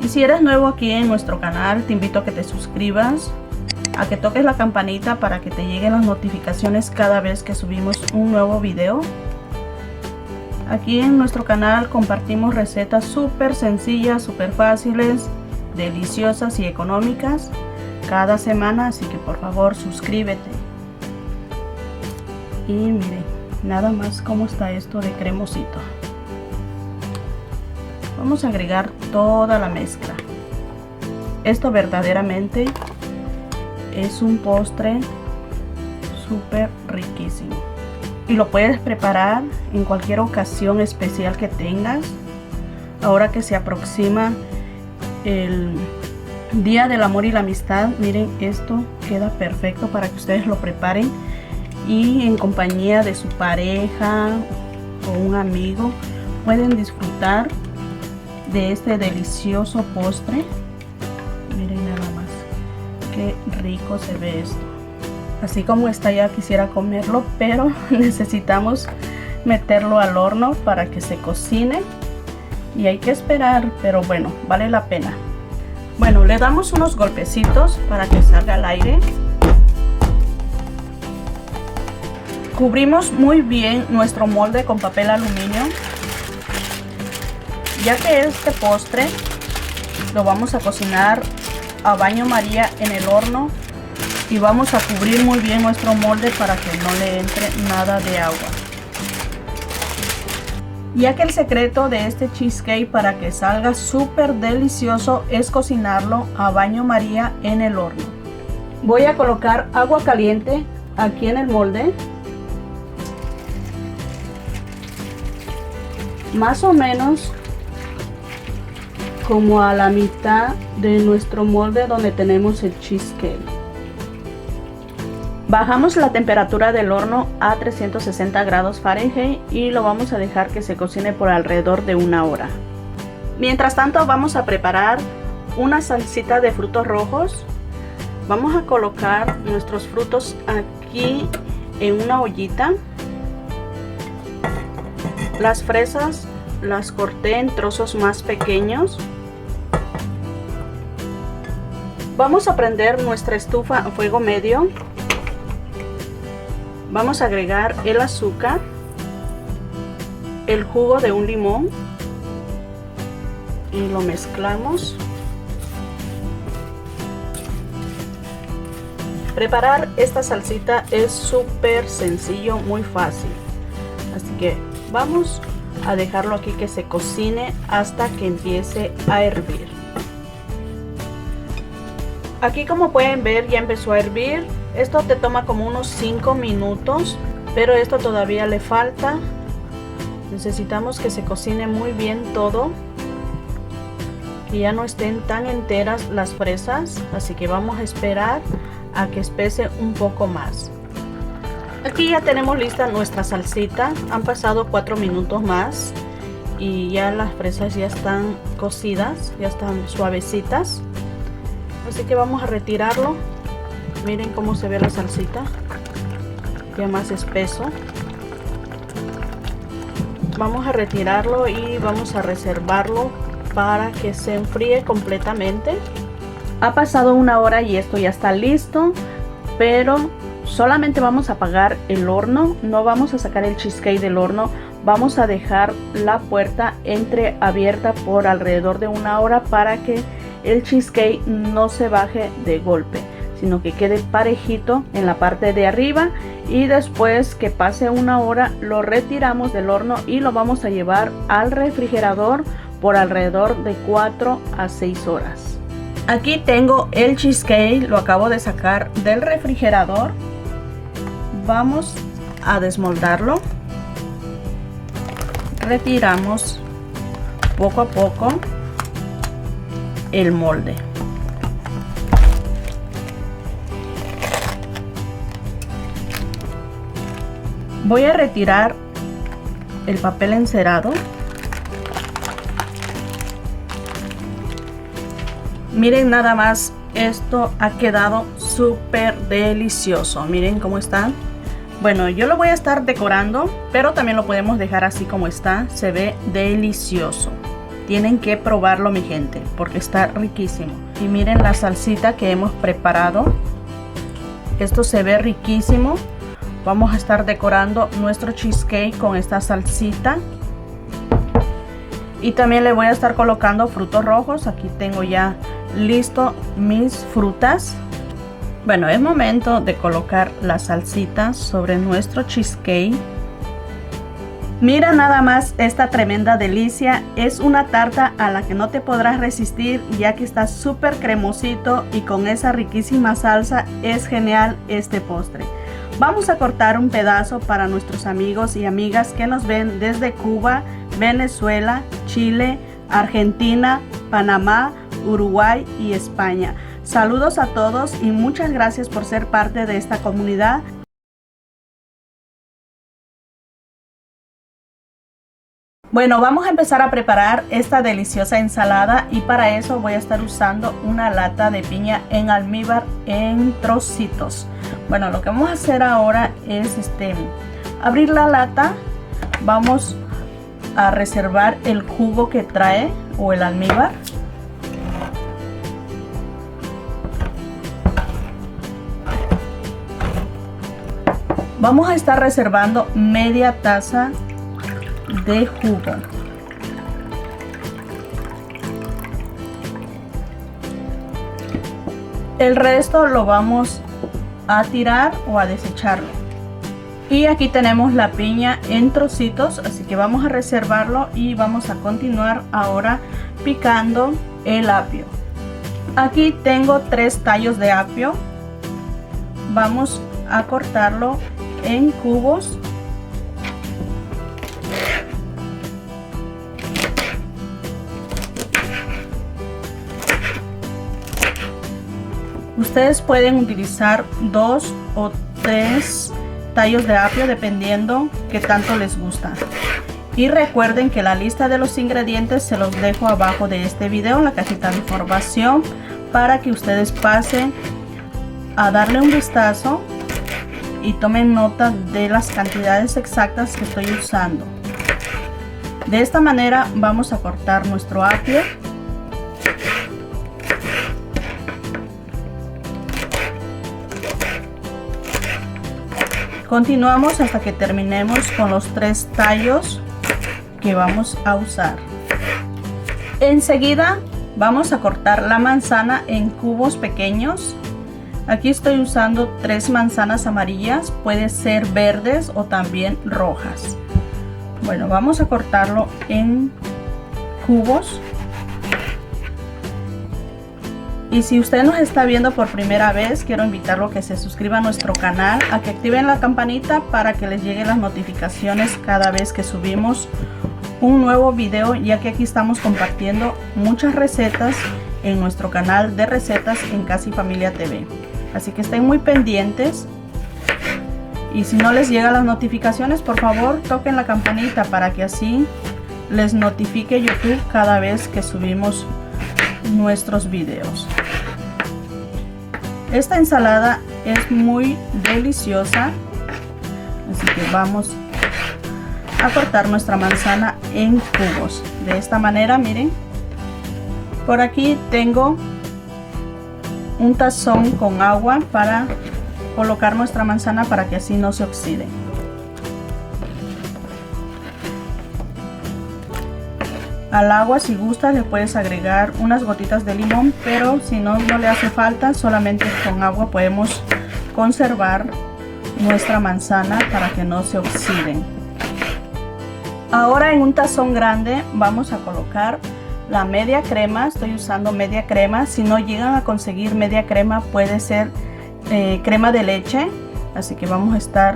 Speaker 1: Y si eres nuevo aquí en nuestro canal, te invito a que te suscribas, a que toques la campanita para que te lleguen las notificaciones cada vez que subimos un nuevo video. Aquí en nuestro canal compartimos recetas súper sencillas, súper fáciles, deliciosas y económicas cada semana, así que por favor suscríbete. Y miren, nada más cómo está esto de cremosito. Vamos a agregar toda la mezcla. Esto verdaderamente es un postre súper riquísimo. Y lo puedes preparar en cualquier ocasión especial que tengas. Ahora que se aproxima el Día del Amor y la Amistad, miren, esto queda perfecto para que ustedes lo preparen y en compañía de su pareja o un amigo. pueden disfrutar de este delicioso postre. Miren nada más, qué rico se ve esto. Así como está ya quisiera comerlo, pero necesitamos meterlo al horno para que se cocine y hay que esperar, pero bueno, vale la pena. Bueno, le damos unos golpecitos para que salga al aire. Cubrimos muy bien nuestro molde con papel aluminio, ya que este postre lo vamos a cocinar a baño María en el horno y vamos a cubrir muy bien nuestro molde para que no le entre nada de agua. Ya que el secreto de este cheesecake para que salga súper delicioso es cocinarlo a baño María en el horno. Voy a colocar agua caliente aquí en el molde. Más o menos como a la mitad de nuestro molde donde tenemos el cheesecake. Bajamos la temperatura del horno a 360 grados Fahrenheit y lo vamos a dejar que se cocine por alrededor de 1 hora. Mientras tanto vamos a preparar una salsita de frutos rojos. Vamos a colocar nuestros frutos aquí en una ollita. Las fresas las corté en trozos más pequeños. Vamos a prender nuestra estufa a fuego medio. Vamos a agregar el azúcar, el jugo de un limón y lo mezclamos. Preparar esta salsita es súper sencillo, muy fácil. Así que vamos a dejarlo aquí que se cocine hasta que empiece a hervir. Aquí, como pueden ver, ya empezó a hervir. Esto te toma como unos 5 minutos, pero esto todavía le falta. Necesitamos que se cocine muy bien todo, que ya no estén tan enteras las fresas, así que vamos a esperar a que espese un poco más. Aquí ya tenemos lista nuestra salsita. Han pasado 4 minutos más y ya las fresas ya están cocidas, ya están suavecitas, así que vamos a retirarlo. Miren cómo se ve la salsita, ya más espeso. Vamos a retirarlo y vamos a reservarlo para que se enfríe completamente. Ha pasado 1 hora y esto ya está listo, pero solamente vamos a apagar el horno, no vamos a sacar el cheesecake del horno. Vamos a dejar la puerta entreabierta por alrededor de 1 hora para que el cheesecake no se baje de golpe, sino que quede parejito en la parte de arriba, y después que pase 1 hora lo retiramos del horno y lo vamos a llevar al refrigerador por alrededor de 4 a 6 horas. Aquí tengo el cheesecake, lo acabo de sacar del refrigerador. Vamos a desmoldarlo. Retiramos poco a poco el molde. Voy a retirar el papel encerado. Miren nada más, esto ha quedado súper delicioso. Miren cómo está. Bueno, yo lo voy a estar decorando, pero también lo podemos dejar así como está. Se ve delicioso. Tienen que probarlo, mi gente, porque está riquísimo. Y miren la salsita que hemos preparado. Esto se ve riquísimo. Vamos a estar decorando nuestro cheesecake con esta salsita. Y también le voy a estar colocando frutos rojos. Aquí tengo ya listo mis frutas. Bueno, es momento de colocar la salsita sobre nuestro cheesecake. Mira nada más esta tremenda delicia. Es una tarta a la que no te podrás resistir, ya que está súper cremosito y con esa riquísima salsa es genial este postre. Vamos a cortar un pedazo para nuestros amigos y amigas que nos ven desde Cuba, Venezuela, Chile, Argentina, Panamá, Uruguay y España. Saludos a todos y muchas gracias por ser parte de esta comunidad. Bueno, vamos a empezar a preparar esta deliciosa ensalada y para eso voy a estar usando una lata de piña en almíbar en trocitos. Bueno, lo que vamos a hacer ahora es abrir la lata. Vamos a reservar el jugo que trae o el almíbar. Vamos a estar reservando media taza de jugo. El resto lo vamos a tirar o a desecharlo. Y aquí tenemos la piña en trocitos, así que vamos a reservarlo y vamos a continuar ahora picando el apio. Aquí tengo 3 tallos de apio. Vamos a cortarlo en cubos. Ustedes pueden utilizar 2 o 3 tallos de apio dependiendo que tanto les gusta. Y recuerden que la lista de los ingredientes se los dejo abajo de este video en la cajita de información para que ustedes pasen a darle un vistazo y tomen nota de las cantidades exactas que estoy usando. De esta manera vamos a cortar nuestro apio. Continuamos hasta que terminemos con los 3 tallos que vamos a usar. Enseguida vamos a cortar la manzana en cubos pequeños. Aquí estoy usando 3 manzanas amarillas, puede ser verdes o también rojas. Bueno, vamos a cortarlo en cubos. Y si usted nos está viendo por primera vez, quiero invitarlo a que se suscriba a nuestro canal, a que activen la campanita para que les lleguen las notificaciones cada vez que subimos un nuevo video, ya que aquí estamos compartiendo muchas recetas en nuestro canal de recetas en Casa y Familia TV. Así que estén muy pendientes. Y si no les llegan las notificaciones, por favor toquen la campanita para que así les notifique YouTube cada vez que subimos nuestros videos. Esta ensalada es muy deliciosa, así que vamos a cortar nuestra manzana en cubos de esta manera. Miren, por aquí tengo un tazón con agua para colocar nuestra manzana para que así no se oxide. Al agua, si gustas, le puedes agregar unas gotitas de limón, pero si no, no le hace falta. Solamente con agua podemos conservar nuestra manzana para que no se oxiden. Ahora en un tazón grande vamos a colocar la media crema. Estoy usando media crema. Si no llegan a conseguir media crema, puede ser crema de leche. Así que vamos a estar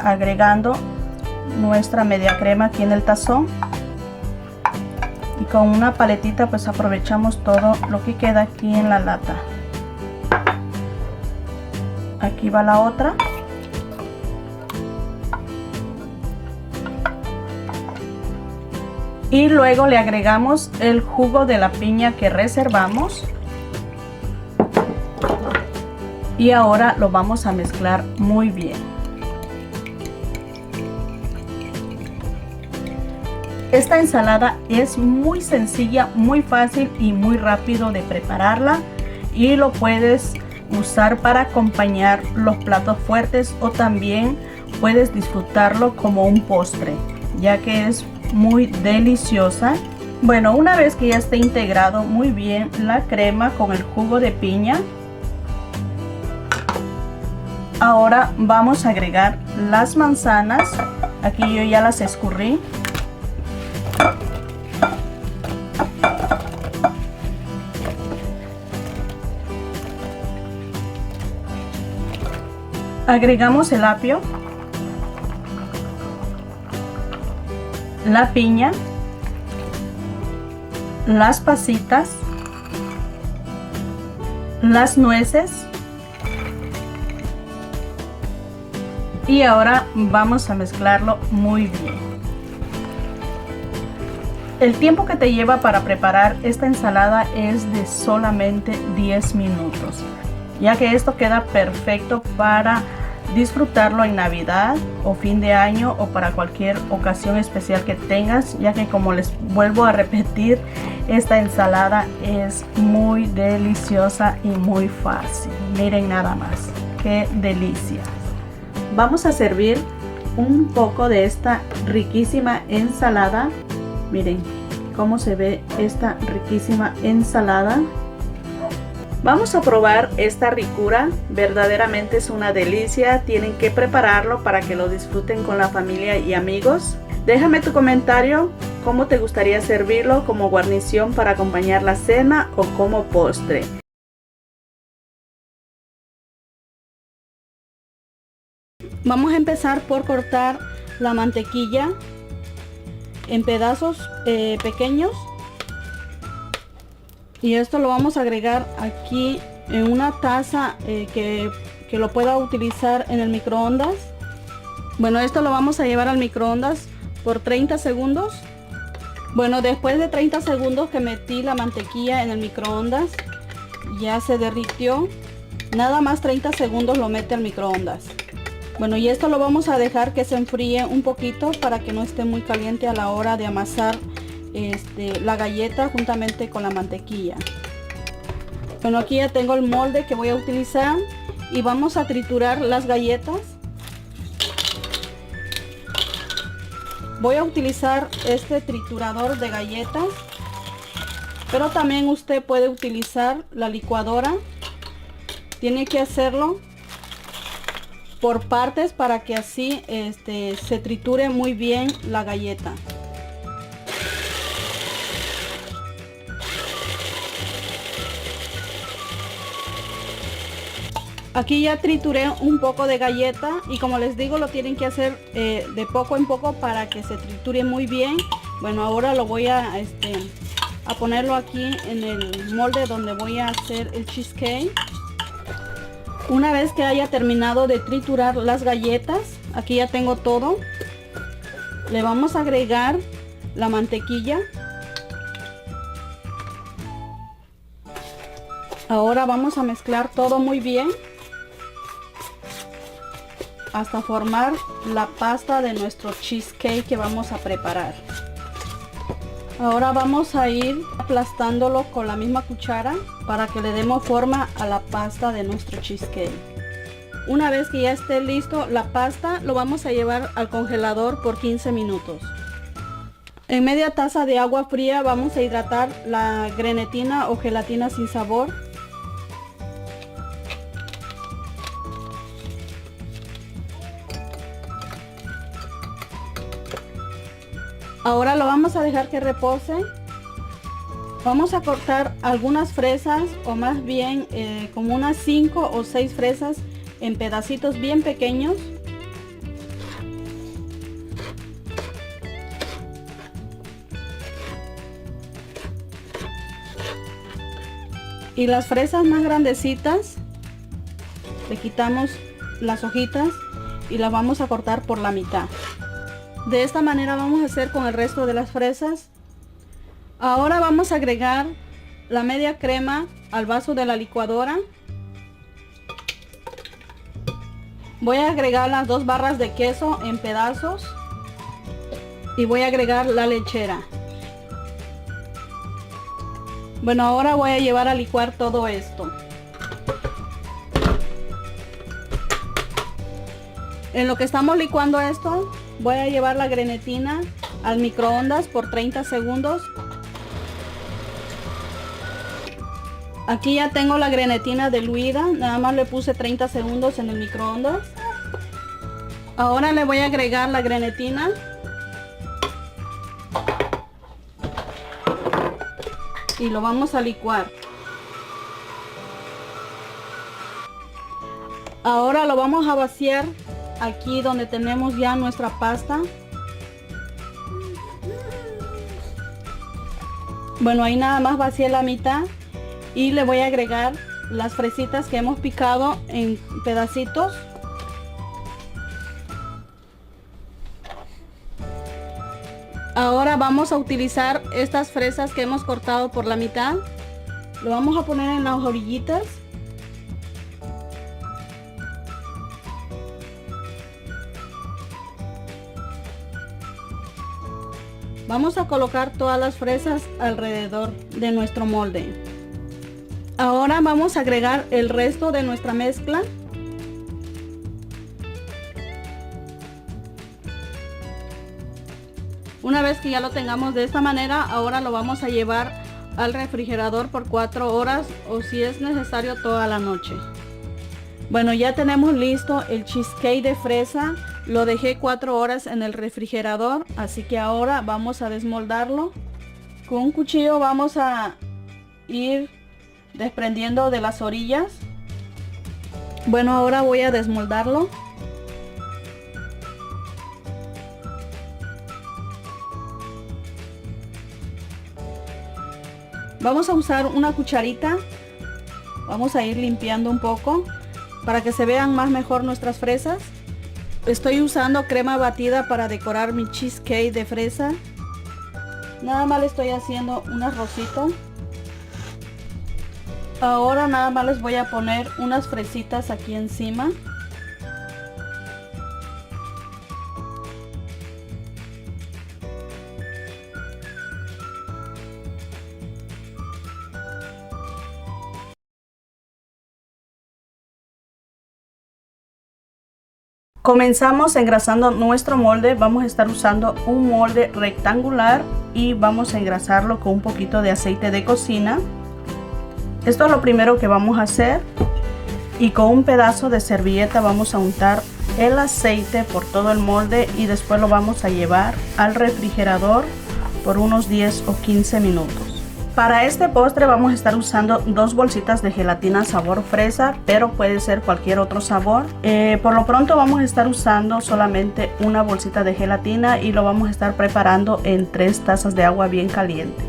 Speaker 1: agregando nuestra media crema aquí en el tazón. Y con una paletita pues aprovechamos todo lo que queda aquí en la lata. Aquí va la otra. Y luego le agregamos el jugo de la piña que reservamos. Y ahora lo vamos a mezclar muy bien. Esta ensalada es muy sencilla, muy fácil y muy rápido de prepararla. Y lo puedes usar para acompañar los platos fuertes o también puedes disfrutarlo como un postre, ya que es muy deliciosa. Bueno, una vez que ya esté integrado muy bien la crema con el jugo de piña, ahora vamos a agregar las manzanas. Aquí yo ya las escurrí. Agregamos el apio, la piña, las pasitas, las nueces y ahora vamos a mezclarlo muy bien. El tiempo que te lleva para preparar esta ensalada es de solamente 10 minutos, ya que esto queda perfecto para disfrutarlo en Navidad o fin de año o para cualquier ocasión especial que tengas, ya que como les vuelvo a repetir, esta ensalada es muy deliciosa y muy fácil. Miren nada más, qué delicia. Vamos a servir un poco de esta riquísima ensalada. Miren cómo se ve esta riquísima ensalada. Vamos a probar esta ricura, verdaderamente es una delicia. Tienen que prepararlo para que lo disfruten con la familia y amigos. Déjame tu comentario, cómo te gustaría servirlo, como guarnición para acompañar la cena o como postre. Vamos a empezar por cortar la mantequilla en pedazos pequeños. Y esto lo vamos a agregar aquí en una taza que lo pueda utilizar en el microondas. Bueno, esto lo vamos a llevar al microondas por 30 segundos. Bueno, después de 30 segundos que metí la mantequilla en el microondas, ya se derritió. Nada más 30 segundos lo mete al microondas. Bueno, y esto lo vamos a dejar que se enfríe un poquito para que no esté muy caliente a la hora de amasar la galleta juntamente con la mantequilla. Bueno, aquí ya tengo el molde que voy a utilizar y vamos a triturar las galletas. Voy a utilizar este triturador de galletas, pero también usted puede utilizar la licuadora. Tiene que hacerlo por partes para que así se triture muy bien la galleta. Aquí ya trituré un poco de galleta y como les digo, lo tienen que hacer de poco en poco para que se triture muy bien. Bueno, ahora lo voy a ponerlo aquí en el molde donde voy a hacer el cheesecake. Una vez que haya terminado de triturar las galletas, aquí ya tengo todo. Le vamos a agregar la mantequilla. Ahora vamos a mezclar todo muy bien hasta formar la pasta de nuestro cheesecake que vamos a preparar. Ahora vamos a ir aplastándolo con la misma cuchara para que le demos forma a la pasta de nuestro cheesecake. Una vez que ya esté listo la pasta, lo vamos a llevar al congelador por 15 minutos. En media taza de agua fría vamos a hidratar la grenetina o gelatina sin sabor. Ahora lo vamos a dejar que repose. Vamos a cortar algunas fresas, o más bien como unas 5 o 6 fresas en pedacitos bien pequeños. Y las fresas más grandecitas le quitamos las hojitas y las vamos a cortar por la mitad. De esta manera vamos a hacer con el resto de las fresas. Ahora vamos a agregar la media crema al vaso de la licuadora. Voy a agregar las 2 barras de queso en pedazos y voy a agregar la lechera. Bueno, ahora voy a llevar a licuar todo esto. En lo que estamos licuando esto, voy a llevar la grenetina al microondas por 30 segundos. Aquí ya tengo la grenetina diluida, nada más le puse 30 segundos en el microondas. Ahora le voy a agregar la grenetina. Y lo vamos a licuar. Ahora lo vamos a vaciar aquí donde tenemos ya nuestra pasta. Bueno, ahí nada más vacié la mitad y le voy a agregar las fresitas que hemos picado en pedacitos. Ahora vamos a utilizar estas fresas que hemos cortado por la mitad. Lo vamos a poner en las orillitas. Vamos a colocar todas las fresas alrededor de nuestro molde. Ahora vamos a agregar el resto de nuestra mezcla. Una vez que ya lo tengamos de esta manera, ahora lo vamos a llevar al refrigerador por 4 horas o si es necesario toda la noche. Bueno, ya tenemos listo el cheesecake de fresa. Lo dejé 4 horas en el refrigerador, así que ahora vamos a desmoldarlo. Con un cuchillo vamos a ir desprendiendo de las orillas. Bueno, ahora voy a desmoldarlo. Vamos a usar una cucharita. Vamos a ir limpiando un poco para que se vean más mejor nuestras fresas. Estoy usando crema batida para decorar mi cheesecake de fresa. Nada más le estoy haciendo un arrocito. Ahora nada más les voy a poner unas fresitas aquí encima. Comenzamos engrasando nuestro molde. Vamos a estar usando un molde rectangular y vamos a engrasarlo con un poquito de aceite de cocina. Esto es lo primero que vamos a hacer, y con un pedazo de servilleta vamos a untar el aceite por todo el molde y después lo vamos a llevar al refrigerador por unos 10 o 15 minutos. Para este postre vamos a estar usando 2 bolsitas de gelatina sabor fresa, pero puede ser cualquier otro sabor. Por lo pronto vamos a estar usando solamente una bolsita de gelatina y lo vamos a estar preparando en 3 tazas de agua bien caliente.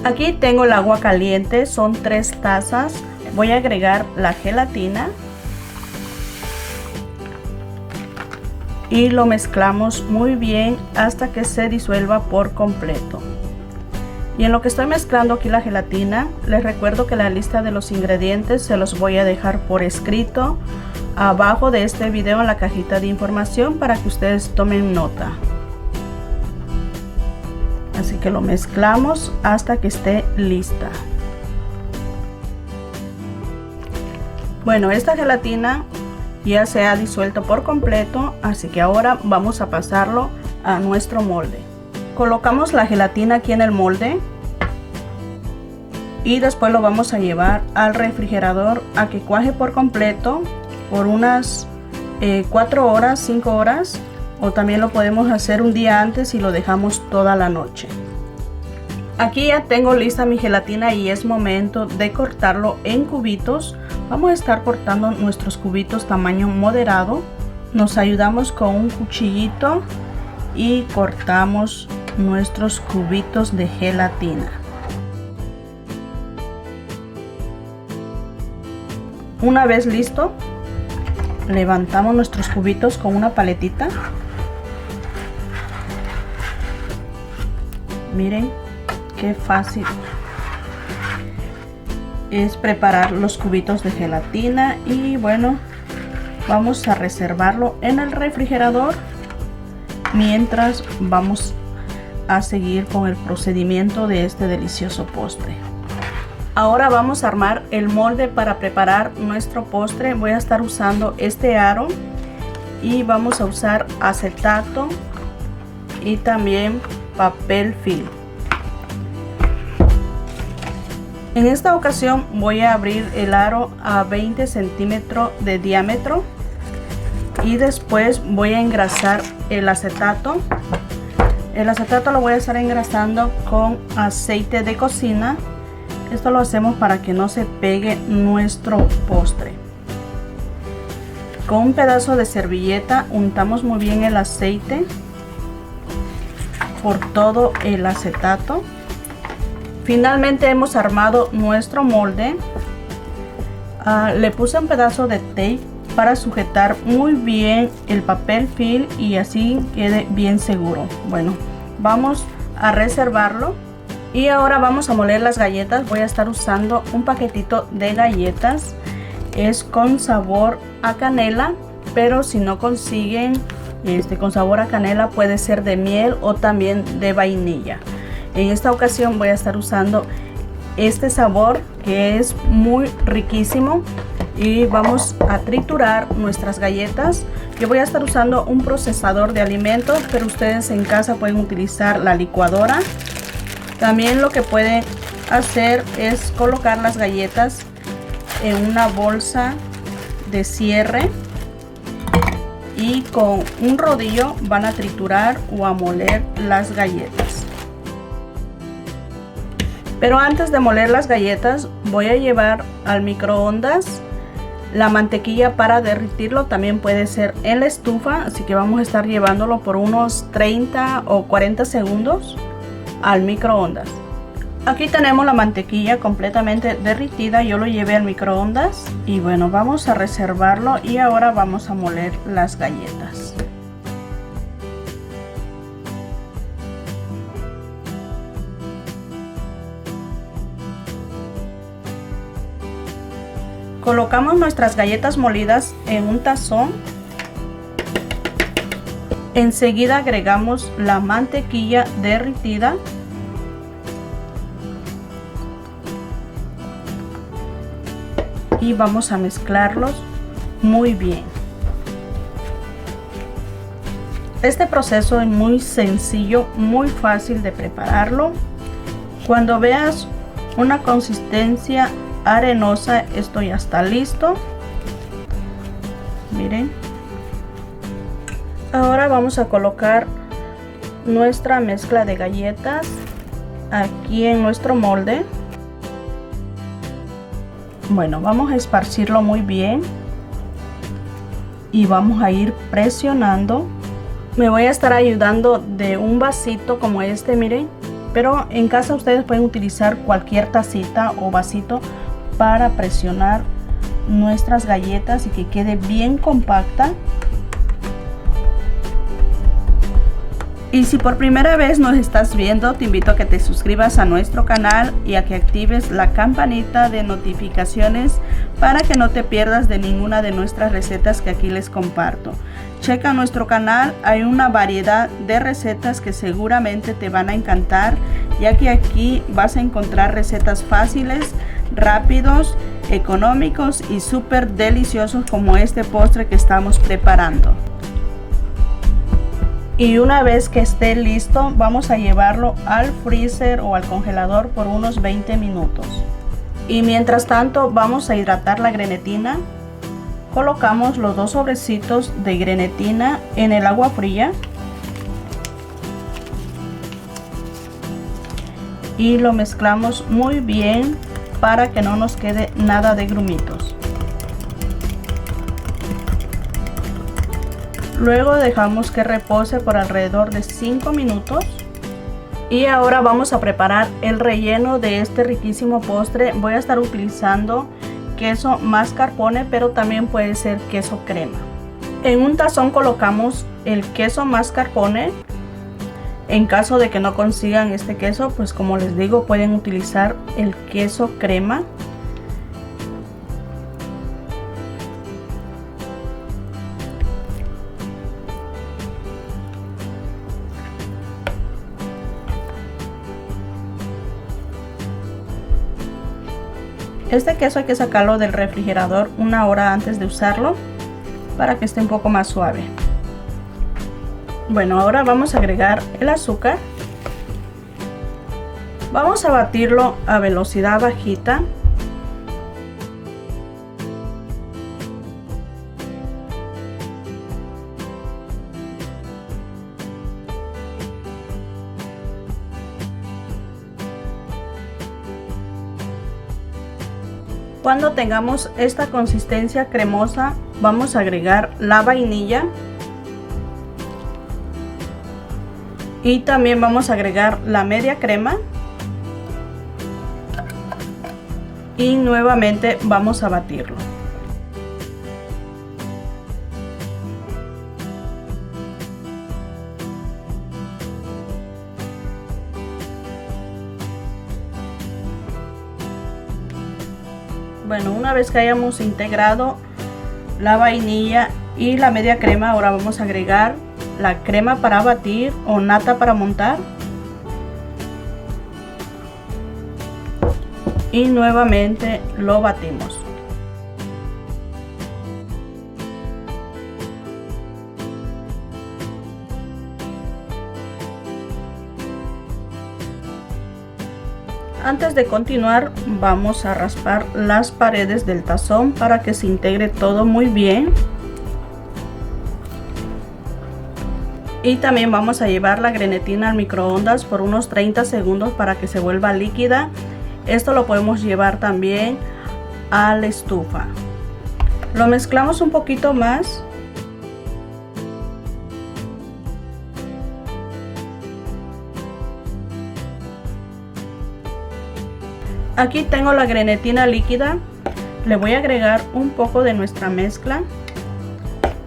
Speaker 1: Aquí tengo el agua caliente, son 3 tazas. Voy a agregar la gelatina y lo mezclamos muy bien hasta que se disuelva por completo. Y en lo que estoy mezclando aquí la gelatina, les recuerdo que la lista de los ingredientes se los voy a dejar por escrito abajo de este video en la cajita de información para que ustedes tomen nota. Así que lo mezclamos hasta que esté lista. Bueno, esta gelatina ya se ha disuelto por completo, así que ahora vamos a pasarlo a nuestro molde. Colocamos la gelatina aquí en el molde y después lo vamos a llevar al refrigerador a que cuaje por completo por unas 4 horas, 5 horas, o también lo podemos hacer un día antes y lo dejamos toda la noche. Aquí ya tengo lista mi gelatina y es momento de cortarlo en cubitos. Vamos a estar cortando nuestros cubitos tamaño moderado. Nos ayudamos con un cuchillito y cortamos nuestros cubitos de gelatina. Una vez listo, levantamos nuestros cubitos con una paletita. Miren qué fácil es preparar los cubitos de gelatina. Y bueno, vamos a reservarlo en el refrigerador mientras vamos a seguir con el procedimiento de este delicioso postre. Ahora vamos a armar el molde para preparar nuestro postre. Voy a estar usando este aro y vamos a usar acetato y también papel film. En esta ocasión voy a abrir el aro a 20 centímetros de diámetro y después voy a engrasar el acetato. El acetato lo voy a estar engrasando con aceite de cocina. Esto lo hacemos para que no se pegue nuestro postre. Con un pedazo de servilleta untamos muy bien el aceite por todo el acetato. Finalmente hemos armado nuestro molde. Le puse un pedazo de tape para sujetar muy bien el papel film y así quede bien seguro. Bueno, vamos a reservarlo. Y ahora vamos a moler las galletas. Voy a estar usando un paquetito de galletas. Es con sabor a canela, pero si no consiguen con sabor a canela, puede ser de miel o también de vainilla. En esta ocasión voy a estar usando este sabor, que es muy riquísimo. Y vamos a triturar nuestras galletas. Yo voy a estar usando un procesador de alimentos, pero ustedes en casa pueden utilizar la licuadora. También lo que pueden hacer es colocar las galletas en una bolsa de cierre y con un rodillo van a triturar o a moler las galletas. Pero antes de moler las galletas, voy a llevar al microondas la mantequilla para derretirlo. También puede ser en la estufa, así que vamos a estar llevándolo por unos 30 o 40 segundos al microondas. Aquí tenemos la mantequilla completamente derretida. Yo lo llevé al microondas y bueno, vamos a reservarlo y ahora vamos a moler las galletas. Colocamos nuestras galletas molidas en un tazón. Enseguida agregamos la mantequilla derretida. Y vamos a mezclarlos muy bien. Este proceso es muy sencillo, muy fácil de prepararlo. Cuando veas una consistencia arenosa, esto ya está listo. Miren. Ahora vamos a colocar nuestra mezcla de galletas aquí en nuestro molde. Bueno, vamos a esparcirlo muy bien y vamos a ir presionando. Me voy a estar ayudando de un vasito como este, miren, pero en casa ustedes pueden utilizar cualquier tacita o vasito para presionar nuestras galletas y que quede bien compacta. Y si por primera vez nos estás viendo, te invito a que te suscribas a nuestro canal y a que actives la campanita de notificaciones para que no te pierdas de ninguna de nuestras recetas que aquí les comparto. Checa nuestro canal, hay una variedad de recetas que seguramente te van a encantar, ya que aquí vas a encontrar recetas fáciles, rápidos, económicos y súper deliciosos como este postre que estamos preparando. Y una vez que esté listo, vamos a llevarlo al freezer o al congelador por unos 20 minutos. Y mientras tanto vamos a hidratar la grenetina. Colocamos los 2 sobrecitos de grenetina en el agua fría. Y lo mezclamos muy bien para que no nos quede nada de grumitos. Luego dejamos que repose por alrededor de 5 minutos. Y ahora vamos a preparar el relleno de este riquísimo postre. Voy a estar utilizando queso mascarpone, pero también puede ser queso crema. En un tazón colocamos el queso mascarpone. En caso de que no consigan este queso, pues como les digo, pueden utilizar el queso crema. Este queso hay que sacarlo del refrigerador 1 hora antes de usarlo para que esté un poco más suave. Bueno, ahora vamos a agregar el azúcar. Vamos a batirlo a velocidad bajita. Cuando tengamos esta consistencia cremosa, vamos a agregar la vainilla. Y también vamos a agregar la media crema. Y nuevamente vamos a batirlo. Bueno, una vez que hayamos integrado la vainilla y la media crema, ahora vamos a agregar la crema para batir o nata para montar. Y nuevamente lo batimos. Antes de continuar, vamos a raspar las paredes del tazón para que se integre todo muy bien. Y también vamos a llevar la grenetina al microondas por unos 30 segundos para que se vuelva líquida. Esto lo podemos llevar también a la estufa. Lo mezclamos un poquito más. Aquí tengo la grenetina líquida. Le voy a agregar un poco de nuestra mezcla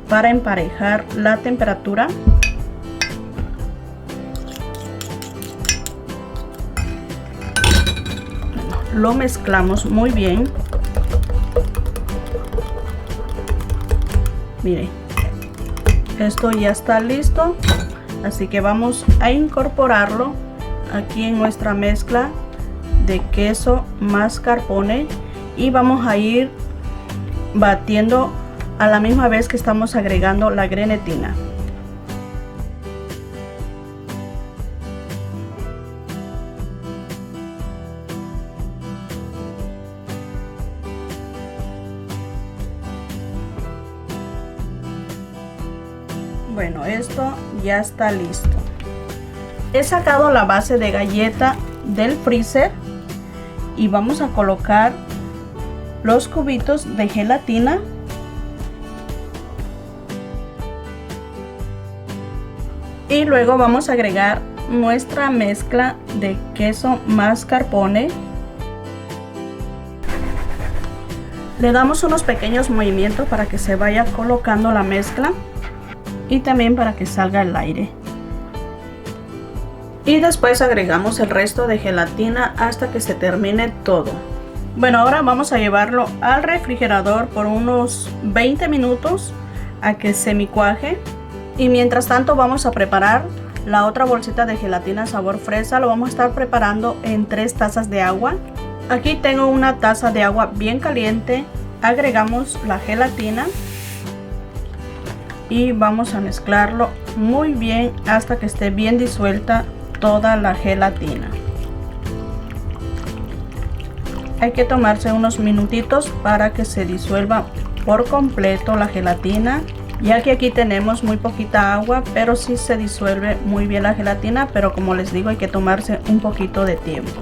Speaker 1: para emparejar la temperatura. Lo mezclamos muy bien. Miren, esto ya está listo, así que vamos a incorporarlo aquí en nuestra mezcla de queso mascarpone y vamos a ir batiendo a la misma vez que estamos agregando la grenetina. Bueno, esto ya está listo. He sacado la base de galleta del freezer y vamos a colocar los cubitos de gelatina. Y luego vamos a agregar nuestra mezcla de queso mascarpone. Le damos unos pequeños movimientos para que se vaya colocando la mezcla y también para que salga el aire. Y después agregamos el resto de gelatina hasta que se termine todo. Bueno, ahora vamos a llevarlo al refrigerador por unos 20 minutos a que semicuaje. Y mientras tanto vamos a preparar la otra bolsita de gelatina sabor fresa. Lo vamos a estar preparando en 3 tazas de agua. Aquí tengo una taza de agua bien caliente. Agregamos la gelatina y vamos a mezclarlo muy bien hasta que esté bien disuelta toda la gelatina. Hay que tomarse unos minutitos para que se disuelva por completo la gelatina, ya que aquí tenemos muy poquita agua, pero sí se disuelve muy bien la gelatina, pero como les digo, hay que tomarse un poquito de tiempo.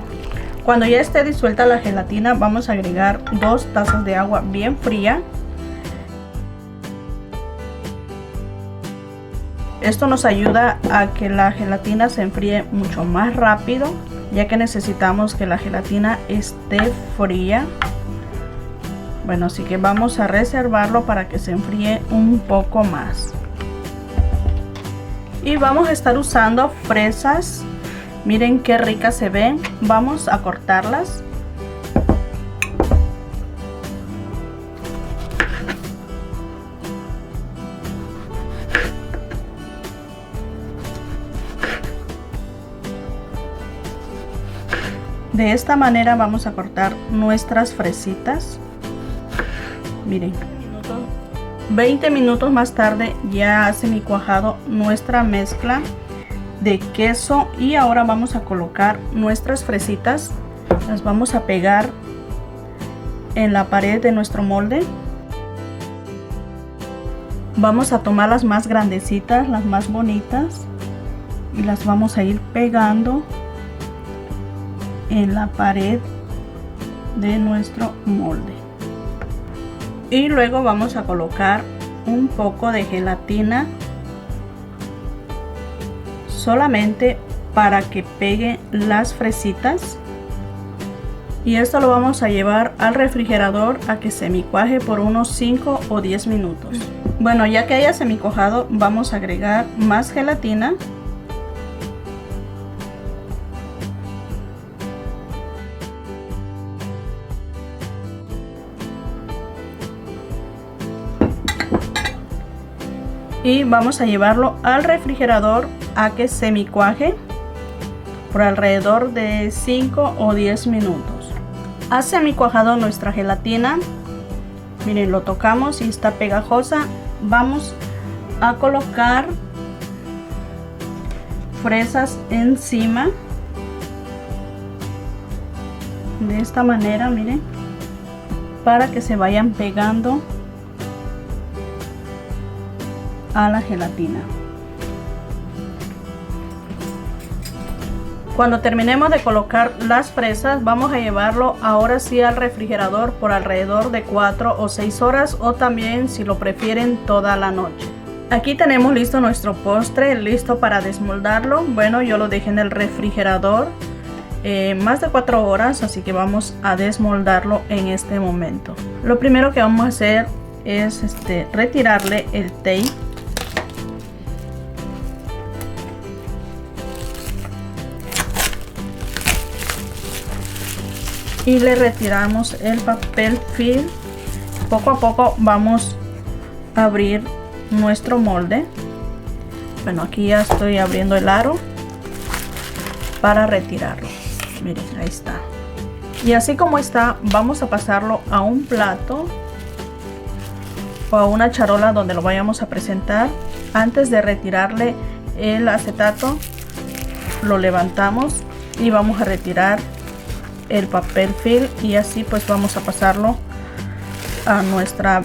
Speaker 1: Cuando ya esté disuelta la gelatina, vamos a agregar 2 tazas de agua bien fría. Esto nos ayuda a que la gelatina se enfríe mucho más rápido, ya que necesitamos que la gelatina esté fría. Bueno, así que vamos a reservarlo para que se enfríe un poco más. Y vamos a estar usando fresas. Miren qué ricas se ven. Vamos a cortarlas. De esta manera vamos a cortar nuestras fresitas. Miren, 20 minutos más tarde ya ha semicuajado nuestra mezcla de queso y ahora vamos a colocar nuestras fresitas. Las vamos a pegar en la pared de nuestro molde. Vamos a tomar las más grandecitas, las más bonitas, y las vamos a ir pegando en la pared de nuestro molde. Y luego vamos a colocar un poco de gelatina solamente para que pegue las fresitas, y esto lo vamos a llevar al refrigerador a que semicuaje por unos 5 o 10 minutos. Bueno, ya que haya semicuajado, vamos a agregar más gelatina. y vamos a llevarlo al refrigerador a que semicuaje por alrededor de 5 o 10 minutos. Ha semicuajado nuestra gelatina. Miren, lo tocamos y está pegajosa. Vamos a colocar fresas encima de esta manera, miren, para que se vayan pegando a la gelatina. Cuando terminemos de colocar las fresas, vamos a llevarlo ahora sí al refrigerador por alrededor de 4 o 6 horas, o también, si lo prefieren, toda la noche. Aquí tenemos listo nuestro postre, listo para desmoldarlo. Bueno, yo lo dejé en el refrigerador más de 4 horas, así que vamos a desmoldarlo en este momento. Lo primero que vamos a hacer es retirarle el tape. Y le retiramos el papel film. Poco a poco vamos a abrir nuestro molde. Bueno, aquí ya estoy abriendo el aro para retirarlo. Miren, ahí está. Y así como está, vamos a pasarlo a un plato o a una charola donde lo vayamos a presentar. Antes de retirarle el acetato, lo levantamos y vamos a retirar el papel film, y así pues vamos a pasarlo a nuestra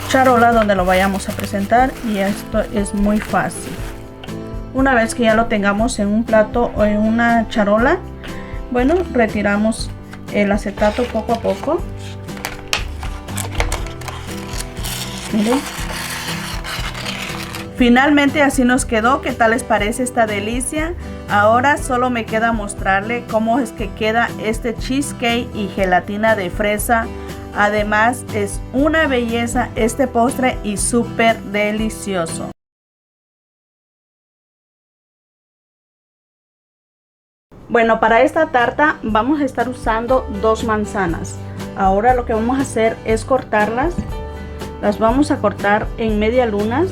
Speaker 1: charola donde lo vayamos a presentar. Y esto es muy fácil. Una vez que ya lo tengamos en un plato o en una charola, bueno, retiramos el acetato poco a poco. Miren, finalmente así nos quedó. ¿Qué tal les parece esta delicia? Ahora solo me queda mostrarle cómo es que queda este cheesecake y gelatina de fresa. Además es una belleza este postre y súper delicioso. Bueno, para esta tarta vamos a estar usando 2 manzanas. Ahora lo que vamos a hacer es cortarlas. Las vamos a cortar en media lunas.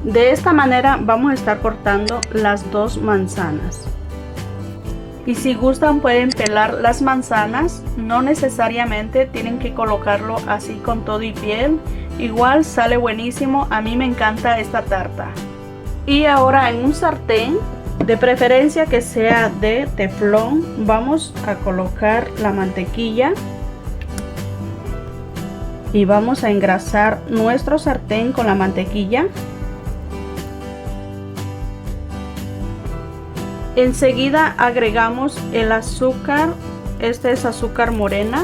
Speaker 1: De esta manera vamos a estar cortando las 2 manzanas. Y si gustan pueden pelar las manzanas, no necesariamente tienen que colocarlo así con todo y piel. Igual sale buenísimo, a mí me encanta esta tarta. Y ahora en un sartén, de preferencia que sea de teflón, vamos a colocar la mantequilla. Y vamos a engrasar nuestro sartén con la mantequilla. Enseguida agregamos el azúcar. Este es azúcar morena.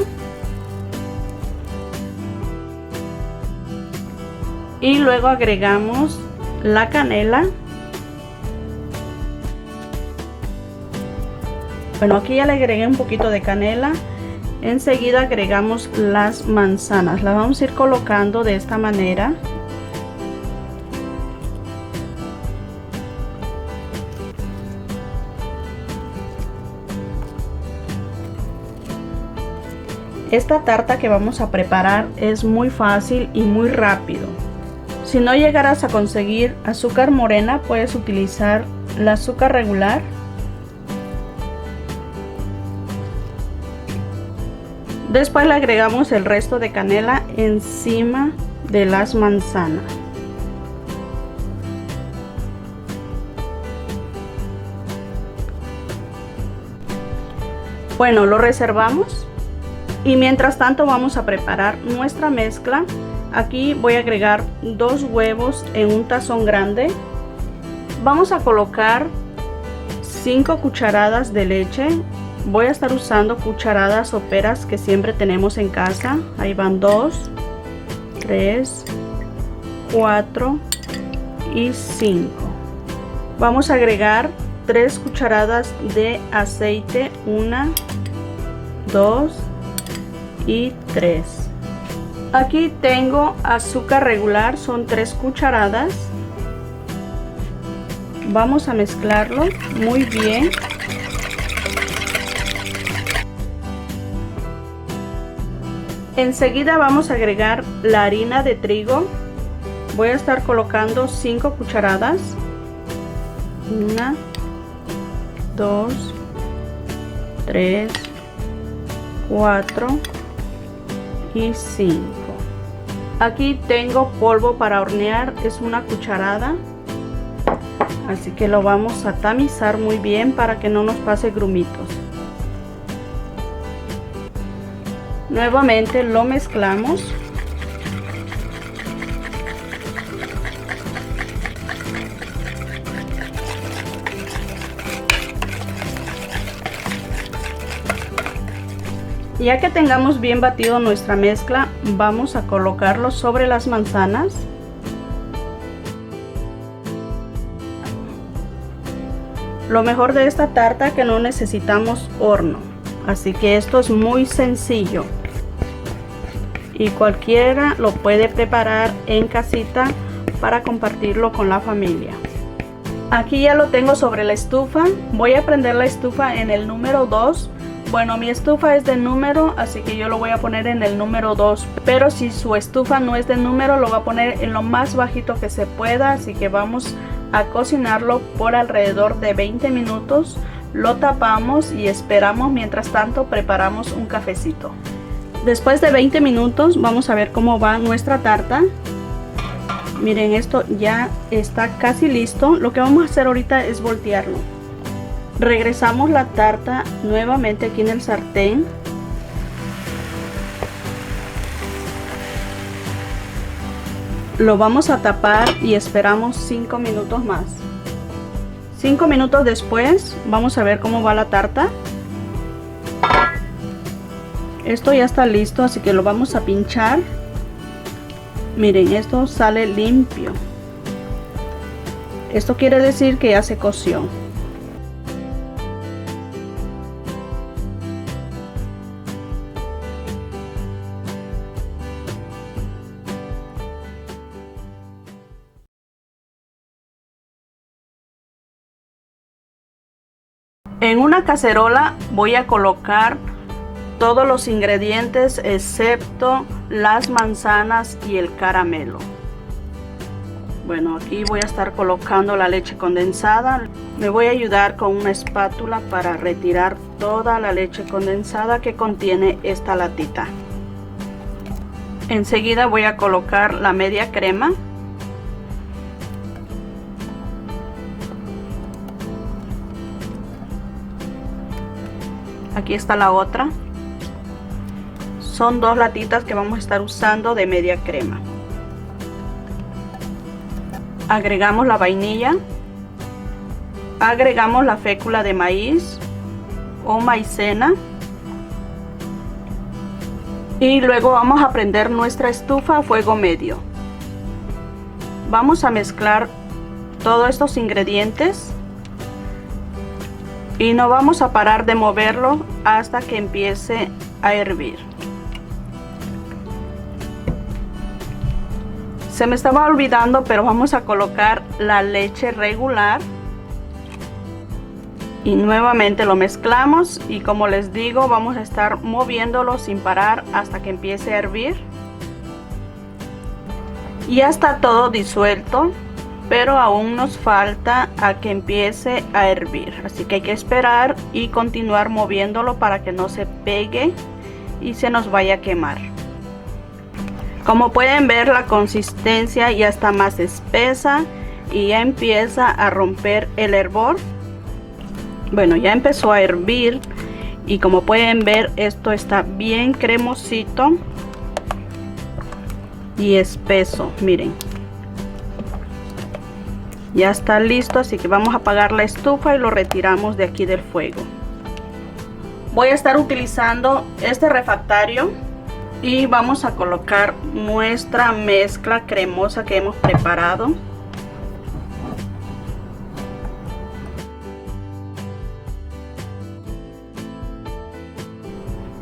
Speaker 1: Y luego agregamos la canela. Bueno, aquí ya le agregué un poquito de canela. Enseguida agregamos las manzanas. Las vamos a ir colocando de esta manera. Esta tarta que vamos a preparar es muy fácil y muy rápido. Si no llegaras a conseguir azúcar morena, puedes utilizar el azúcar regular. Después le agregamos el resto de canela encima de las manzanas. Bueno, lo reservamos. Y mientras tanto vamos a preparar nuestra mezcla. Aquí voy a agregar 2 huevos en un tazón grande. Vamos a colocar 5 cucharadas de leche. Voy a estar usando cucharadas soperas que siempre tenemos en casa. Ahí van 2, 3, 4 y 5. Vamos a agregar 3 cucharadas de aceite. 1, 2 y 3. Aquí tengo azúcar regular, son 3 cucharadas. Vamos a mezclarlo muy bien. Enseguida vamos a agregar la harina de trigo. Voy a estar colocando 5 cucharadas. 1, 2, 3, 4 y 5. Aquí tengo polvo para hornear, es 1 cucharada. Así que lo vamos a tamizar muy bien para que no nos pase grumitos. Nuevamente lo mezclamos. Ya que tengamos bien batido nuestra mezcla, vamos a colocarlo sobre las manzanas. Lo mejor de esta tarta es que no necesitamos horno, así que esto es muy sencillo y cualquiera lo puede preparar en casita para compartirlo con la familia. Aquí ya lo tengo sobre la estufa. Voy a prender la estufa en el número 2. Bueno, mi estufa es de número, así que yo lo voy a poner en el número 2, pero si su estufa no es de número, lo va a poner en lo más bajito que se pueda. Así que vamos a cocinarlo por alrededor de 20 minutos. Lo tapamos y esperamos. Mientras tanto preparamos un cafecito. Después de 20 minutos vamos a ver cómo va nuestra tarta. Miren, esto ya está casi listo. Lo que vamos a hacer ahorita es voltearlo. Regresamos la tarta nuevamente aquí en el sartén. Lo vamos a tapar y esperamos 5 minutos más. 5 minutos después vamos a ver cómo va la tarta. Esto ya está listo, así que lo vamos a pinchar. Miren, esto sale limpio. Esto quiere decir que ya se coció. En una cacerola voy a colocar todos los ingredientes excepto las manzanas y el caramelo. Bueno, aquí voy a estar colocando la leche condensada. Me voy a ayudar con una espátula para retirar toda la leche condensada que contiene esta latita. Enseguida voy a colocar la media crema. Aquí está la otra. Son 2 latitas que vamos a estar usando de media crema. Agregamos la vainilla. Agregamos la fécula de maíz o maicena. Y luego vamos a prender nuestra estufa a fuego medio. Vamos a mezclar todos estos ingredientes. Y no vamos a parar de moverlo hasta que empiece a hervir. Se me estaba olvidando, pero vamos a colocar la leche regular. Y nuevamente lo mezclamos y como les digo, vamos a estar moviéndolo sin parar hasta que empiece a hervir. Ya está todo disuelto, pero aún nos falta a que empiece a hervir, así que hay que esperar y continuar moviéndolo para que no se pegue y se nos vaya a quemar. Como pueden ver, la consistencia ya está más espesa y ya empieza a romper el hervor. Bueno, ya empezó a hervir y como pueden ver, esto está bien cremosito y espeso. Miren, ya está listo, así que vamos a apagar la estufa y lo retiramos de aquí del fuego. Voy a estar utilizando este refractario y vamos a colocar nuestra mezcla cremosa que hemos preparado.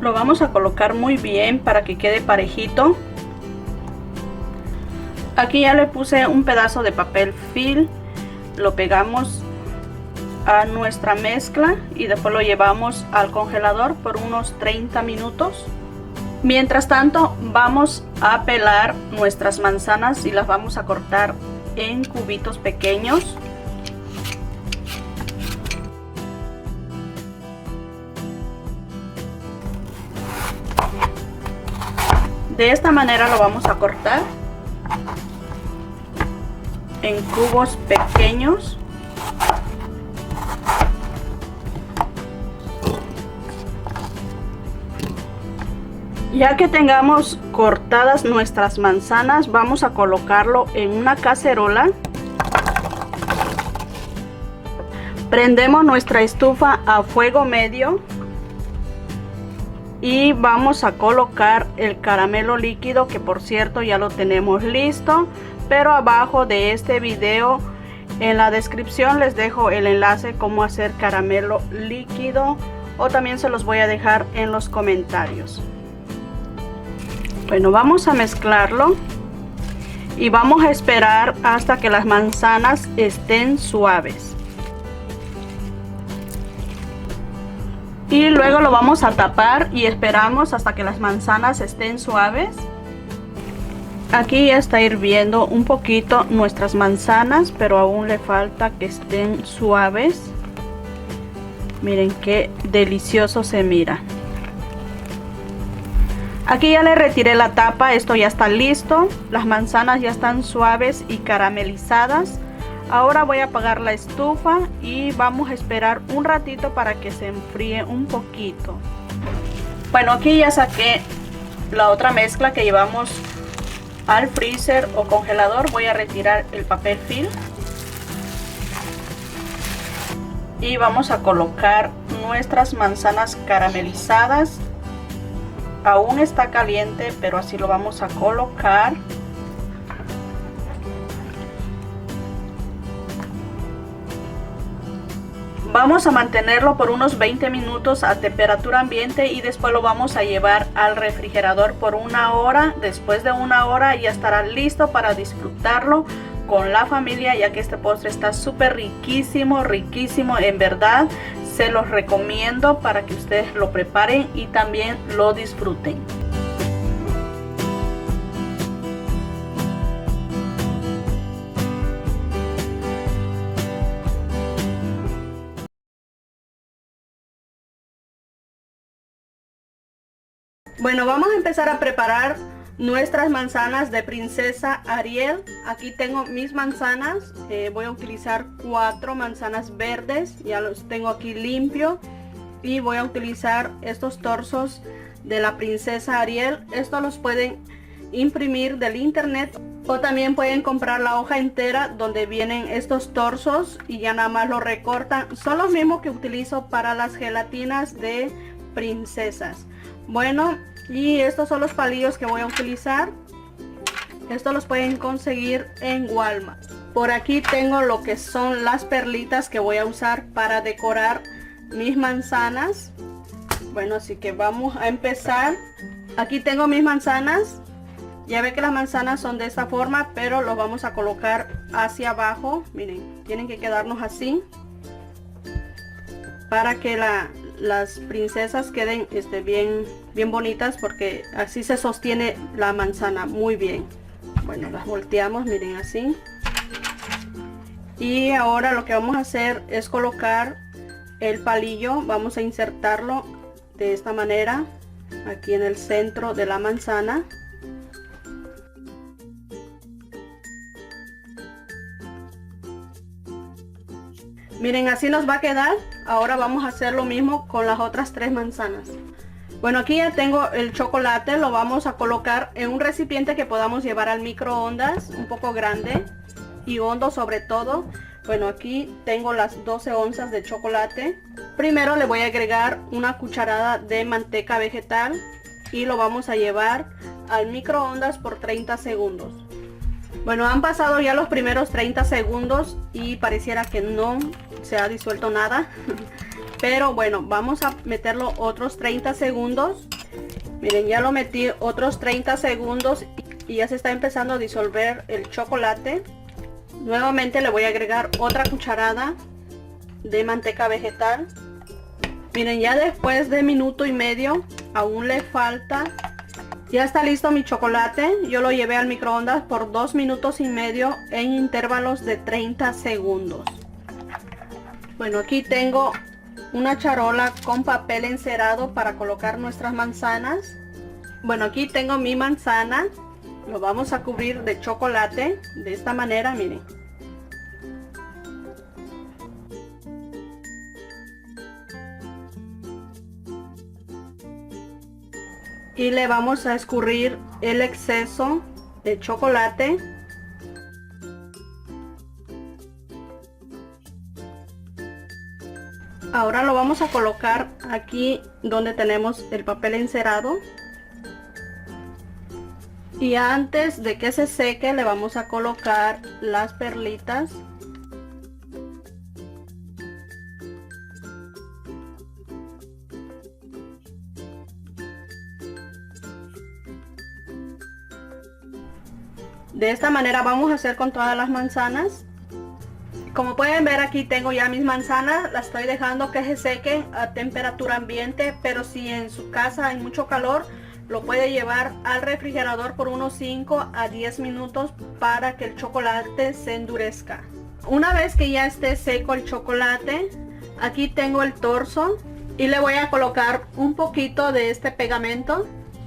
Speaker 1: Lo vamos a colocar muy bien para que quede parejito. Aquí ya le puse un pedazo de papel film. Lo pegamos a nuestra mezcla y después lo llevamos al congelador por unos 30 minutos. Mientras tanto, vamos a pelar nuestras manzanas y las vamos a cortar en cubitos pequeños. De esta manera lo vamos a cortar en cubos pequeños. Ya que tengamos cortadas nuestras manzanas, vamos a colocarlo en una cacerola. Prendemos nuestra estufa a fuego medio y vamos a colocar el caramelo líquido, que por cierto ya lo tenemos listo, pero abajo de este video en la descripción les dejo el enlace cómo hacer caramelo líquido, o también se los voy a dejar en los comentarios. Bueno, vamos a mezclarlo y vamos a esperar hasta que las manzanas estén suaves. Y luego lo vamos a tapar y esperamos hasta que las manzanas estén suaves. Aquí ya está hirviendo un poquito nuestras manzanas, pero aún le falta que estén suaves. Miren qué delicioso se mira. Aquí ya le retiré la tapa, esto ya está listo. Las manzanas ya están suaves y caramelizadas. Ahora voy a apagar la estufa y vamos a esperar un ratito para que se enfríe un poquito. Bueno, aquí ya saqué la otra mezcla que llevamos al freezer o congelador. Voy a retirar el papel film y vamos a colocar nuestras manzanas caramelizadas. Aún está caliente, pero así lo vamos a colocar. Vamos a mantenerlo por unos 20 minutos a temperatura ambiente y después lo vamos a llevar al refrigerador por una hora. Después de una hora ya estará listo para disfrutarlo con la familia, ya que este postre está súper riquísimo, riquísimo, en verdad. Se los recomiendo para que ustedes lo preparen y también lo disfruten. Bueno, vamos a empezar a preparar nuestras manzanas de Princesa Ariel. Aquí tengo mis manzanas, voy a utilizar 4 manzanas verdes, ya los tengo aquí limpio, y voy a utilizar estos torsos de la Princesa Ariel. Estos los pueden imprimir del internet o también pueden comprar la hoja entera donde vienen estos torsos y ya nada más lo recortan. Son los mismos que utilizo para las gelatinas de princesas. Bueno, y estos son los palillos que voy a utilizar. Estos los pueden conseguir en Walmart. Por aquí tengo lo que son las perlitas que voy a usar para decorar mis manzanas. Bueno, así que vamos a empezar. Aquí tengo mis manzanas. Ya ve que las manzanas son de esta forma, pero los vamos a colocar hacia abajo. Miren, tienen que quedarnos así para que las princesas queden bien bonitas, porque así se sostiene la manzana muy bien. Bueno, las volteamos, miren, así. Y ahora lo que vamos a hacer es colocar el palillo. Vamos a insertarlo de esta manera aquí en el centro de la manzana. Miren, así nos va a quedar. Ahora vamos a hacer lo mismo con las otras 3 manzanas. Bueno, aquí ya tengo el chocolate. Lo vamos a colocar en un recipiente que podamos llevar al microondas, un poco grande y hondo sobre todo. Bueno, aquí tengo las 12 onzas de chocolate. Primero le voy a agregar una cucharada de manteca vegetal y lo vamos a llevar al microondas por 30 segundos. Bueno, han pasado ya los primeros 30 segundos y pareciera que no se ha disuelto nada. Pero bueno, vamos a meterlo otros 30 segundos. Miren, ya lo metí otros 30 segundos y ya se está empezando a disolver el chocolate. Nuevamente le voy a agregar otra cucharada de manteca vegetal. Miren, ya después de minuto y medio, aún le falta. Ya está listo mi chocolate. Yo lo llevé al microondas por 2 minutos y medio en intervalos de 30 segundos. Bueno, aquí tengo una charola con papel encerado para colocar nuestras manzanas. Bueno, aquí tengo mi manzana. Lo vamos a cubrir de chocolate de esta manera, miren. Y le vamos a escurrir el exceso de chocolate. Ahora lo vamos a colocar aquí donde tenemos el papel encerado. Y antes de que se seque le vamos a colocar las perlitas. De esta manera vamos a hacer con todas las manzanas. Como pueden ver, aquí tengo ya mis manzanas. Las estoy dejando que se sequen a temperatura ambiente, pero si en su casa hay mucho calor, lo puede llevar al refrigerador por unos 5 a 10 minutos para que el chocolate se endurezca. Una vez que ya esté seco el chocolate, aquí tengo el torso y le voy a colocar un poquito de este pegamento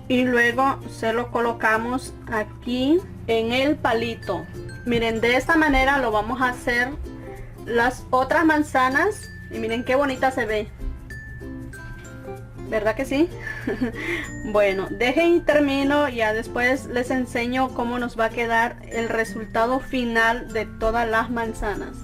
Speaker 1: y luego se lo colocamos aquí en el palito. Miren, de esta manera lo vamos a hacer las otras manzanas y miren qué bonita se ve, ¿verdad que sí? Bueno, dejen y termino, ya después les enseño cómo nos va a quedar el resultado final de todas las manzanas.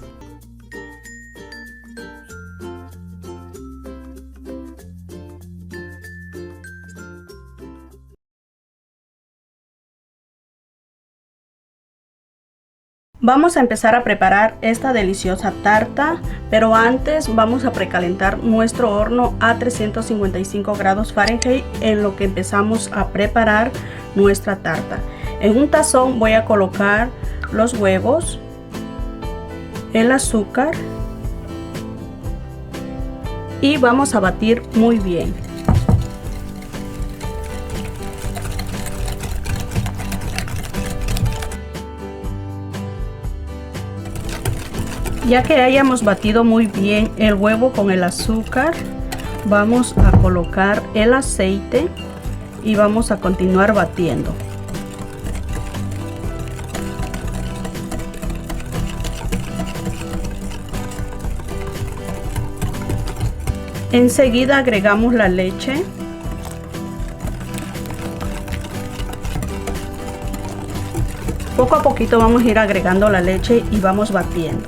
Speaker 1: Vamos a empezar a preparar esta deliciosa tarta, pero antes vamos a precalentar nuestro horno a 355 grados Fahrenheit en lo que empezamos a preparar nuestra tarta. En un tazón voy a colocar los huevos, el azúcar y vamos a batir muy bien. Ya que hayamos batido muy bien el huevo con el azúcar, vamos a colocar el aceite y vamos a continuar batiendo. Enseguida agregamos la leche. Poco a poquito vamos a ir agregando la leche y vamos batiendo.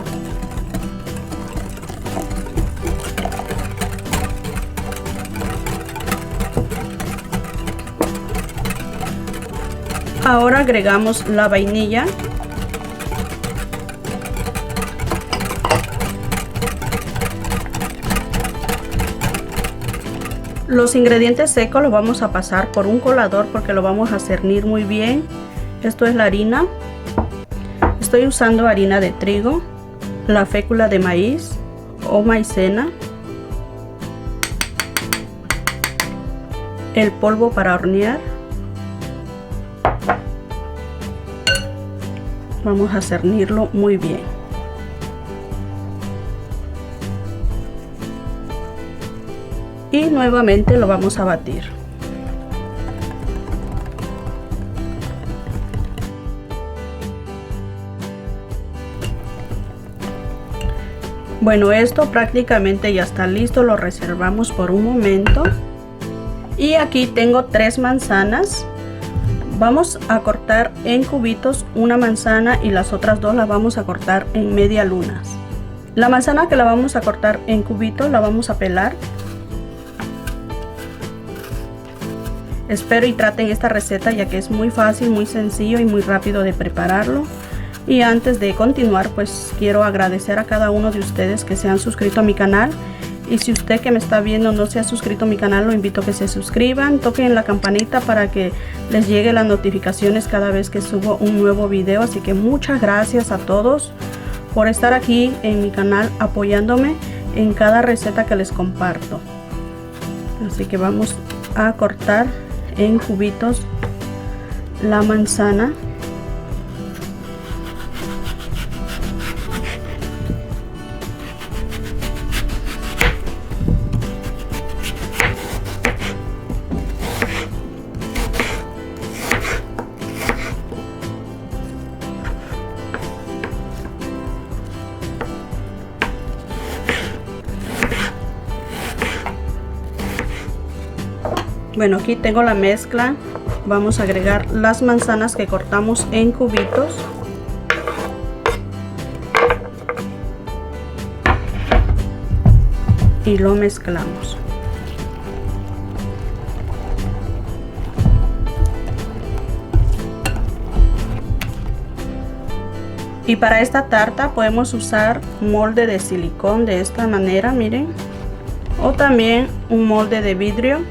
Speaker 1: Ahora agregamos la vainilla. Los ingredientes secos los vamos a pasar por un colador porque lo vamos a cernir muy bien. Esto es la harina. Estoy usando harina de trigo, la fécula de maíz o maicena, el polvo para hornear. Vamos a cernirlo muy bien. Y nuevamente lo vamos a batir. Bueno, esto prácticamente ya está listo, lo reservamos por un momento. Y aquí tengo 3 manzanas. Vamos a cortar en cubitos una manzana y las otras 2 las vamos a cortar en media lunas. La manzana que la vamos a cortar en cubitos la vamos a pelar. Espero y traten esta receta ya que es muy fácil, muy sencillo y muy rápido de prepararlo. Y antes de continuar, pues quiero agradecer a cada uno de ustedes que se han suscrito a mi canal. Y si usted que me está viendo no se ha suscrito a mi canal, lo invito a que se suscriban, toquen la campanita para que les llegue las notificaciones cada vez que subo un nuevo video. Así que muchas gracias a todos por estar aquí en mi canal apoyándome. en cada receta que les comparto. Así que vamos a cortar en cubitos la manzana. Bueno, aquí tengo la mezcla. Vamos a agregar las manzanas que cortamos en cubitos. Y lo mezclamos. Y para esta tarta podemos usar molde de silicón de esta manera, miren. O también un molde de vidrio,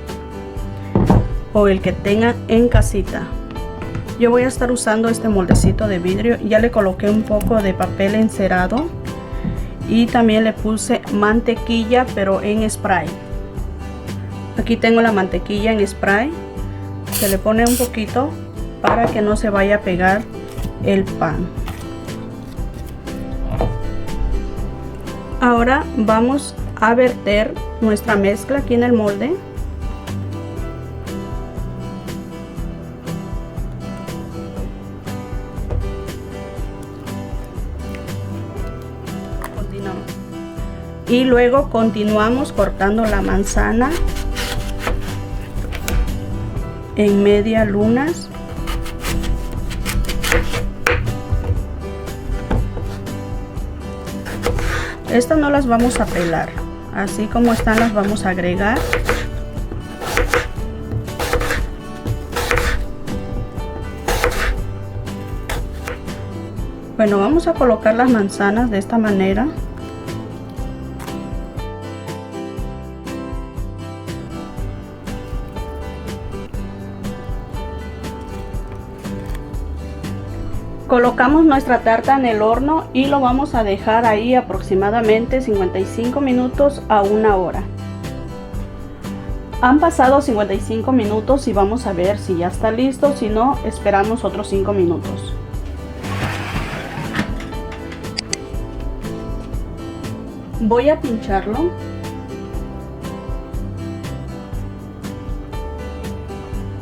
Speaker 1: o el que tengan en casita. Yo voy a estar usando este moldecito de vidrio. Ya le coloqué un poco de papel encerado y también le puse mantequilla, pero en spray. Aquí tengo la mantequilla en spray. Se le pone un poquito para que no se vaya a pegar el pan. Ahora vamos a verter nuestra mezcla aquí en el molde. Y luego continuamos cortando la manzana en media lunas. Estas no las vamos a pelar, así como están las vamos a agregar. Bueno, vamos a colocar las manzanas de esta manera. Colocamos nuestra tarta en el horno y lo vamos a dejar ahí aproximadamente 55 minutos a 1 hora. Han pasado 55 minutos y vamos a ver si ya está listo. Si no, esperamos otros 5 minutos. Voy a pincharlo.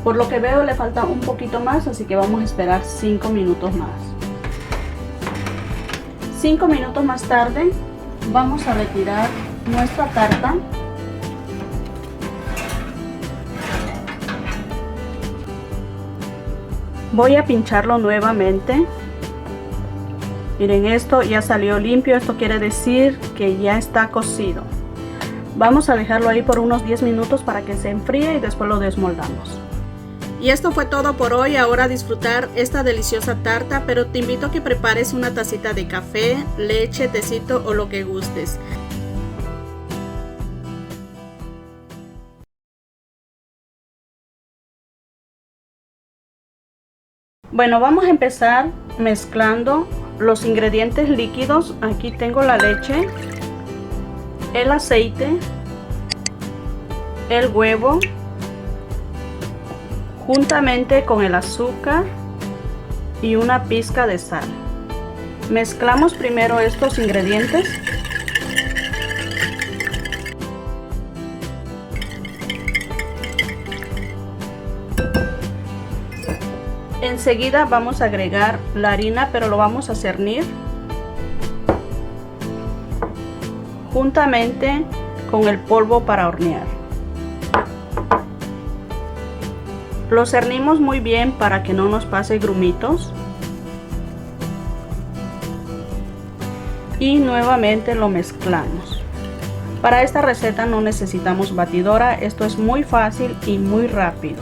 Speaker 1: Por lo que veo le falta un poquito más, así que vamos a esperar 5 minutos más. 5 minutos más tarde vamos a retirar nuestra tarta. Voy a pincharlo nuevamente. Miren, esto ya salió limpio. Esto quiere decir que ya está cocido. Vamos a dejarlo ahí por unos 10 minutos para que se enfríe y después lo desmoldamos. Y esto fue todo por hoy. Ahora a disfrutar esta deliciosa tarta, pero te invito a que prepares una tacita de café, leche, tecito o lo que gustes. Bueno, vamos a empezar mezclando los ingredientes líquidos. Aquí tengo la leche, el aceite, el huevo, juntamente con el azúcar y una pizca de sal. Mezclamos primero estos ingredientes. Enseguida vamos a agregar la harina, pero lo vamos a cernir juntamente con el polvo para hornear. Lo cernimos muy bien para que no nos pase grumitos. Y nuevamente lo mezclamos. Para esta receta no necesitamos batidora, esto es muy fácil y muy rápido.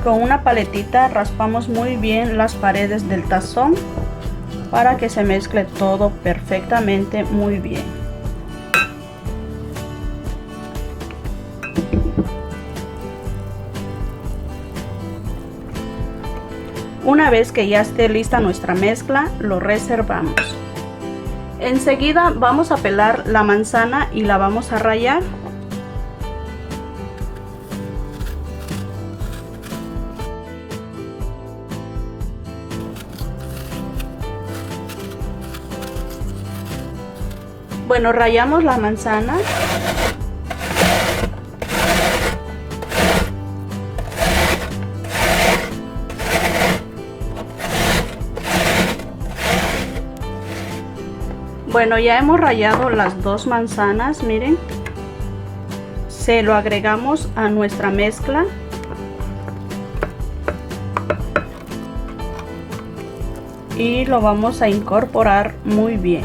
Speaker 1: Con una paletita raspamos muy bien las paredes del tazón para que se mezcle todo perfectamente muy bien. Una vez que ya esté lista nuestra mezcla, lo reservamos. Enseguida vamos a pelar la manzana y la vamos a rallar. Bueno, rallamos la manzana. Bueno, ya hemos rallado las 2 manzanas, miren. Se lo agregamos a nuestra mezcla. Y lo vamos a incorporar muy bien.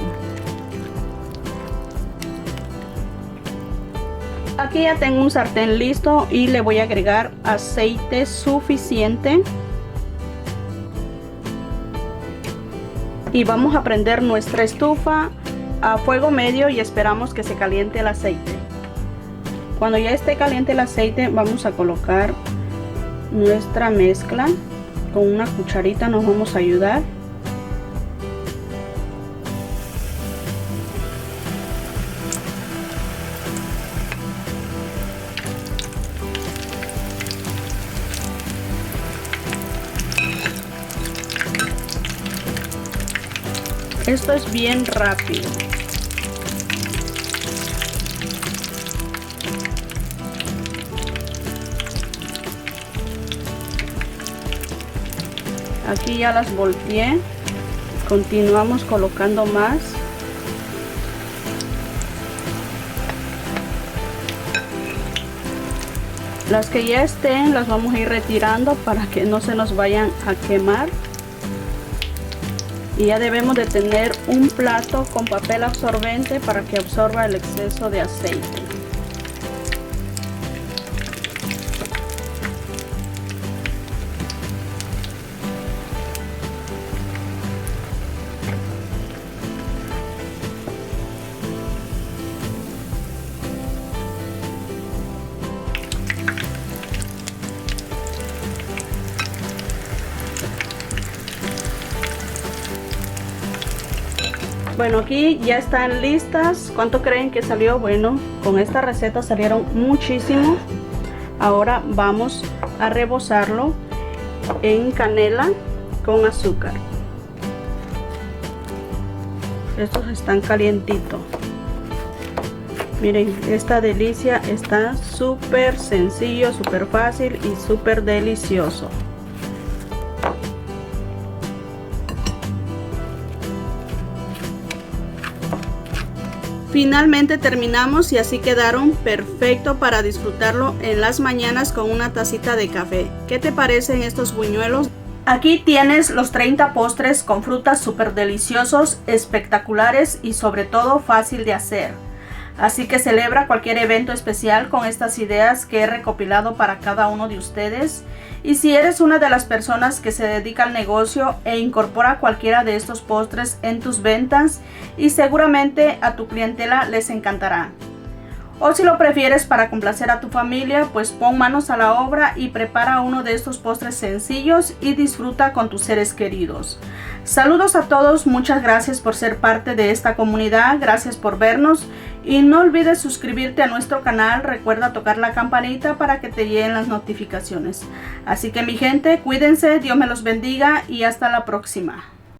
Speaker 1: Aquí ya tengo un sartén listo y le voy a agregar aceite suficiente. Y vamos a prender nuestra estufa a fuego medio y esperamos que se caliente el aceite. Cuando ya esté caliente el aceite, vamos a colocar nuestra mezcla. Con una cucharita nos vamos a ayudar. Esto es bien rápido. Aquí ya las volteé. Continuamos colocando más. Las que ya estén las vamos a ir retirando para que no se nos vayan a quemar. Y ya debemos de tener un plato con papel absorbente para que absorba el exceso de aceite. Bueno, aquí ya están listas. ¿Cuánto creen que salió? Bueno, con esta receta salieron muchísimo. Ahora vamos a rebozarlo en canela con azúcar. Estos están calientitos. Miren, esta delicia está súper sencillo, súper fácil y súper delicioso. Finalmente terminamos y así quedaron perfecto para disfrutarlo en las mañanas con una tacita de café. ¿Qué te parecen estos buñuelos? Aquí tienes los 30 postres con frutas súper deliciosos, espectaculares y sobre todo fácil de hacer. Así que celebra cualquier evento especial con estas ideas que he recopilado para cada uno de ustedes. Y si eres una de las personas que se dedica al negocio e incorpora cualquiera de estos postres en tus ventas, y seguramente a tu clientela les encantará. O si lo prefieres para complacer a tu familia, pues pon manos a la obra y prepara uno de estos postres sencillos y disfruta con tus seres queridos. Saludos a todos, muchas gracias por ser parte de esta comunidad, gracias por vernos y no olvides suscribirte a nuestro canal, recuerda tocar la campanita para que te lleguen las notificaciones. Así que mi gente, cuídense, Dios me los bendiga y hasta la próxima.